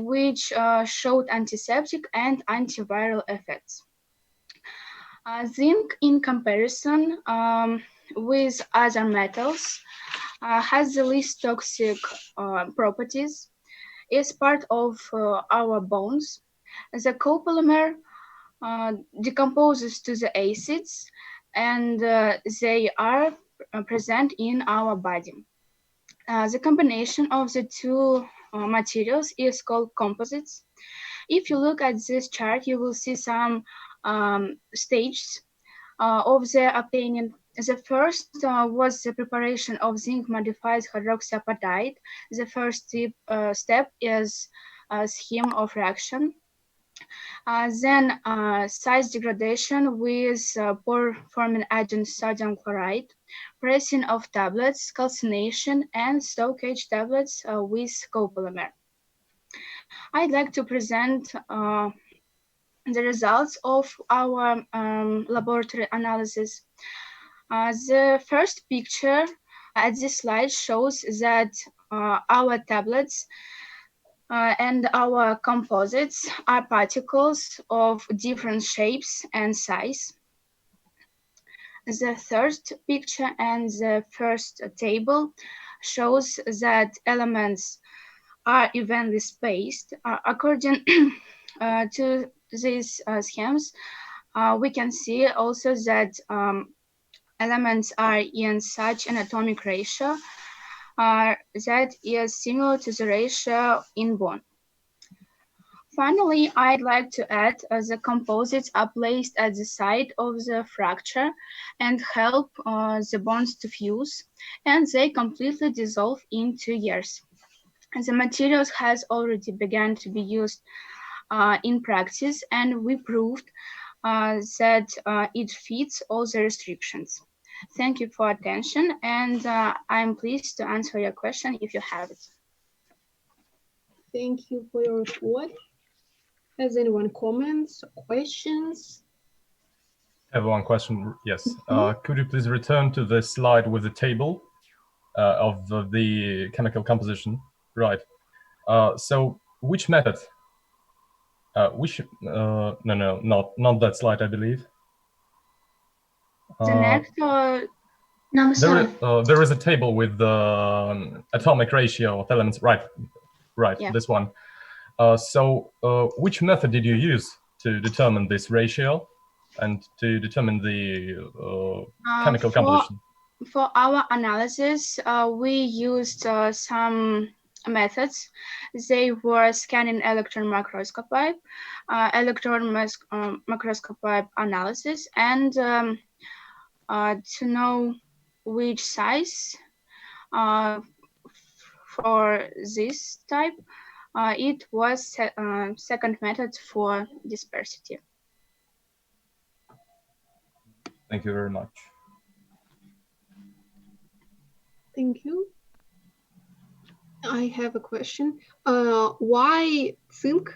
which showed antiseptic and antiviral effects. Zinc, in comparison with other metals, has the least toxic properties, is part of our bones. The copolymer decomposes to the acids, and they are present in our body. The combination of the two materials is called composites. If you look at this chart, you will see some stages of the obtaining. The first was the preparation of zinc-modified hydroxyapatite. The first step is a scheme of reaction. Then size degradation with pore-forming agent sodium chloride, pressing of tablets, calcination, and stockage tablets with copolymer. I'd like to present the results of our laboratory analysis. The first picture at this slide shows that our tablets and our composites are particles of different shapes and size. The third picture and the first table shows that elements are evenly spaced. According to these schemes, we can see also that elements are in such an atomic ratio that is similar to the ratio in bond. Finally, I'd like to add the composites are placed at the site of the fracture and help the bonds to fuse, and they completely dissolve in 2 years. The materials has already begun to be used in practice, and we proved that it fits all the restrictions. Thank you for attention, and I'm pleased to answer your question if you have it. Thank you for your report. Has anyone comments or questions? I have one question, yes. Could you please return to the slide with the table of the chemical composition? Right. So which method? No, not that slide, I believe. The next there is a table with the atomic ratio of elements. Right, yeah. This one. So which method did you use to determine this ratio and to determine the chemical composition? For our analysis, we used some methods. They were scanning electron microscopy, microscopy analysis, and to know which size for this type, it was second method for dispersity. Thank you very much. Thank you. I have a question. Why zinc?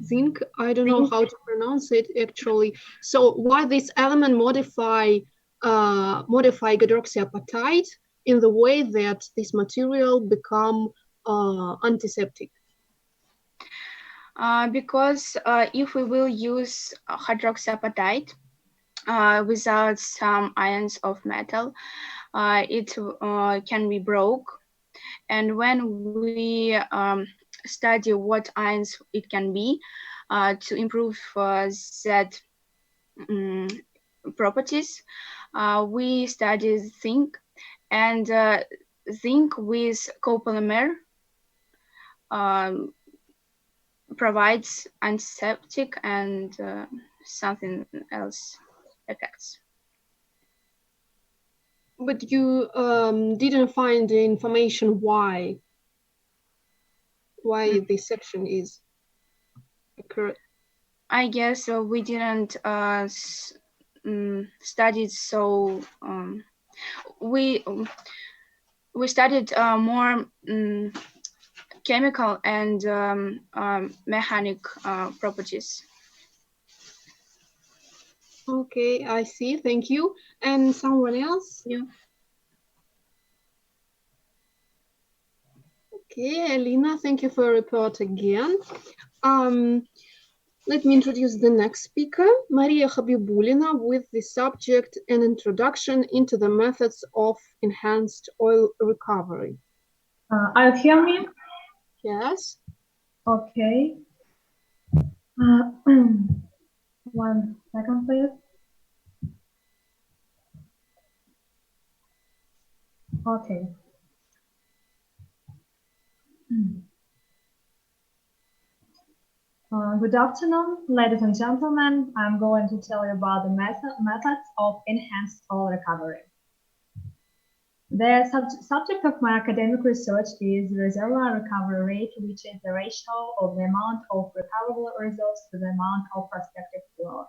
Zinc, I don't know how to pronounce it actually. So why this element modify hydroxyapatite in the way that this material become antiseptic? Because if we will use hydroxyapatite without some ions of metal, it can be broke. And when we study what ions it can be to improve that properties, we study zinc, and zinc with copolymer provides antiseptic and something else effects. But you didn't find the information why this section is occurred. I guess we didn't study so we studied more chemical and mechanic properties. Okay, I see. Thank you. And someone else? Yeah. Okay, Alina, thank you for your report again. Let me introduce the next speaker, Maria Habibulina, with the subject An Introduction into the Methods of Enhanced Oil Recovery. Are you hear me? Yes. Okay. 1 second, please. Okay. Good afternoon, ladies and gentlemen. I'm going to tell you about the methods of enhanced oil recovery. The subject of my academic research is the reservoir recovery rate, which is the ratio of the amount of recoverable reserves to the amount of prospective flow.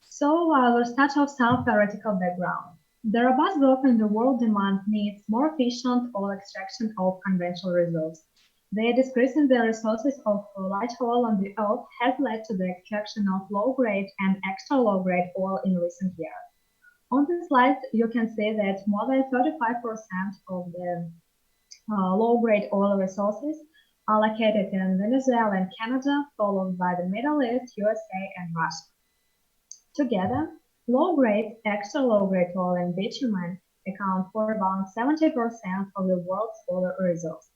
So we'll start off some theoretical background. The robust growth in the world demand needs more efficient oil extraction of conventional reserves. The decrease in the resources of light oil on the earth has led to the extraction of low-grade and extra low-grade oil in recent years. On this slide, you can see that more than 35% of the low-grade oil resources are located in Venezuela and Canada, followed by the Middle East, USA, and Russia. Together, Low-grade, extra-low-grade oil and bitumen account for about 70% of the world's oil reserves.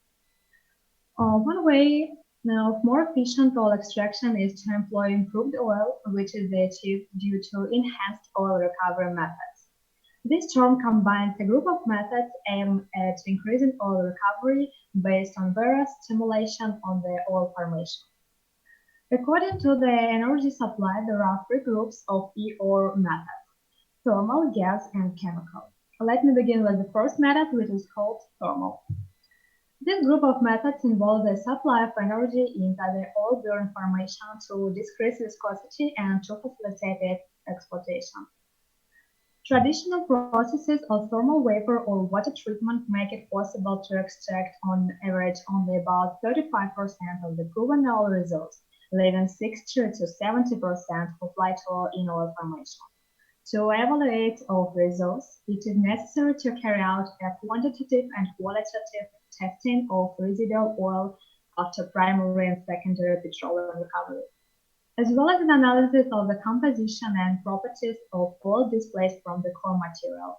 One way of more efficient oil extraction is to employ improved oil, which is achieved due to enhanced oil recovery methods. This term combines a group of methods aimed at increasing oil recovery based on various stimulation on the oil formation. According to the energy supply, there are three groups of EOR methods: thermal, gas, and chemical. Let me begin with the first method, which is called thermal. This group of methods involves the supply of energy into the oil burn formation to decrease viscosity and to facilitate its exploitation. Traditional processes of thermal vapor or water treatment make it possible to extract on average only about 35% of the proven oil reserves, leaving 60 to 70% of light oil in oil formation. To evaluate oil reserves, it is necessary to carry out a quantitative and qualitative testing of residual oil after primary and secondary petroleum recovery, as well as an analysis of the composition and properties of oil displaced from the core material.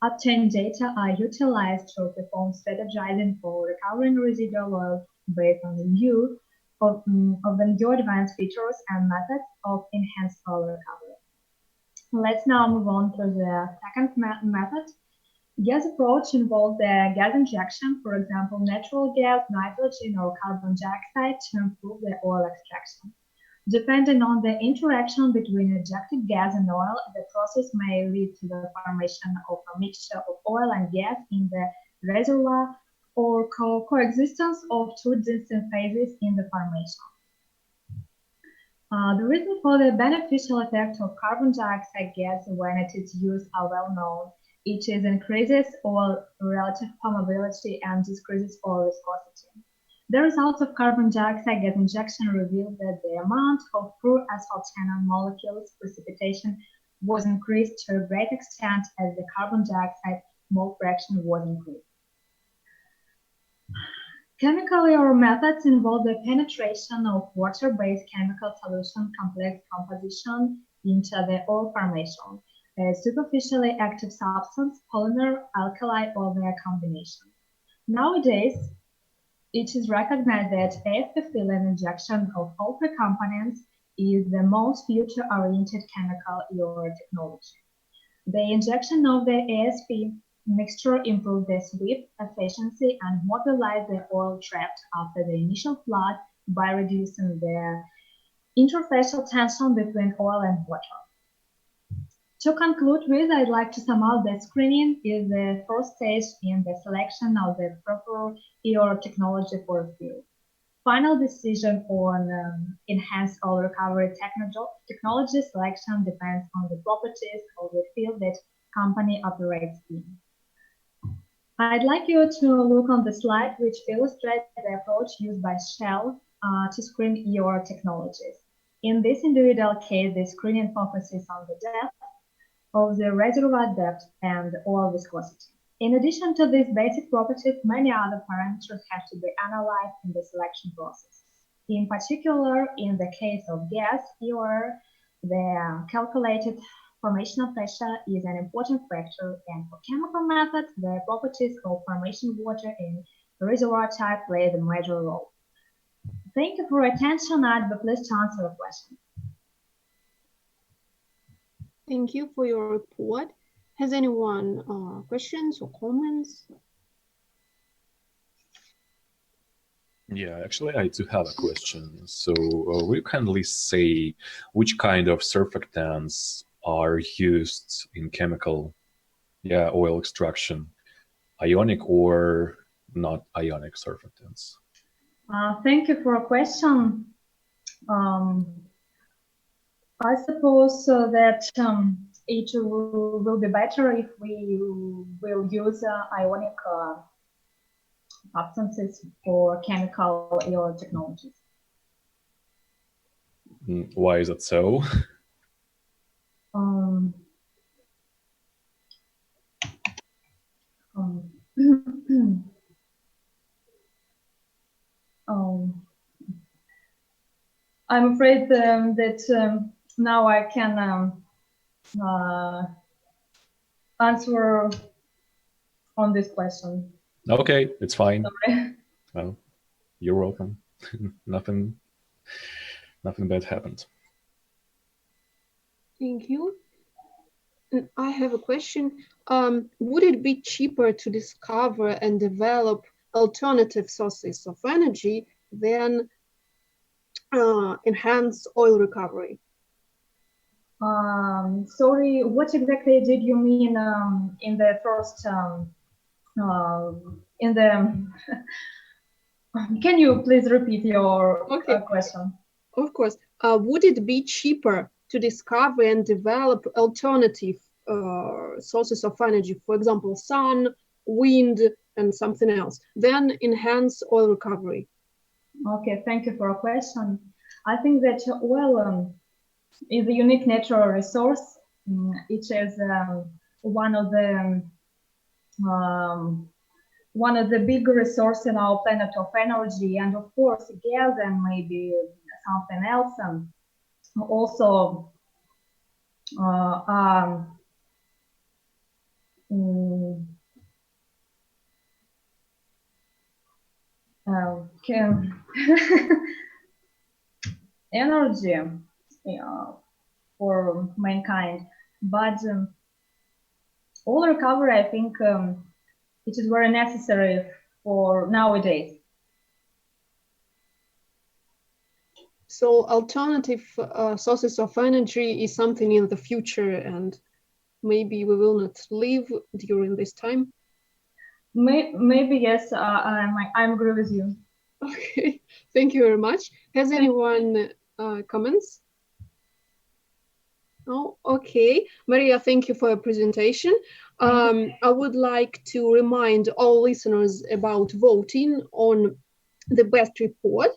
Obtained data are utilized to perform strategizing for recovering residual oil based on the view of the new advanced features and methods of enhanced oil recovery. Let's now move on to the second method. Gas approach involves the gas injection, for example, natural gas, nitrogen, or carbon dioxide to improve the oil extraction. Depending on the interaction between injected gas and oil, the process may lead to the formation of a mixture of oil and gas in the reservoir or coexistence of two distinct phases in the formation. The reason for the beneficial effect of carbon dioxide gas when it is used are well known. It increases oil relative permeability and decreases oil viscosity. The results of carbon dioxide gas injection revealed that the amount of pure asphaltenon molecules precipitation was increased to a great extent as the carbon dioxide mole fraction was increased. Chemical EOR methods involve the penetration of water-based chemical solution complex composition into the oil formation, a superficially active substance, polymer, alkali, or their combination. Nowadays, it is recognized that AFP filling injection of all three components is the most future-oriented chemical EOR technology. The injection of the ASP mixture improves the sweep efficiency and mobilizes the oil trapped after the initial flood by reducing the interfacial tension between oil and water. To conclude with, I'd like to sum up that screening is the first stage in the selection of the proper EOR technology for a field. Final decision on enhanced oil recovery technology selection depends on the properties of the field that company operates in. I'd like you to look on the slide which illustrates the approach used by Shell to screen EOR technologies. In this individual case, the screening focuses on the depth of the reservoir depth and oil viscosity. In addition to these basic properties, many other parameters have to be analyzed in the selection process. In particular, in the case of gas EOR, the calculated formational pressure is an important factor, and for chemical methods, the properties of formation water and reservoir type play the major role. Thank you for your attention. I'd be pleased to answer your question. Thank you for your report. Has anyone questions or comments? Yeah, actually, I do have a question. So, will you kindly say which kind of surfactants are used in chemical, oil extraction, ionic or not ionic surfactants? Thank you for a question. I suppose that it will be better if we will use ionic substances for chemical EOR technologies. Why is that so? I'm afraid that now I can answer on this question. Okay, it's fine. Sorry. Well, you're welcome. Nothing bad happened. Thank you. And I have a question. Would it be cheaper to discover and develop alternative sources of energy than enhance oil recovery? Sorry, what exactly did you mean in the first in the can you please repeat your question? Of course. Would it be cheaper to discover and develop alternative sources of energy, for example, sun, wind, and something else, than enhance oil recovery? Okay, thank you for a question. I think that oil is a unique natural resource. It is one of the big resources in our planet of energy, and of course, gas and maybe something else. Also, can energy for mankind, but oil recovery, I think it is very necessary for nowadays. So alternative sources of energy is something in the future, and maybe we will not live during this time. Maybe yes, I agree with you. Okay, thank you very much. Has anyone comments? Oh, okay. Maria, thank you for your presentation. I would like to remind all listeners about voting on the best report.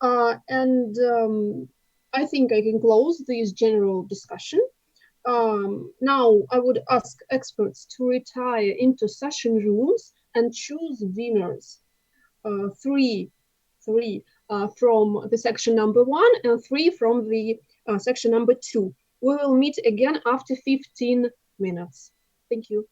And I think I can close this general discussion. Now I would ask experts to retire into session rooms and choose winners. Three from the section number 1 and 3 from the section number 2. We will meet again after 15 minutes. Thank you.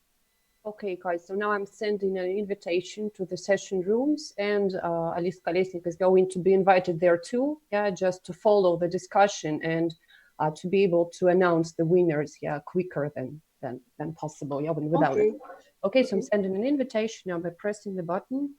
Okay, guys, so now I'm sending an invitation to the session rooms, and Alice Kolesnik is going to be invited there too, just to follow the discussion and to be able to announce the winners, quicker than possible, without it. Okay, so I'm sending an invitation now by pressing the button.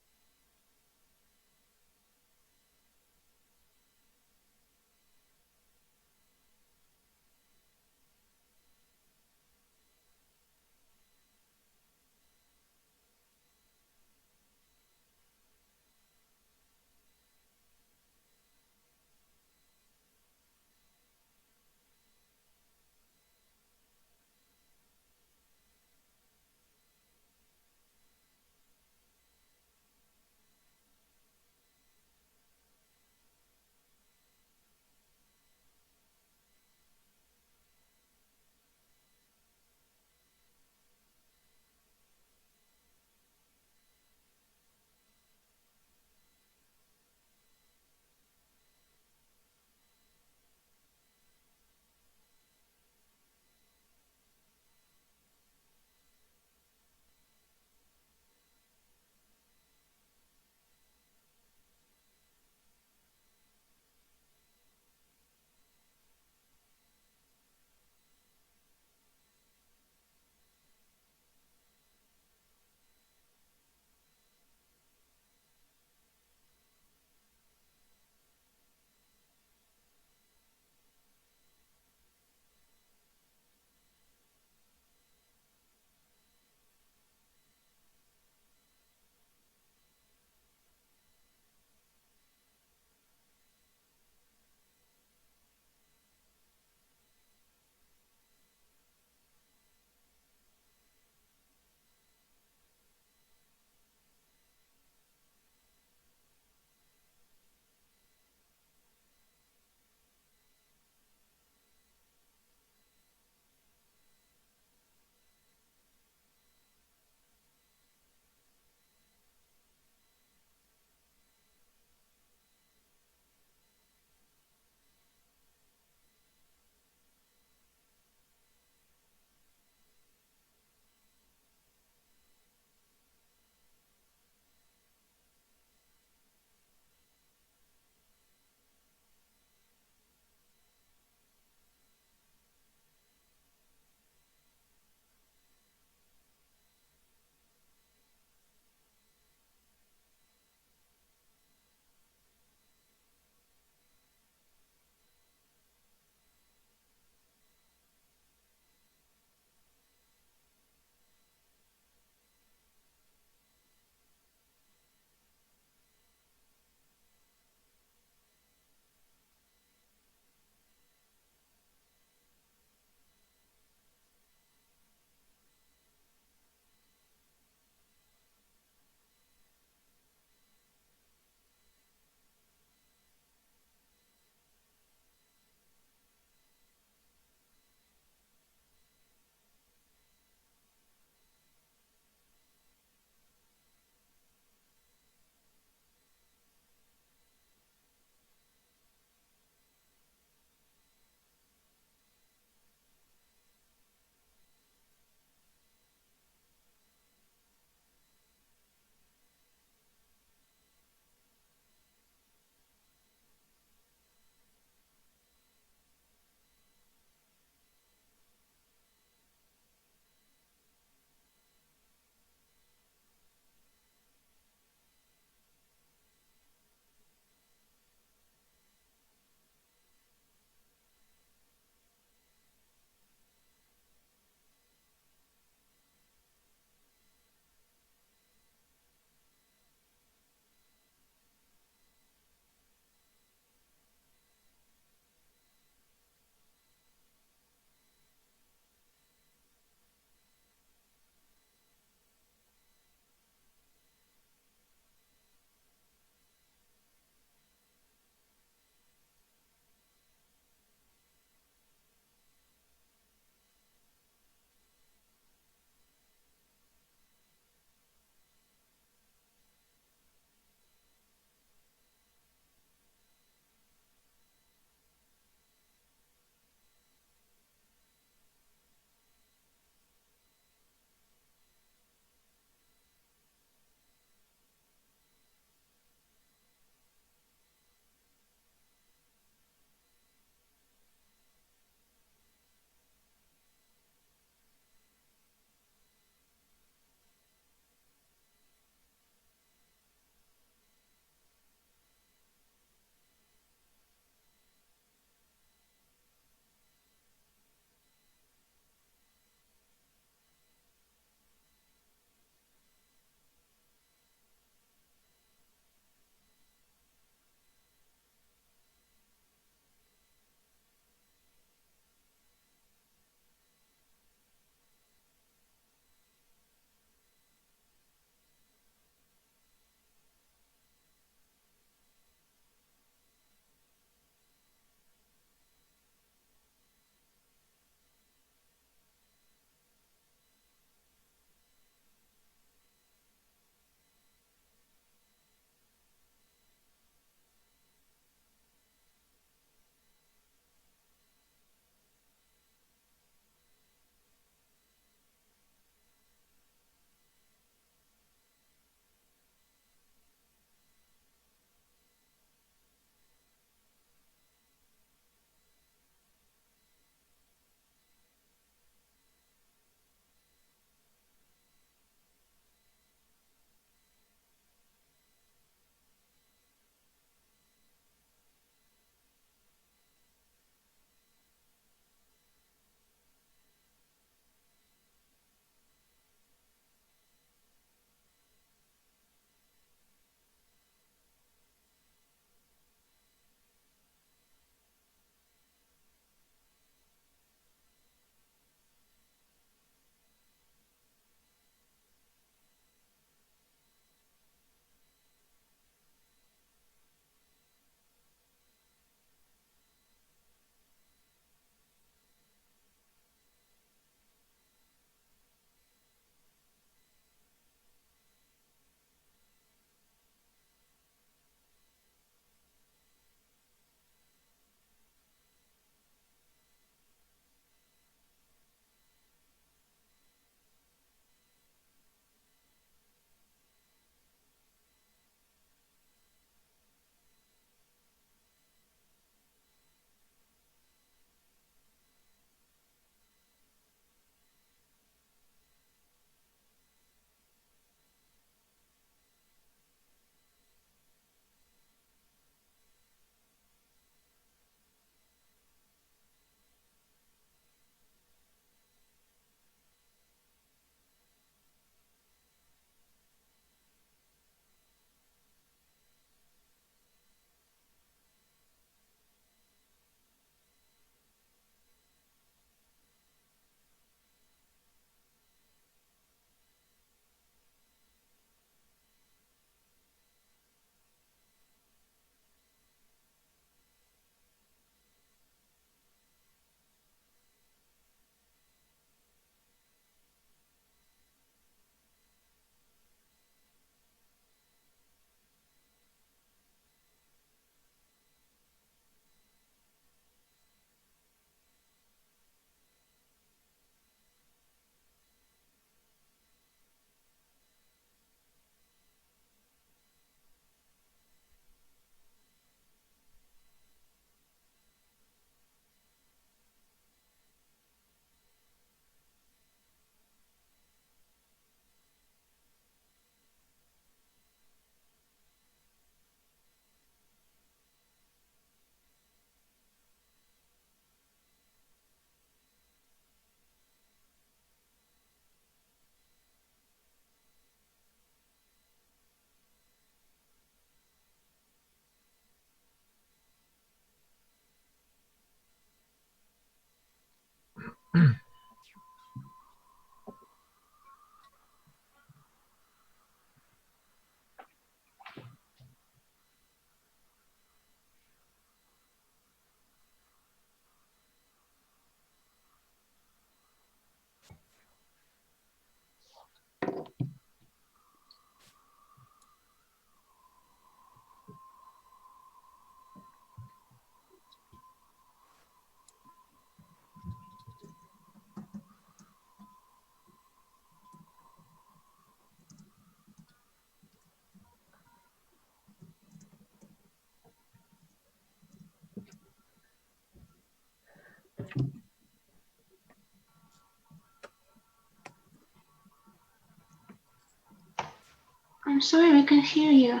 I'm sorry, we can hear you.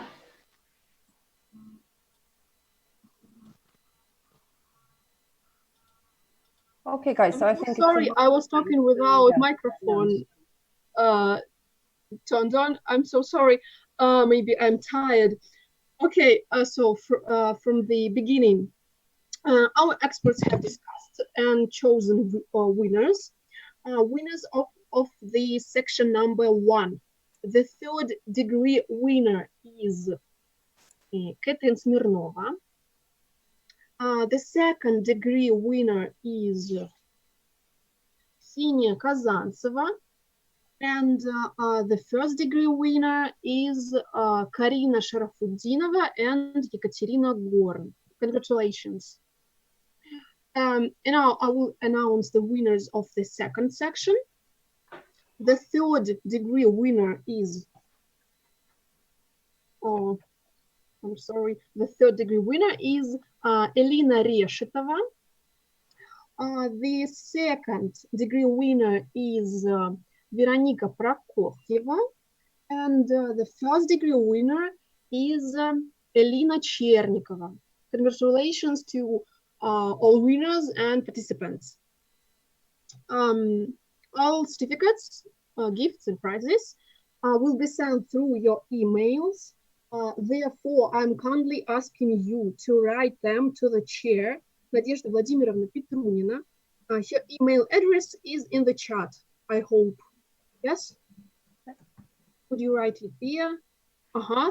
Okay, guys, so I think Sorry, it's I was talking without yeah. microphone turned on. I'm so sorry. Maybe I'm tired. Okay, so from the beginning, our experts have discussed and chosen winners. Winners of the section number 1. The third degree winner is Katerina Smirnova. The second degree winner is Ksenia Kazantseva. And the first degree winner is Karina Sharafuddinova and Ekaterina Gorn. Congratulations. And now I will announce the winners of the second section. The third degree winner is, I'm sorry, the third degree winner is Elina Reshetova. The second degree winner is Veronika Prokofьева. And the first degree winner is Elina Chernikova. Congratulations to all winners and participants. All certificates, gifts and prizes will be sent through your emails. Therefore, I'm kindly asking you to write them to the chair, Nadezhda Vladimirovna Petrunina. Her email address is in the chat, I hope. Yes? Could you write it here?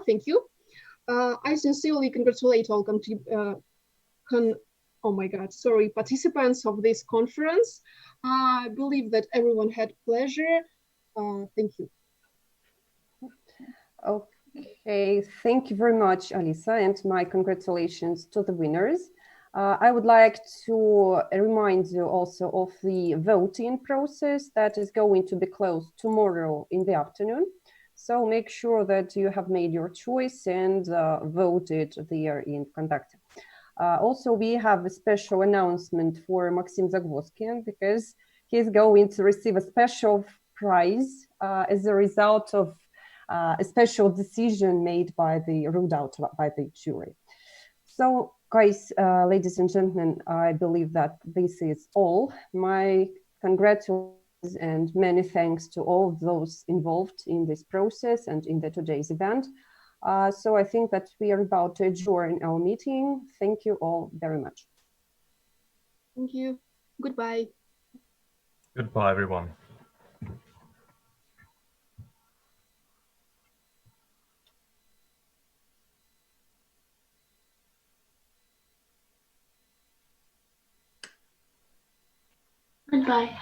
Thank you. I sincerely congratulate all participants of this conference. I believe that everyone had pleasure. Thank you. Okay, thank you very much, Alisa, and my congratulations to the winners. I would like to remind you also of the voting process that is going to be closed tomorrow in the afternoon. So make sure that you have made your choice and voted there in Conductor. Also, we have a special announcement for Maxim Zagwozdkin because he's going to receive a special prize as a result of a special decision made by the ruled out by the jury. So, guys, ladies and gentlemen, I believe that this is all. My congratulations and many thanks to all those involved in this process and in today's event. So I think that we are about to adjourn our meeting. Thank you all very much. Thank you. Goodbye. Goodbye, everyone. Goodbye.